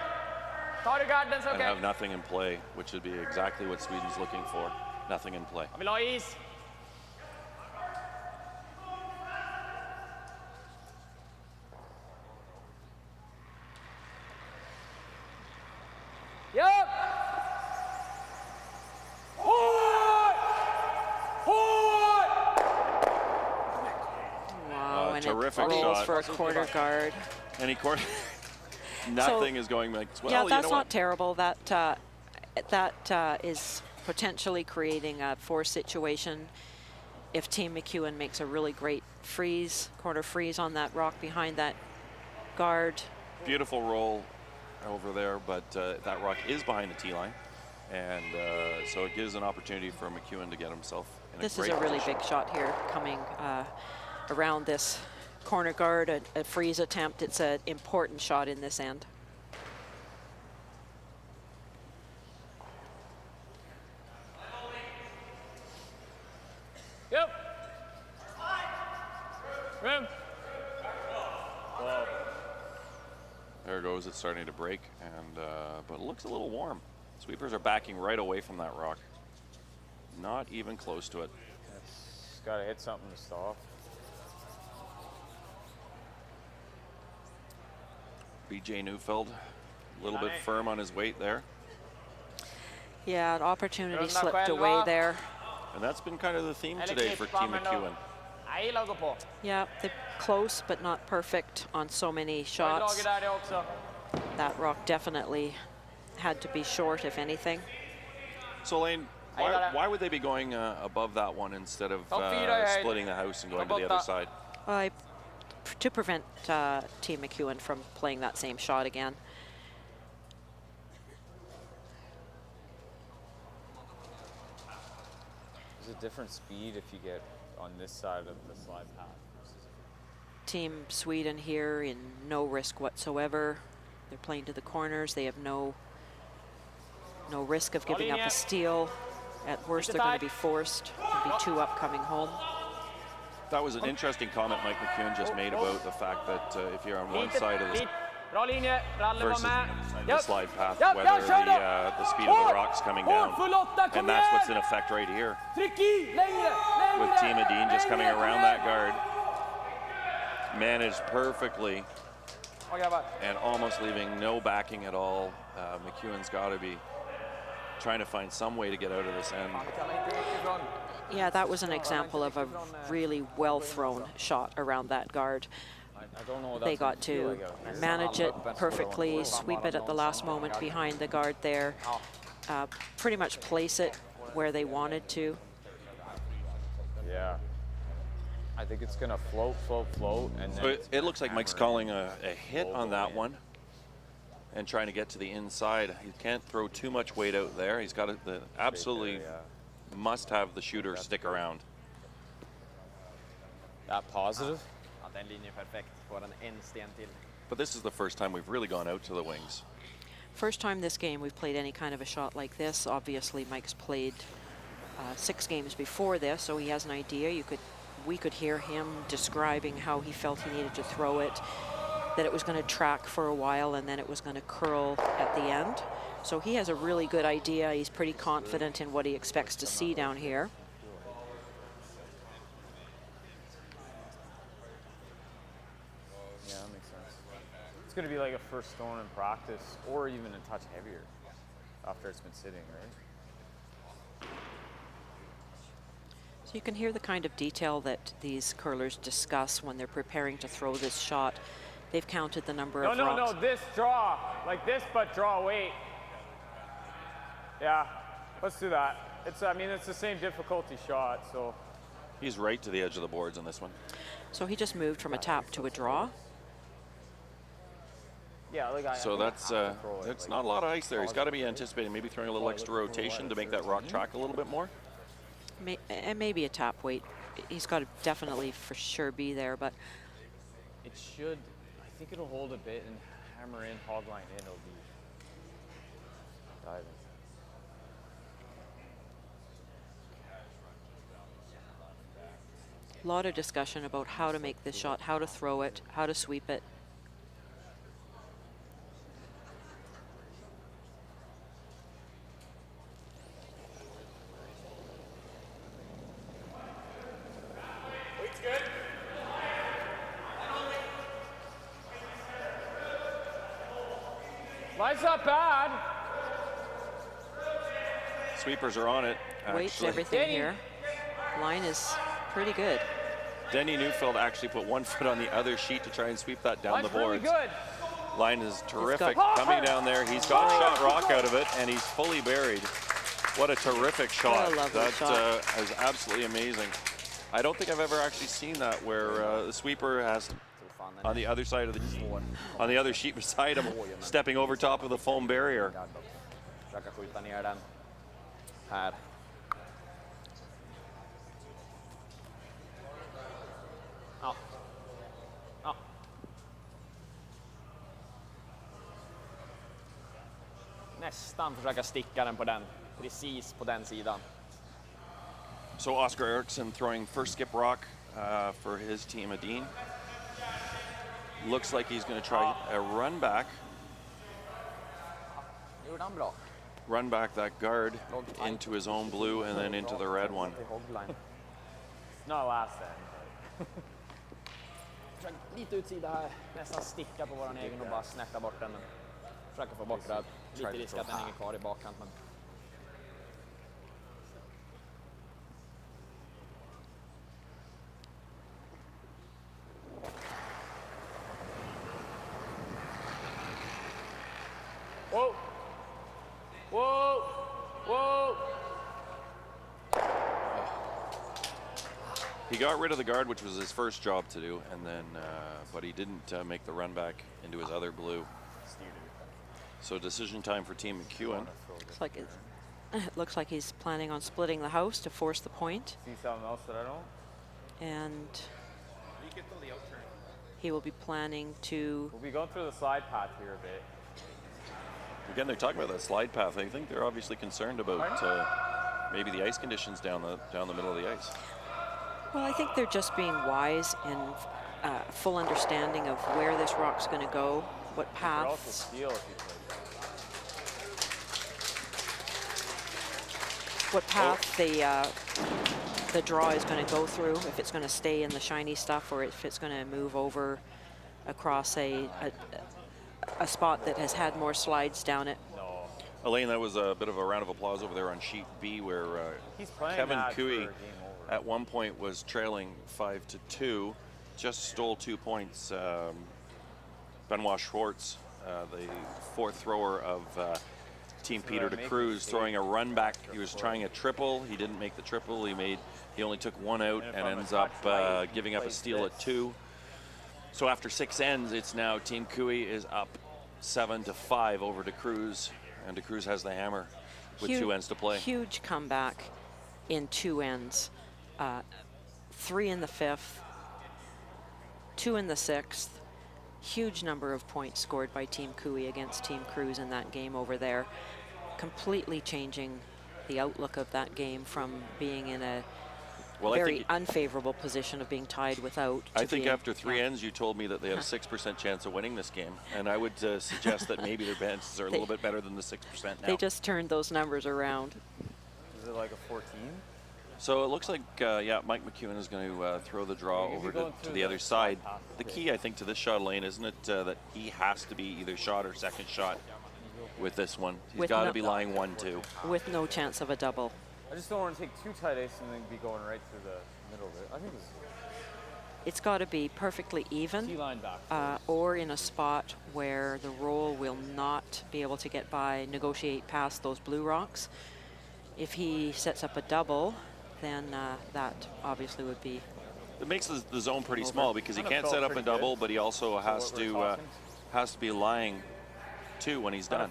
And have nothing in play, which would be exactly what Sweden's looking for. Nothing in play. Wow, and terrific it rolls shot for a corner guard. And he nothing is going like, well, yeah, you that's know not what? terrible. That is potentially creating a force situation if Team McEwen makes a really great corner freeze on that rock behind that guard. Beautiful roll over there, but that rock is behind the tee line, and so it gives an opportunity for McEwen to get himself in This a great is a really position. big shot here coming around this corner guard, a freeze attempt. It's an important shot in this end. Yep. Rim. There it goes. It's starting to break, and but it looks a little warm. Sweepers are backing right away from that rock. Not even close to it. It's got to hit something to stop. BJ Neufeld, a little bit firm on his weight there. Yeah, an opportunity slipped away there. And that's been kind of the theme today for Team McEwen. Yeah, they're close but not perfect on so many shots. That rock definitely had to be short, if anything. So Lane, why would they be going above that one instead of splitting the house and going to the other side? To prevent Team McEwen from playing that same shot again. There's a different speed if you get on this side of the slide path. Team Sweden here in no risk whatsoever. They're playing to the corners. They have no risk of giving up a steal. At worst, they're going to be forced. They'll be 2 up coming home. That was an interesting comment Mike McEwen just made about the fact that if you're on one side of the versus the slide path, whether the speed of the rock's coming down. And that's what's in effect right here. With Team Edin just coming around that guard. Managed perfectly and almost leaving no backing at all. McEwen's got to be trying to find some way to get out of this end. Yeah, that was an example of a really well-thrown shot around that guard. They got to manage it perfectly, sweep it at the last moment behind the guard there, pretty much place it where they wanted to. Yeah. I think it's going to float, and then So it looks like Mike's calling a hit on that one and trying to get to the inside. He can't throw too much weight out there. He's got to absolutely must have the shooter stick around. that positive. Ja, den linjen är perfekt. Får en sten till. But this is the first time we've really gone out to the wings. First time this game we've played any kind of a shot like this. Obviously, Mike's played 6 games before this, so he has an idea. We could hear him describing how he felt he needed to throw it, that it was going to track for a while and then it was going to curl at the end. So he has a really good idea. He's pretty confident in what he expects to see down here. Yeah, that makes sense. It's going to be like a first stone in practice, or even a touch heavier after it's been sitting, right? So you can hear the kind of detail that these curlers discuss when they're preparing to throw this shot. They've counted the number of rocks. No, this draw. Like this, but draw, wait. Yeah, let's do that. I mean, it's the same difficulty shot, so. He's right to the edge of the boards on this one. So he just moved from a tap to a draw. Yeah, like So that's not a lot of ice there. He's got to be anticipating maybe throwing a little extra rotation to make that rock track a little bit more. And maybe a tap weight. He's got to definitely for sure be there, but it should, I think it'll hold a bit and hammer in, hog line in, it'll be diving. a lot of discussion about how to make this shot, how to throw it, how to sweep it. Line's not bad. Sweepers are on it. Weights Actually, everything here. Line is pretty good. Denny Neufeld actually put one foot on the other sheet to try and sweep that down Line's the boards. really good. Line is terrific got- coming down there. He's got shot rock out of it, and he's fully buried. What a terrific shot. What a lovely That shot. is absolutely amazing. I don't think I've ever actually seen that where the sweeper has on the other side of on the other sheet beside him, stepping over top of the foam barrier. Försöka skjuta ner den här. Ja. Ja. Nästan försöka sticka den på den. Precis på den sidan. So Oscar Eriksson throwing first skip rock for his team, Edin. Looks like he's going to try a run back. Gjorde han bra? Run back that guard into his own blue and then into the red one. Till hogline. Not last end. Försök lite utsida här. Nästan sticka på våran egen och bara snätta bort den. Försöka få bort det. Lite risk att den hänger kvar i bakkant. Men Whoa. Whoa. Whoa. He got rid of the guard, which was his first job to do, and then, but he didn't make the run back into his other blue. So decision time for Team McEwen. Looks like he's planning on splitting the house to force the point. See something else that I don't? And he will be planning to. We'll be going through the slide path here a bit. Again, they're talking about that slide path. I think they're obviously concerned about maybe the ice conditions down the middle of the ice. Well, I think they're just being wise and full understanding of where this rock's going to go, what You could also paths. steal if you could. What path the draw is going to go through, if it's going to stay in the shiny stuff or if it's going to move over across a spot that has had more slides down it. No. Elaine, that was a bit of a round of applause over there on sheet B, where He's playing Kevin that for Cooey game over. at one point was trailing 5-2, just stole 2 points. Benoit Schwartz, the fourth thrower of Team Peter de Cruz, throwing a run back. He was trying a triple. He didn't make the triple. He only took one out and ends up giving up a steal at 2. So after 6 ends, it's now Team Cooey is up 7-5 over de Cruz, and de Cruz has the hammer with 2 ends to play. Huge comeback in 2 ends. 3 in the 5th, 2 in the 6th. huge number of points scored by Team Cooey against Team Cruz in that game over there, completely changing the outlook of that game from being in a very unfavorable position of being tied without. I think after 3 ends, you told me that they had a 6% chance of winning this game, and I would suggest that maybe their chances are a little bit better than the 6% now. They just turned those numbers around. Is it like a 14? So it looks like, yeah, Mike McEwen is going to throw the draw over to the other side. The key, I think, to this shot, Elaine, isn't it that he has to be either shot or second shot with this one? He's got to be lying 1-2. With no chance of a double. I just don't want to take too tight ace and then be going right through the middle of it. I think it's got to be perfectly even, T-line back. or in a spot where the roll will not be able to get by, negotiate past those blue rocks. If he sets up a double, then that obviously would be. It makes the zone pretty small because he can't set up a double, but he also has to be lying 2 when he's done.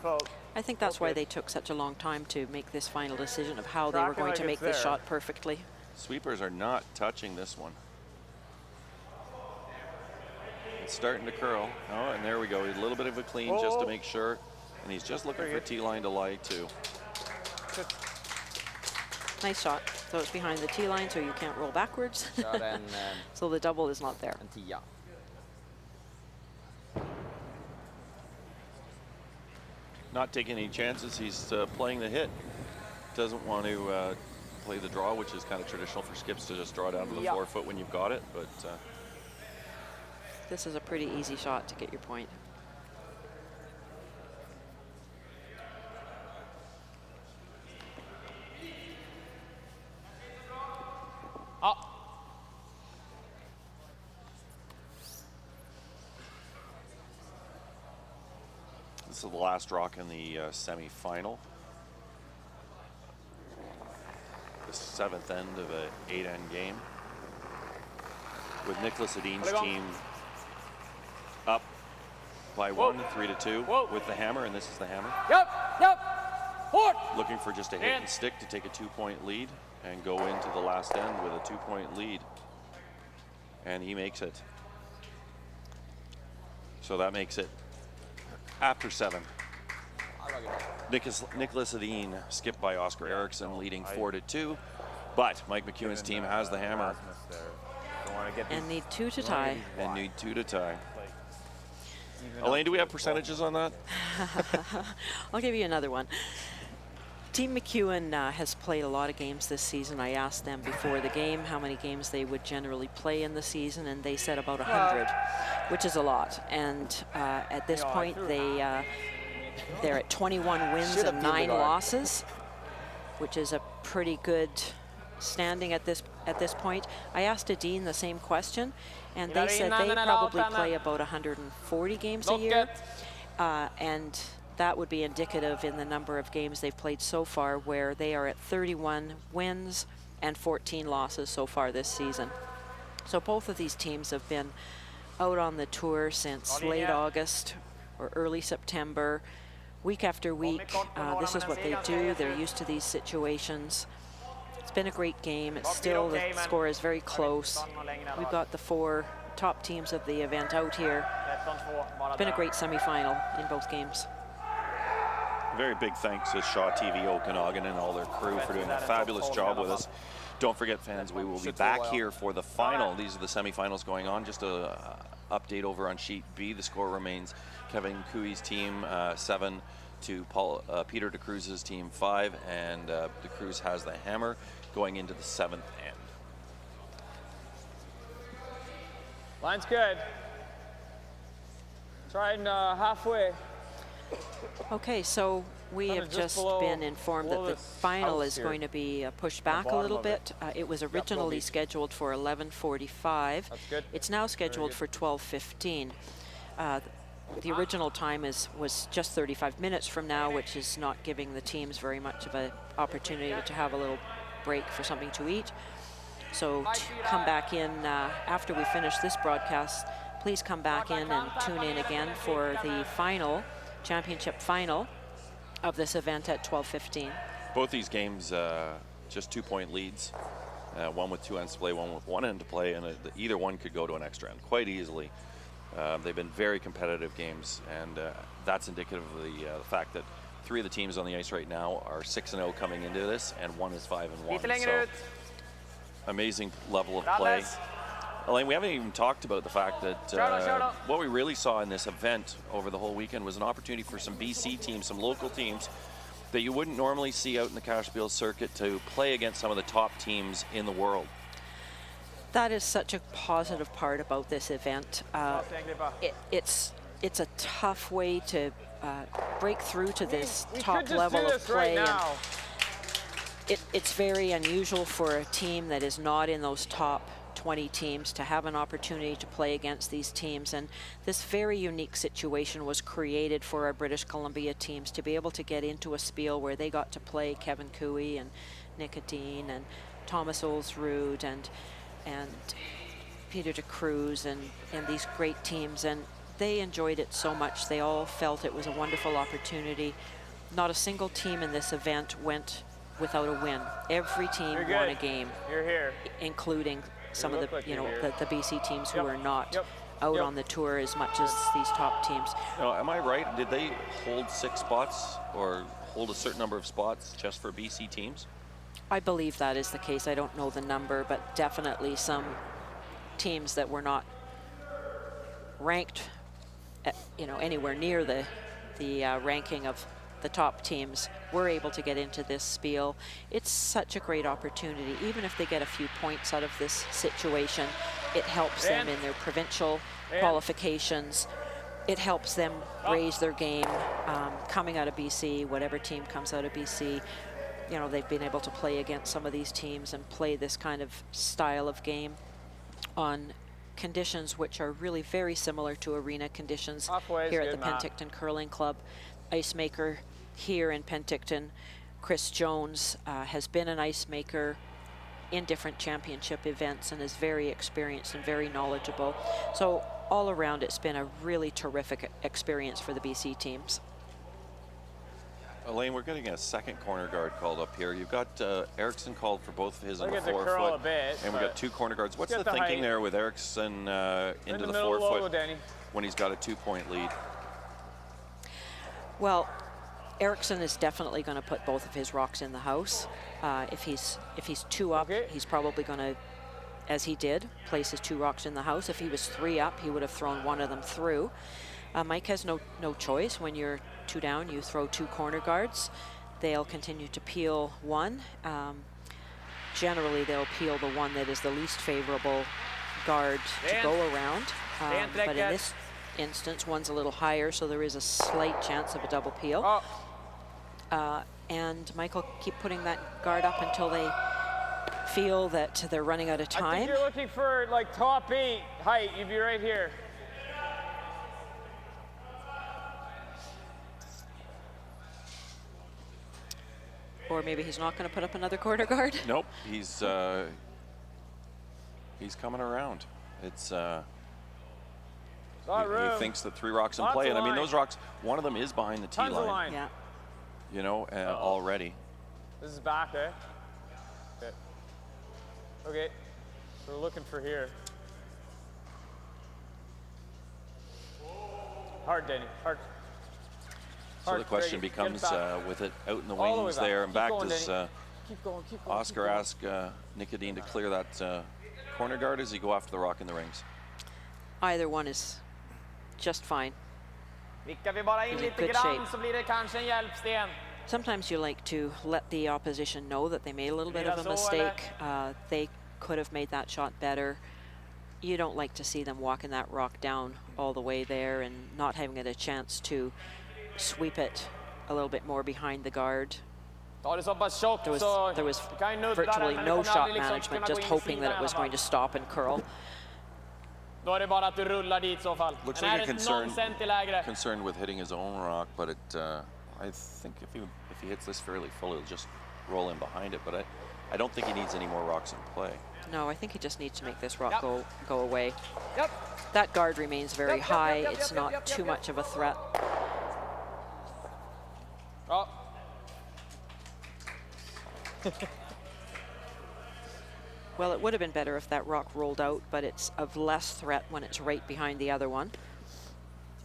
I think that's why they took such a long time to make this final decision of how they were going to make this shot perfectly. Sweepers are not touching this one. It's starting to curl. Oh, and there we go. A little bit of a clean just to make sure. And he's just looking for T-line to lie 2. Nice shot. So it's behind the T-line, so you can't roll backwards. So the double is not there. Not taking any chances. He's playing the hit. Doesn't want to play the draw, which is kind of traditional for skips to just draw down to the 4-foot when you've got it. But this is a pretty easy shot to get your point. This is the last rock in the semi-final. The 7th end of an 8-end game. With Niklas Edin's team up by 1, 3-2 with the hammer, and this is the hammer. Looking for just a hit and stick to take a 2-point lead and go into the last end with a 2-point lead. And he makes it. So that makes it after 7. Niklas Edin skipped by Oscar Eriksson, leading 4-2. But Mike McEwen's team has the hammer. And need 2 to tie. And need 2 to tie. Elaine, do we have percentages on that? I'll give you another one. Team McEwen has played a lot of games this season. I asked them before the game how many games they would generally play in the season, and they said about 100, which is a lot. And at this point, they're at 21 wins and 9 losses, which is a pretty good standing at this point. I asked Edin the same question, and they said they probably play about 140 games a year, and that would be indicative in the number of games they've played so far, where they are at 31 wins and 14 losses so far this season. So both of these teams have been out on the tour since late August or early September, week after week. This is what they do. They're used to these situations. It's been a great game. It's still, the score is very close. We've got the 4 top teams of the event out here. It's been a great semifinal in both games. Very big thanks to Shaw TV Okanagan and all their crew for doing a fabulous job with us. Don't forget, fans, we will be back here for the final. These are the semifinals going on. Just a update over on sheet B. The score remains Kevin Cooey's team 7 to Peter DeCruz's team 5, and DeCruz has the hammer going into the 7th end. Line's good. Trying halfway. Okay, so we have just been informed that the final is going to be pushed back a little bit. It was originally scheduled for 11:45. It's now scheduled for 12:15. The original time was just 35 minutes from now, which is not giving the teams very much of an opportunity to have a little break for something to eat. So come back in after we finish this broadcast. Please come back in and tune in again for the final, championship final of this event at 12:15. Both these games just 2-point leads, one with 2 ends to play, one with 1 end to play, and either one could go to an extra end quite easily. They've been very competitive games, and that's indicative of the fact that 3 of the teams on the ice right now are 6-0 coming into this, and 1 is 5-1. So amazing level of play. Elaine, we haven't even talked about the fact that what we really saw in this event over the whole weekend was an opportunity for some BC teams, some local teams that you wouldn't normally see out in the Cash Bill circuit to play against some of the top teams in the world. That is such a positive part about this event. It's a tough way to break through to this top level of play. It's very unusual for a team that is not in those top 20 teams to have an opportunity to play against these teams, and this very unique situation was created for our British Columbia teams to be able to get into a spiel where they got to play Kevin Cooey and Nick Edin and Thomas Olsrud and Peter de Cruz and these great teams, and they enjoyed it so much. They all felt it was a wonderful opportunity. Not a single team in this event went without a win. Every team won a game, including some of the the BC teams who are not out on the tour as much as these top teams. No, am I right? Did they hold 6 spots or hold a certain number of spots just for BC teams? I believe that is the case. I don't know the number, but definitely some teams that were not ranked at, anywhere near the ranking of the top teams were able to get into this spiel. It's such a great opportunity. Even if they get a few points out of this situation, it helps them in their provincial qualifications. It helps them raise their game coming out of BC, whatever team comes out of BC. They've been able to play against some of these teams and play this kind of style of game on conditions which are really very similar to arena conditions here at the Penticton Curling Club. Ice maker here in Penticton, Chris Jones, has been an ice maker in different championship events and is very experienced and very knowledgeable. So all around, it's been a really terrific experience for the BC teams. Elaine, we're getting a second corner guard called up here. You've got Eriksson called for both of his on the 4 foot, and we've got 2 corner guards. What's the thinking there with Eriksson into the 4 foot when he's got a 2-point lead? Well, Eriksson is definitely going to put both of his rocks in the house. If he's 2 up, he's probably going to, as he did, place his 2 rocks in the house. If he was 3 up, he would have thrown one of them through. Mike has no choice. When you're 2 down, you throw 2 corner guards. They'll continue to peel one. Generally, they'll peel the one that is the least favorable guard to go around. But in this instance, one's a little higher, so there is a slight chance of a double peel. And Mike will keep putting that guard up until they feel that they're running out of time. I think you're looking for like top 8 height. You'd be right here. Or maybe he's not going to put up another corner guard. Nope, he's coming around. It's he thinks that 3 rocks in play, and I mean those rocks. One of them is behind the tee line. Yeah. Already. This is back, eh? Okay. Okay. We're looking for here. Hard, Danny. Hard. So the question becomes, with it out in the wings there and back, does Oscar ask Nick Edin to clear that corner guard as he go after the rock in the rings? Either one is just fine. Vickar vi bara in lite grann så blir det kanske en hjälpsten. Sometimes you like to let the opposition know that they made a little bit of a mistake. They could have made that shot better. You don't like to see them walking that rock down all the way there and not having it a chance to sweep it a little bit more behind the guard. There was virtually no shot management, just hoping that it was going to stop and curl. Looks like a concerned with hitting his own rock, but I think if he hits this fairly full, he'll just roll in behind it. But I don't think he needs any more rocks in play. No, I think he just needs to make this rock go away. That guard remains very high. It's not too much of a threat. Well, it would have been better if that rock rolled out, but it's of less threat when it's right behind the other one.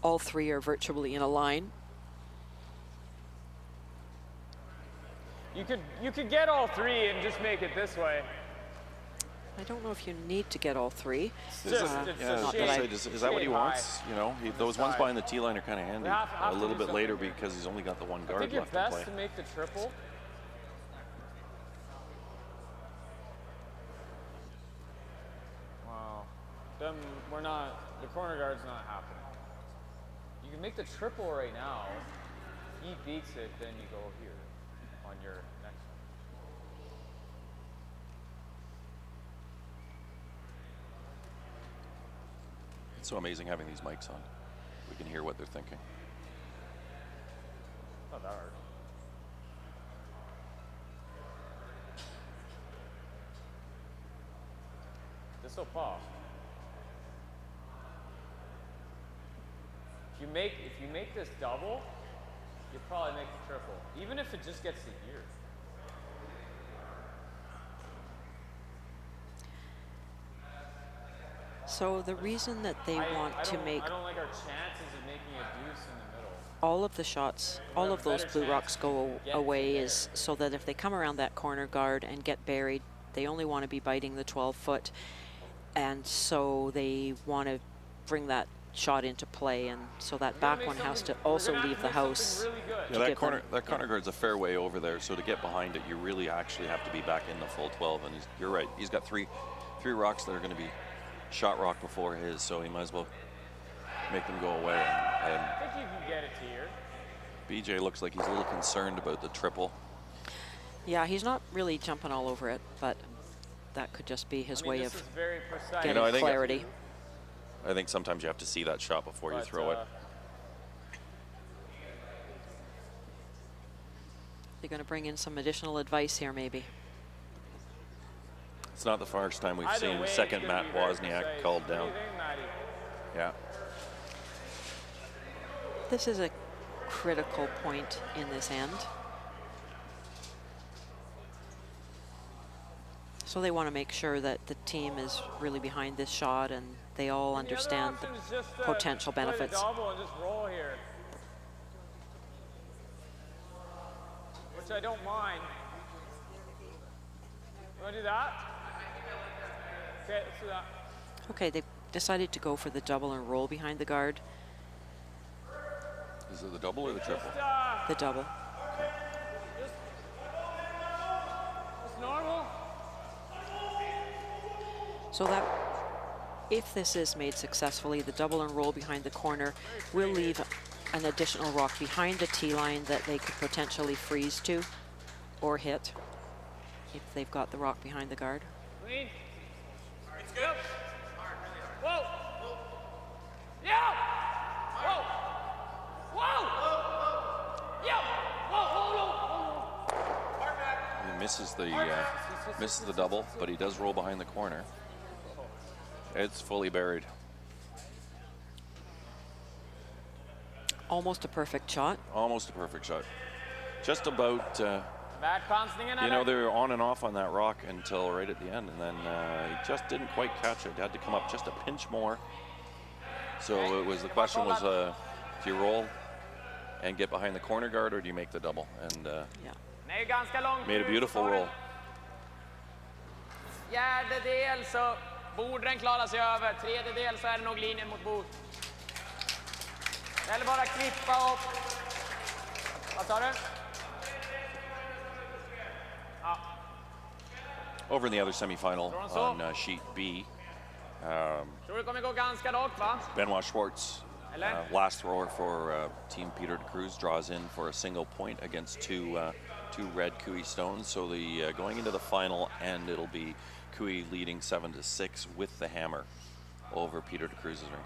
all three are virtually in a line. You could get all three and just make it this way. I don't know if you need to get all three. It's just, Uh, it's Yeah, a not shade, that I- is that what he shade wants? high. You know, those ones behind the T line are kind of handy. have A to little do bit later something here. because he's only got the one I guard think you're left to play. best to make the triple. Wow. Them, we're not, the corner guard's not happening. You can make the triple right now. He beats it, then you go here on your next one. It's so amazing having these mics on. We can hear what they're thinking. Not that hard. This will pop. If you make this double, you'll probably make the triple. Even if it just gets to here. So the reason that they want to make I don't like our chances of making a deuce in the middle. all of the shots, all of those blue rocks go away is so that if they come around that corner guard and get buried, they only want to be biting the 12-foot. And so they want to bring that shot into play, and so that back one has to also leave the house. Really good. Yeah, that corner guard's a fair way over there, so to get behind it, you really actually have to be back in the full 12. And you're right, he's got three rocks that are going to be shot rock before his, so he might as well make them go away. And I think you can get it to here. BJ looks like he's a little concerned about the triple. Yeah, he's not really jumping all over it, but that could just be his way this of is very precise. getting I think clarity. I think sometimes you have to see that shot before you throw it. They're going to bring in some additional advice here, maybe. It's not the first time we've Either seen way, it's second gonna Matt be very Wozniak precise. called What do down. you think, Matty? Yeah. This is a critical point in this end. So they want to make sure that the team is really behind this shot and they all And the other understand the option is just, potential play the benefits. double and just roll here. Which I don't mind. You want to do that? Okay, let's do that. Okay, they decided to go for the double and roll behind the guard, Is it the double or the triple? the double. Just normal. So that, if this is made successfully, the double and roll behind the corner will leave an additional rock behind the tee line that they could potentially freeze to or hit if they've got the rock behind the guard. Clean. It's good. Whoa. Yeah. Whoa. Whoa. Yeah. Whoa. He misses the double, but he does roll behind the corner. It's fully buried. Almost a perfect shot. Almost a perfect shot. Just about, Backpansningen you know, they were on and off on that rock until right at the end, and then he just didn't quite catch it. Had to come up just a pinch more. So it was, the question was, do you roll and get behind the corner guard, or do you make the double? And Yeah. made a beautiful roll. Fjärdedel så borde den klara sig över. Tredjedel så är det nog linjen mot bord. Eller bara klippa upp. Vad tar du? Over in the other semifinal on sheet B, Tror det kommer gå ganska rakt, va? Benoit Schwartz, Eller? last thrower for Team Peter de Cruz, draws in for a single point against two red Cooey stones. So the going into the final end, it'll be Cooey leading 7-6 with the hammer over Peter de Cruz's ring.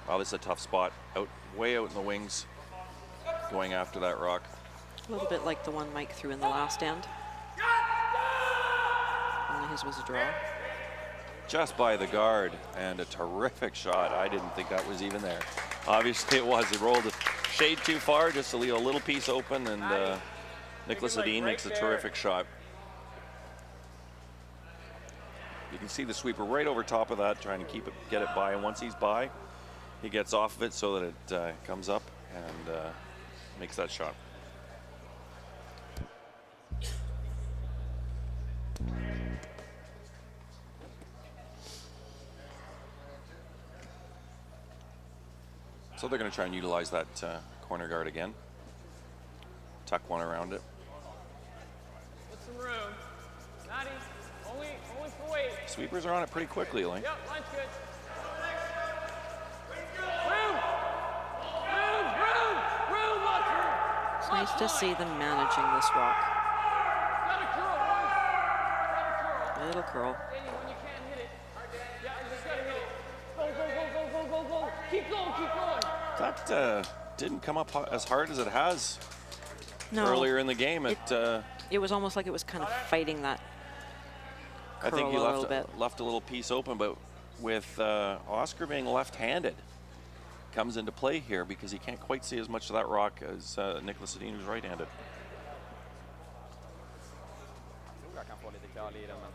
Wow, this is a tough spot. Way out in the wings, going after that rock. A little bit like the one Mike threw in the last end. Only his was a draw. Just by the guard, and a terrific shot. I didn't think that was even there. Obviously it was. It rolled a shade too far just to leave a little piece open, and Niklas Edin makes a terrific shot. You can see the sweeper right over top of that, trying to keep it, get it by. And once he's by, he gets off of it so that it comes up and makes that shot. So they're going to try and utilize that corner guard again. Tuck one around it. Put some room. Natty, only for weight. Sweepers are on it pretty quickly, Elaine. Yep, line's good. Room! Lots of room! It's nice to see them managing this rock. Gotta curl. Little curl. Edin, when you can't hit it. Yeah, you just gotta hit it. Go. Keep going. That didn't come up as hard as it has No. earlier in the game. It was almost like it was kind of fighting that I think he curl a little bit. left a little piece open, but with Oscar being left-handed, comes into play here because he can't quite see as much of that rock as Niklas Edin, who's right-handed. Jag kan få lite köl i den, men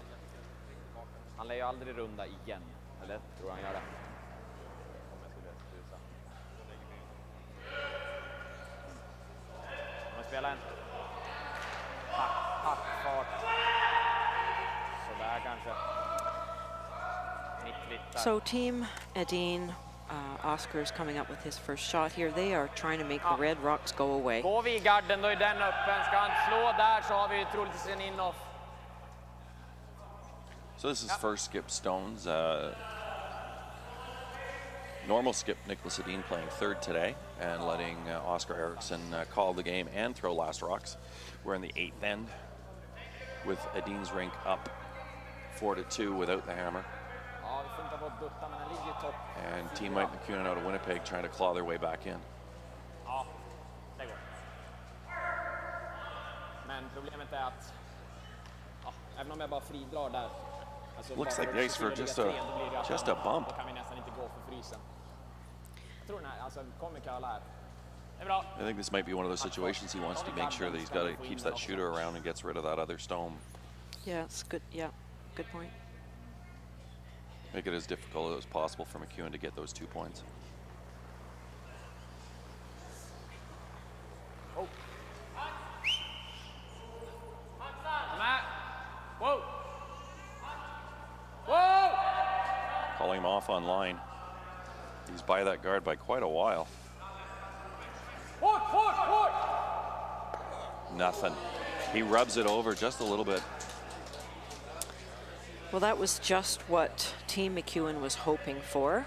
han lär ju aldrig runda igen. Eller tror han gör det? Om jag skulle tusa. Man spelar en hackfart. Sådär kanske. So Team Edin, Oscar's coming up with his first shot here. They are trying to make the red rocks go away. Går vi i garden, då är den öppen. Ska han slå där så har vi troligtvis en in-off. So this is first skip Stones. Normal skip Niklas Edin playing third today and letting Oscar Eriksson call the game and throw last rocks. We're in the 8th end with Edin's rink up 4-2 without the hammer. Ja, vi funtar på att dutta, men den ligger i topp. And Team Mike McEwen out of Winnipeg trying to claw their way back in. Ja, det går. Men problemet är att även om jag bara fridrar där. Alltså Looks bara like the ice for just a bump. Då kan vi nästan inte gå för frysen. Jag tror den här, alltså kommer curla här. Det är bra. I think this might be one of those situations he wants to make sure that keeps that shooter around and gets rid of that other stone. Yeah, it's good. Yeah, good point. Make it as difficult as possible for McEwen to get those 2 points. Oh. Matt. Whoa. Calling him off on line. He's by that guard by quite a while. Nothing. He rubs it over just a little bit. Well, that was just what Team McEwen was hoping for.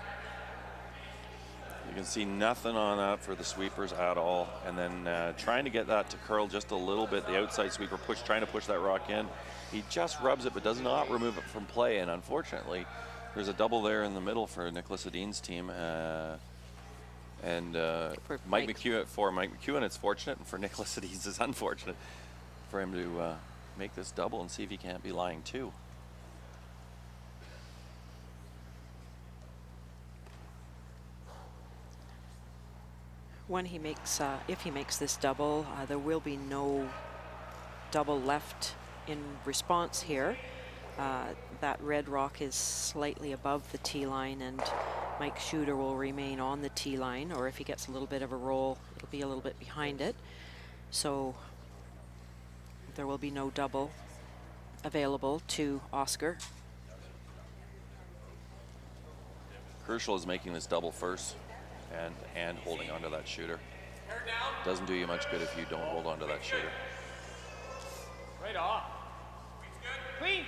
You can see nothing on that for the sweepers at all. And then trying to get that to curl just a little bit. The outside sweeper trying to push that rock in. He just rubs it but does not remove it from play. And unfortunately, there's a double there in the middle for Niklas Edin's team. For Mike McEwen, it's fortunate. And for Niklas Edin's, it's unfortunate for him to make this double and see if he can't be lying too. When he makes, if he makes this double, there will be no double left in response here. That red rock is slightly above the tee line, and Mike Shooter will remain on the tee line, or if he gets a little bit of a roll, it'll be a little bit behind it. So there will be no double available to Oscar. Crucial is making this double first and holding onto that shooter. Doesn't do you much good if you don't hold onto that shooter. Right off. Clean.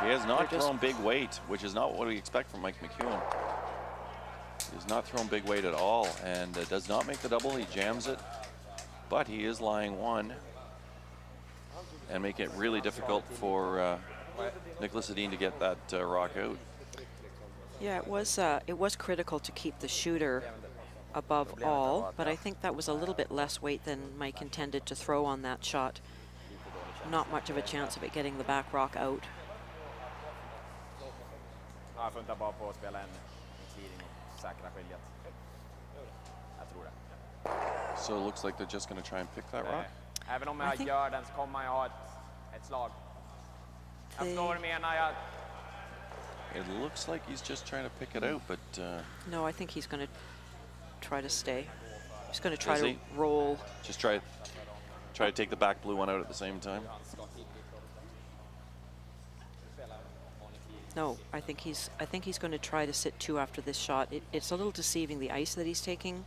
He has not thrown big weight, which is not what we expect from Mike McEwen. He's not thrown big weight at all and does not make the double. He jams it, but he is lying one and make it really difficult for Niklas Edin to get that rock out. Yeah, it was critical to keep the shooter above all, but I think that was a little bit less weight than Mike intended to throw on that shot. Not much of a chance of it getting the back rock out. Jag funtar bara på att spela en clearing och säkra skiljet. Jag tror det. So it looks like they're just going to try and pick that rock. Även om jag gör den så kommer jag ha ett Ett slag. Jag They- förstår vad du menar. Jag... It looks like he's just trying to pick it out, but No, I think he's going to try to stay. He's going to try Is to he? roll. just try to take the back blue one out at the same time. No, I think he's going to try to sit 2 after this shot. It's a little deceiving, the ice that he's taking.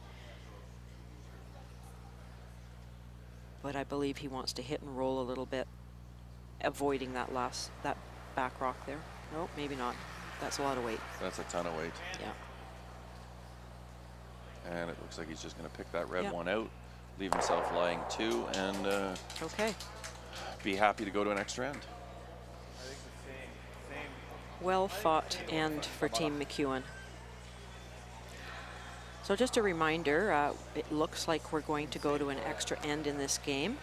But I believe he wants to hit and roll a little bit, avoiding that back rock there. No, maybe not. That's a lot of weight. That's a ton of weight. Yeah. And it looks like he's just going to pick that red Yeah. one out, leave himself lying 2, and Okay. be happy to go to an extra end. Well fought end for Team McEwen. So just a reminder, it looks like we're going to go to an extra end in this game.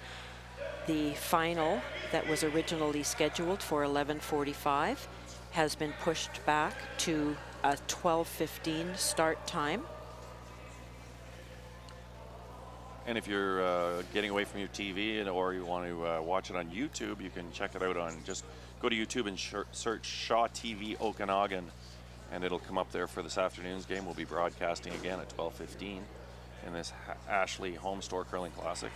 The final that was originally scheduled for 11:45 has been pushed back to a 12:15 start time. And if you're getting away from your TV or you want to watch it on YouTube, you can check it out on, just go to YouTube and search Shaw TV Okanagan, and it'll come up there for this afternoon's game. We'll be broadcasting again at 12:15 in this Ashley Home Store Curling Classic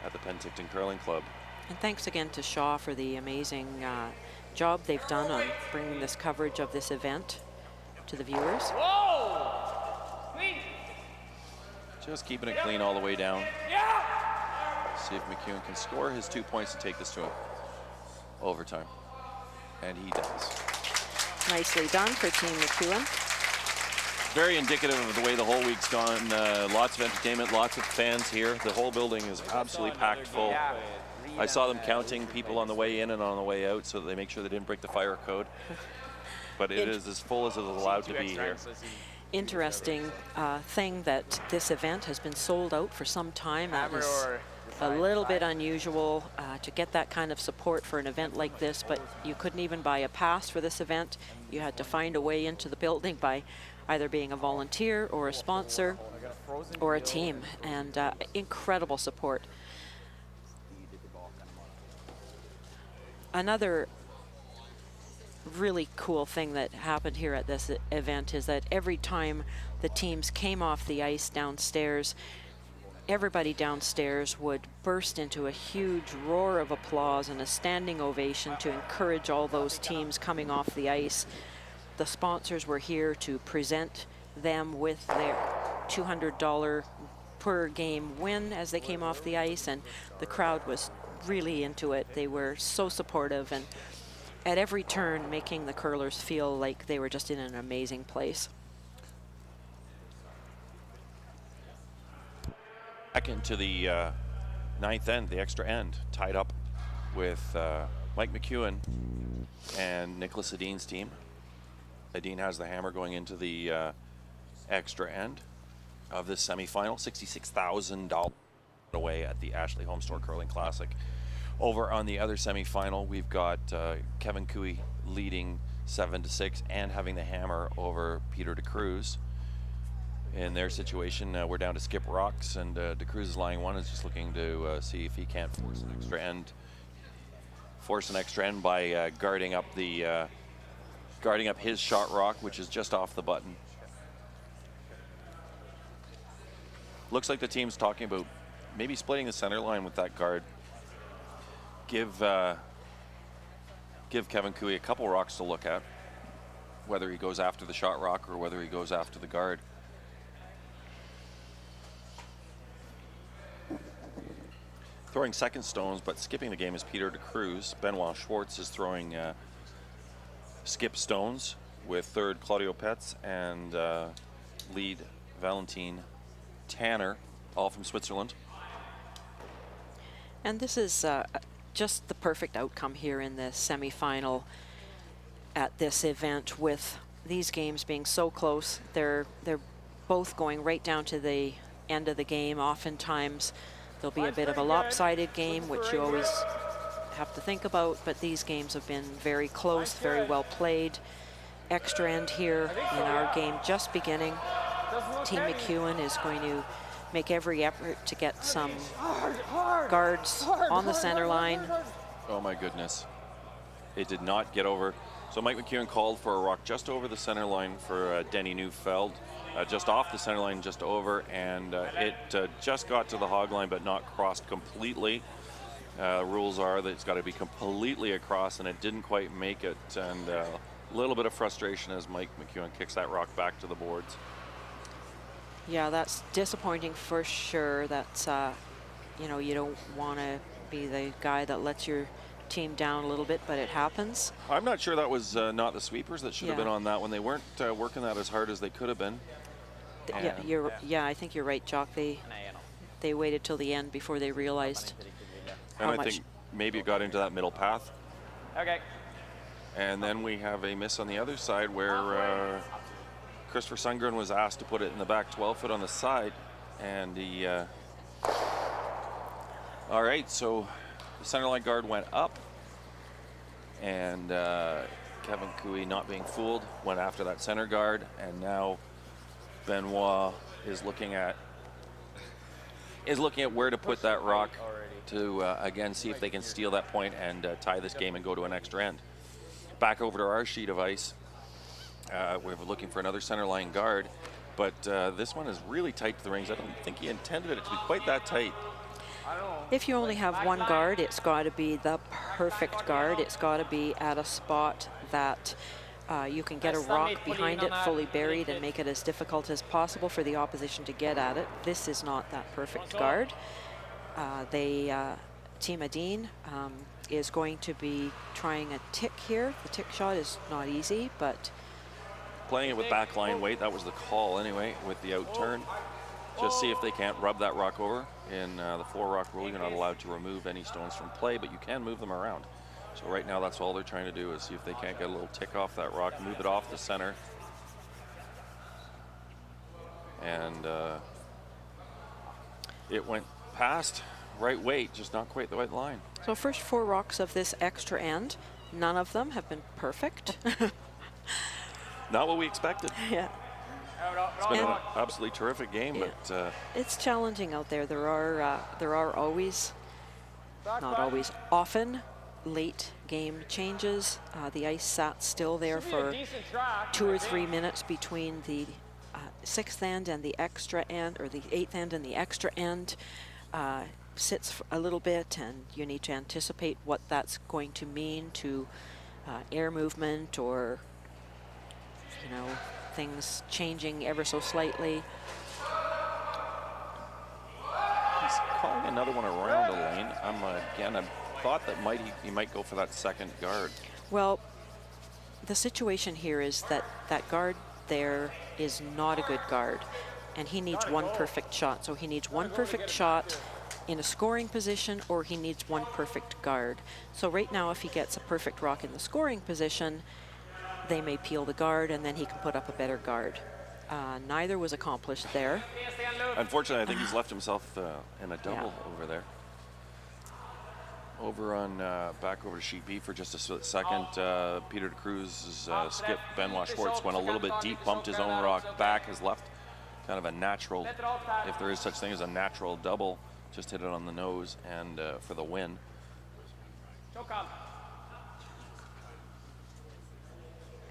at the Penticton Curling Club. And thanks again to Shaw for the amazing job they've done on bringing this coverage of this event to the viewers. Just keeping it clean all the way down. See if McEwen can score his 2 points to take this to overtime. And he does. Nicely done for Team McEwen. Very indicative of the way the whole week's gone. Lots of entertainment, lots of fans here. The whole building is absolutely packed full. I saw them counting people on the way in and on the way out so that they make sure they didn't break the fire code. But it is as full as it is allowed to be here. Interesting thing that this event has been sold out for some time. That is a little bit unusual to get that kind of support for an event like this, but you couldn't even buy a pass for this event. You had to find a way into the building by either being a volunteer or a sponsor or a team, and incredible support. Another really cool thing that happened here at this event is that every time the teams came off the ice downstairs, everybody downstairs would burst into a huge roar of applause and a standing ovation to encourage all those teams coming off the ice. The sponsors were here to present them with their $200 per game win as they came off the ice, and the crowd was really into it. They were so supportive and at every turn making the curlers feel like they were just in an amazing place. Back into the ninth end, the extra end, tied up with Mike McEwen and Niklas Edin's team. Edin has the hammer going into the extra end of this semifinal. $66,000 away at the Ashley Home Store Curling Classic. Over on the other semifinal, we've got Kevin Cooey leading 7-6 and having the hammer over Peter DeCruz. In their situation, we're down to skip rocks, and DeCruz is lying one, is just looking to see if he can't force an extra end. Force an extra end by guarding up his shot rock, which is just off the button. Looks like the team's talking about maybe splitting the center line with that guard. Give Kevin Cooey a couple rocks to look at, whether he goes after the shot rock or whether he goes after the guard. Throwing second stones, but skipping the game is Peter DeCruz. Benoit Schwartz is throwing skip stones with third Claudio Petz and lead Valentine Tanner, all from Switzerland. And this is just the perfect outcome here in the semifinal at this event, with these games being so close. They're both going right down to the end of the game. Oftentimes there'll be a bit of a lopsided game, which you always have to think about, but these games have been very close, very well played. Extra end here in our game just beginning. Team McEwen is going to make every effort to get some guards on the center line. Oh my goodness. It did not get over. So Mike McEwen called for a rock just over the center line for Denny Neufeld, just off the center line, just over, and it just got to the hog line but not crossed completely. Rules are that it's got to be completely across, and it didn't quite make it, and a little bit of frustration as Mike McEwen kicks that rock back to the boards. Yeah, that's disappointing for sure. That's, you know, you don't want to be the guy that lets your team down a little bit, but it happens. I'm not sure that was not the sweepers that should have Yeah. been on that one. They weren't working that as hard as they could have been. Yeah, I think you're right, Jock. They waited till the end before they realized And how I much. think maybe it got into that middle path. Okay. And then we have a miss on the other side where Christopher Sundgren was asked to put it in the back 12 foot on the side. And he, all right, so the center line guard went up. And Kevin Cooey, not being fooled, went after that center guard. And now Benoit is looking at where to put that rock to, again, see if they can steal that point and tie this game and go to an extra end. Back over to our sheet of ice. We're looking for another center line guard, but this one is really tight to the rings. I don't think he intended it to be quite that tight. If you only have one guard, it's got to be the perfect guard. It's got to be at a spot that you can get a rock behind it fully buried and make it as difficult as possible for the opposition to get at it. This is not that perfect guard. Team Edin is going to be trying a tick here. The tick shot is not easy, but Playing it with backline weight, that was the call anyway, with the out turn. Just see if they can't rub that rock over. In the 4-rock rule, you're not allowed to remove any stones from play, but you can move them around. So right now, that's all they're trying to do is see if they can't get a little tick off that rock, move it off the center. And it went past right weight, just not quite the right line. so first 4 rocks of this extra end, none of them have been perfect. Not what we expected. Yeah. It's been an absolutely terrific game, Yeah. but It's challenging out there. There are always, not always, often late game changes. The ice sat still there for 2 or 3 minutes between the 6th end and the extra end, or the 8th end and the extra end. Sits a little bit, and you need to anticipate what that's going to mean to air movement, or, you know, things changing ever so slightly. he's calling another one around the lane. Again, I thought that he might go for that second guard. Well, the situation here is that that guard there is not a good guard, and he needs one perfect shot. So he needs one perfect shot in a scoring position, or he needs one perfect guard. So right now, if he gets a perfect rock in the scoring position, they may peel the guard, and then he can put up a better guard. Neither was accomplished there. Unfortunately, I think he's left himself in a double over there. Over on, back over to sheet B for just a second. Peter de Cruz's skip, Benoit Schwartz, went a little bit deep, bumped his own rock back, has left kind of a natural, if there is such thing as a natural double, just hit it on the nose and for the win.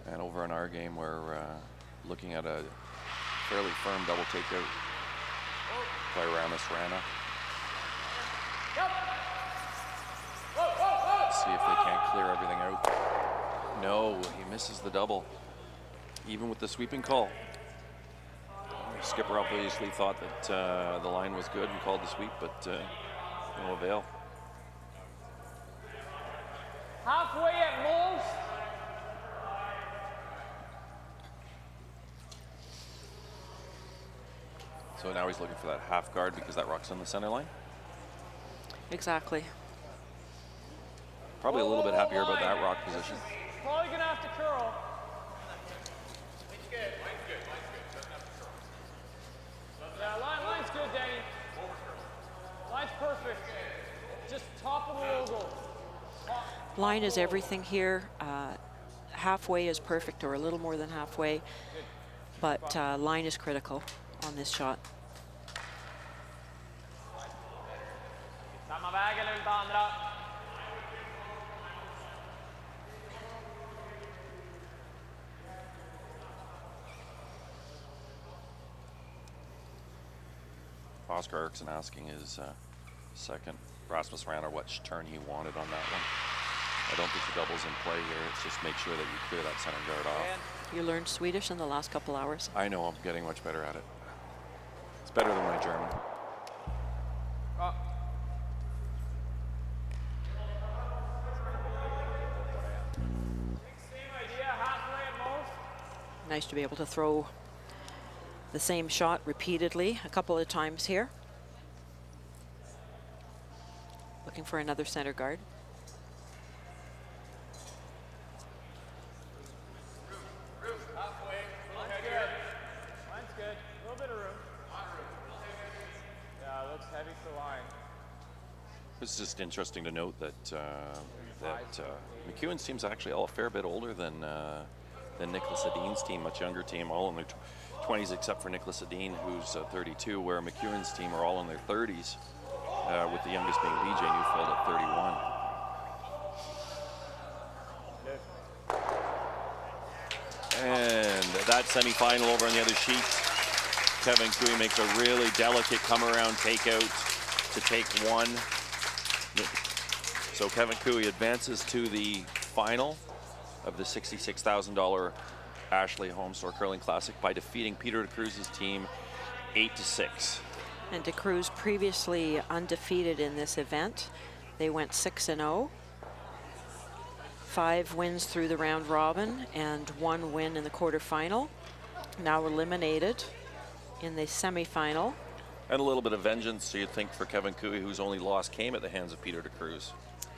And over in our game, we're looking at a fairly firm double takeout by Ramis Rana. See if they can't clear everything out. No, he misses the double, even with the sweeping call. The skipper obviously thought that the line was good and called the sweep, but no avail. Halfway at most. So now he's looking for that half guard because that rock's on the center line. Exactly. Probably a little bit happier about that rock position. Probably gonna have to curl. Yeah, line's good, Danny. Line's perfect. Just top of the logo. Line is everything here. Halfway is perfect, or a little more than halfway, but line is critical on this shot. Samma väg eller lite andra. Oscar Eriksson asking his second Rasmus Ranner what turn he wanted on that one. I don't think the double's in play here. It's just make sure that you clear that center guard off. You learned Swedish in the last couple hours. I know, I'm getting much better at it. It's better than my German. Nice to be able to throw the same shot repeatedly a couple of times here. Looking for another center guard. It's just interesting to note that McEwen's team's actually all a fair bit older than Niklas Edin's team, much younger team, all in their 20s except for Niklas Edin, who's 32, where McEwen's team are all in their 30s, with the youngest being BJ Newfield at 31. And that semifinal over on the other sheet, Kevin Cooey makes a really delicate come-around takeout to take one. So Kevin Cooey advances to the final of the $66,000 Ashley Homestore Curling Classic by defeating Peter DeCruz's team 8-6. And DeCruz previously undefeated in this event. They went 6-0. 5 wins through the round robin and 1 win in the quarterfinal. Now eliminated in the semifinal. And a little bit of vengeance, so you'd think, for Kevin Cooey, whose only loss came at the hands of Peter DeCruz.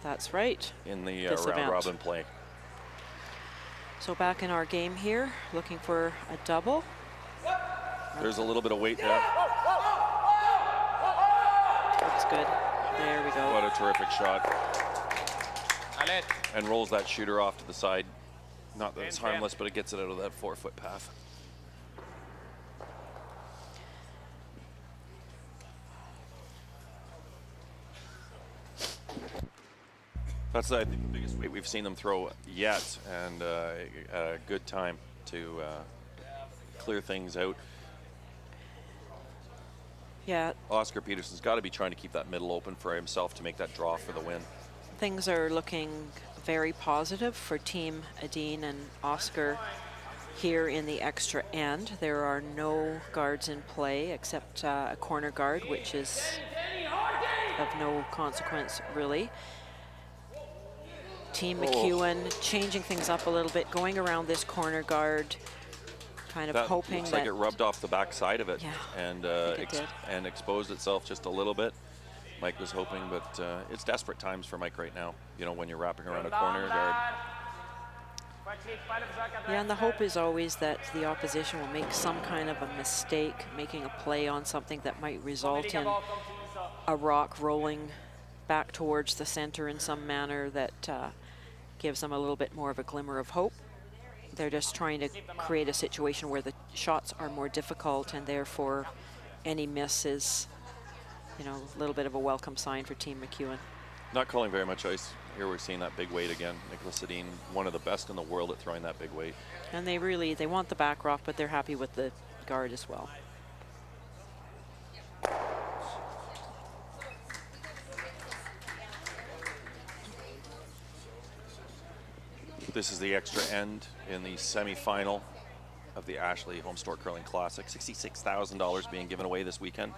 That's right. In the round robin play. So back in our game here, looking for a double. There's a little bit of weight there. That's good. There we go. What a terrific shot. And rolls that shooter off to the side. Not that it's harmless, but it gets it out of that 4-foot path. That's the biggest weight we've seen them throw yet, and a good time to clear things out. Yeah. Oscar Peterson's got to be trying to keep that middle open for himself to make that draw for the win. Things are looking very positive for Team Edin and Oscar here in the extra end. There are no guards in play except a corner guard, which is of no consequence, really. Team McEwen changing things up a little bit, going around this corner guard, kind of hoping looks that like it rubbed off the back side of it, and and exposed itself just a little bit. Mike was hoping, but it's desperate times for Mike right now. You know, when you're wrapping around a corner guard. Yeah, and the hope is always that the opposition will make some kind of a mistake, making a play on something that might result in a rock rolling back towards the center in some manner that gives them a little bit more of a glimmer of hope. They're just trying to create a situation where the shots are more difficult, and therefore any miss is, you know, a little bit of a welcome sign for Team McEwen. Not calling very much ice. Here we're seeing that big weight again. Niklas Edin, one of the best in the world at throwing that big weight. And they want the back rock, but they're happy with the guard as well. This is the extra end in the semifinal of the Ashley Homestore Curling Classic. $66,000 being given away this weekend.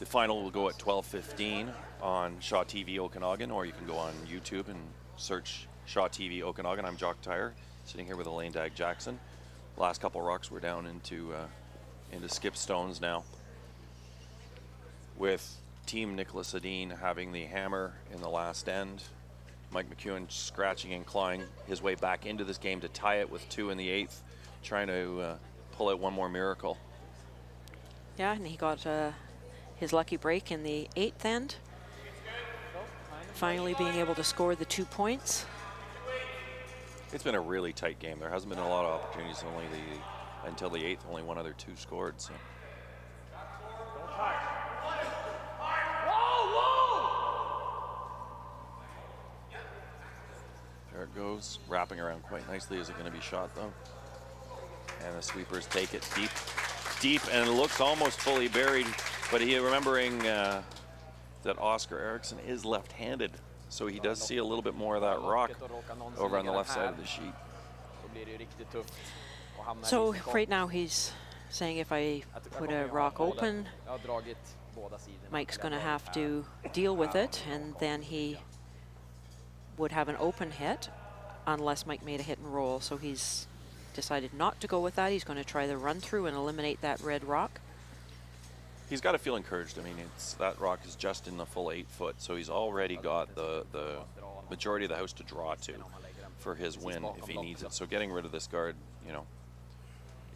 The final will go at 12:15 on Shaw TV Okanagan, or you can go on YouTube and search Shaw TV Okanagan. I'm Jock Tyre, sitting here with Elaine Dag-Jackson. Last couple rocks we're down into skip stones now, with Team Niklas Edin having the hammer in the last end. Mike McEwen scratching and clawing his way back into this game to tie it with 2 in the 8th, trying to pull out one more miracle. Yeah, and he got his lucky break in the 8th end. Finally being able to score the 2 points. It's been a really tight game. There hasn't been a lot of opportunities until the 8th. Only one other 2 scored. So. There it goes, wrapping around quite nicely. Is it going to be shot though? And the sweepers take it deep deep and it looks almost fully buried, but remembering that Oscar Eriksson is left-handed, so he does see a little bit more of that rock over on the left side of the sheet. So right now he's saying if I put a rock open, Mike's going to have to deal with it, and then he would have an open hit unless Mike made a hit and roll. So he's decided not to go with that. He's going to try the run through and eliminate that red rock. He's got to feel encouraged. I mean, that rock is just in the full 8 foot, so he's already got the majority of the house to draw to for his win if he needs it. So getting rid of this guard, you know,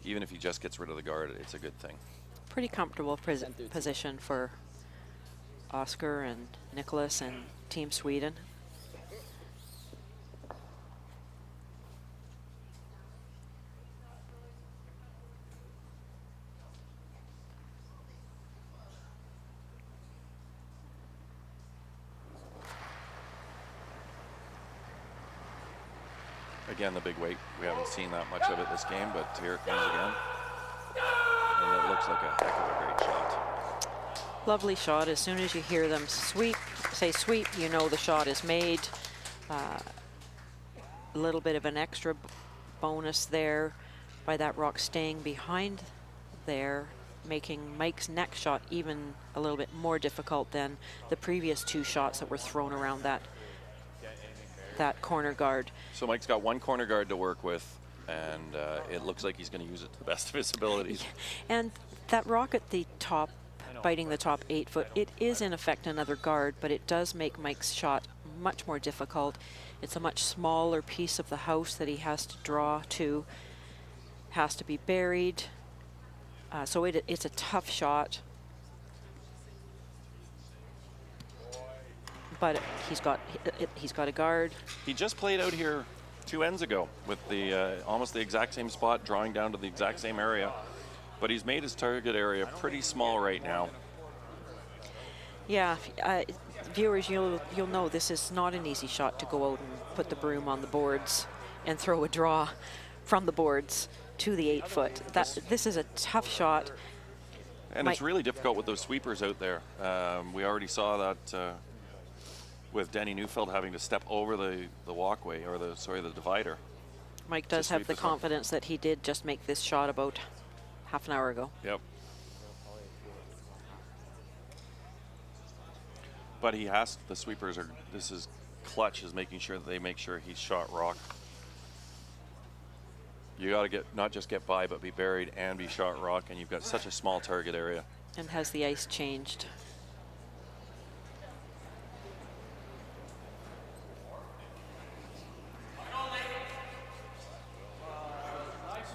even if he just gets rid of the guard, it's a good thing. Pretty comfortable position for Oscar and Niklas and Team Sweden. Again, the big weight. We haven't seen that much of it this game, but here it comes again. And it looks like a heck of a great shot. Lovely shot. As soon as you hear them say sweep, you know the shot is made. A little bit of an extra bonus there by that rock staying behind there, making Mike's next shot even a little bit more difficult than the previous 2 shots that were thrown around that corner guard. So Mike's got 1 corner guard to work with, and it looks like he's going to use it to the best of his abilities. And that rock at the top, biting the top 8 foot, it is in effect another guard, but it does make Mike's shot much more difficult. It's a much smaller piece of the house that he has to draw to, has to be buried. So it's a tough shot. But he's got a guard. He just played out here 2 ends ago with the almost the exact same spot, drawing down to the exact same area. But he's made his target area pretty small right now. Yeah, viewers, you'll know this is not an easy shot to go out and put the broom on the boards and throw a draw from the boards to the 8 foot. This is a tough shot. And it's really difficult with those sweepers out there. We already saw that with Denny Neufeld having to step over the walkway, or the divider. Mike does have the confidence that he did just make this shot about half an hour ago. Yep. But the sweepers this is clutch, is making sure that they make sure he's shot rock. You got to not just get by, but be buried and be shot rock, and you've got such a small target area. And has the ice changed?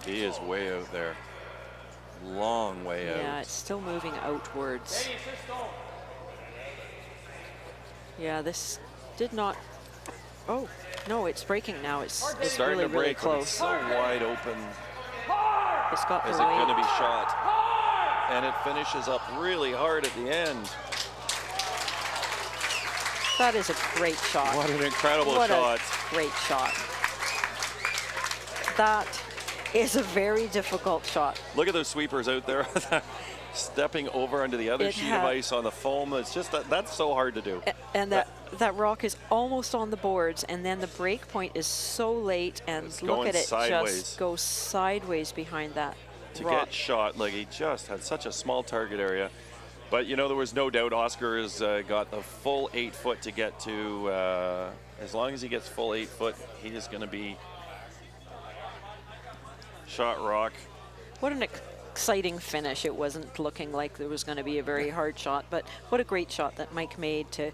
He is way out there. Long way out. Yeah, it's still moving outwards. Yeah, this did not. Oh, no, it's breaking now. It's starting really, to break, really close. It's so wide open. It's got the Is it weight. going to be shot? And it finishes up really hard at the end. That is a great shot. What an incredible What shot. a great shot. That is a very difficult shot. Look at those sweepers out there stepping over onto the other sheet of ice on the foam. It's just that's so hard to do. And that rock is almost on the boards, and then the break point is so late, and look at it just go sideways behind that rock. Get shot, like he just had such a small target area. But you know, there was no doubt Oscar has got the full 8 foot to get to. As long as he gets full 8 foot, he is going to be shot rock. What an exciting finish. It wasn't looking like there was going to be a very hard shot, but what a great shot that Mike made to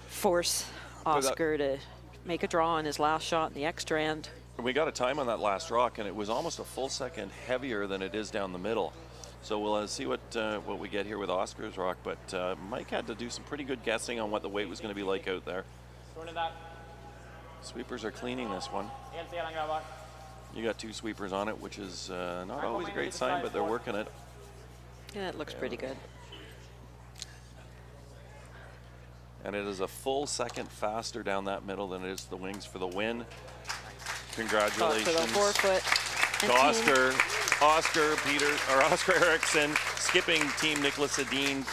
force Oscar to make a draw on his last shot in the extra end. We got a time on that last rock, and it was almost a full second heavier than it is down the middle. So we'll see what we get here with Oscar's rock, but Mike had to do some pretty good guessing on what the weight was going to be like out there. Sweepers are cleaning this one. You got 2 sweepers on it, which is not always a great sign, but they're working it. Yeah, it looks pretty good. And it is a full second faster down that middle than it is the wings for the win. Congratulations. For the 4 foot. And Oscar Eriksson skipping team Niklas Edin,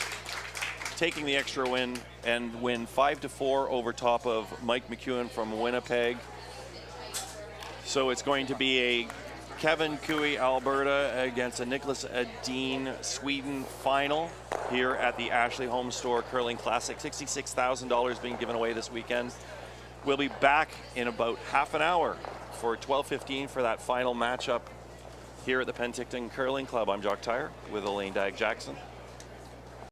taking the extra win and win 5-4 over top of Mike McEwen from Winnipeg. So it's going to be a Kevin Cooey, Alberta against a Niklas Edin, Sweden final here at the Ashley Home Store Curling Classic. $66,000 being given away this weekend. We'll be back in about half an hour for 12:15 for that final matchup here at the Penticton Curling Club. I'm Jock Tyre with Elaine Dag Jackson.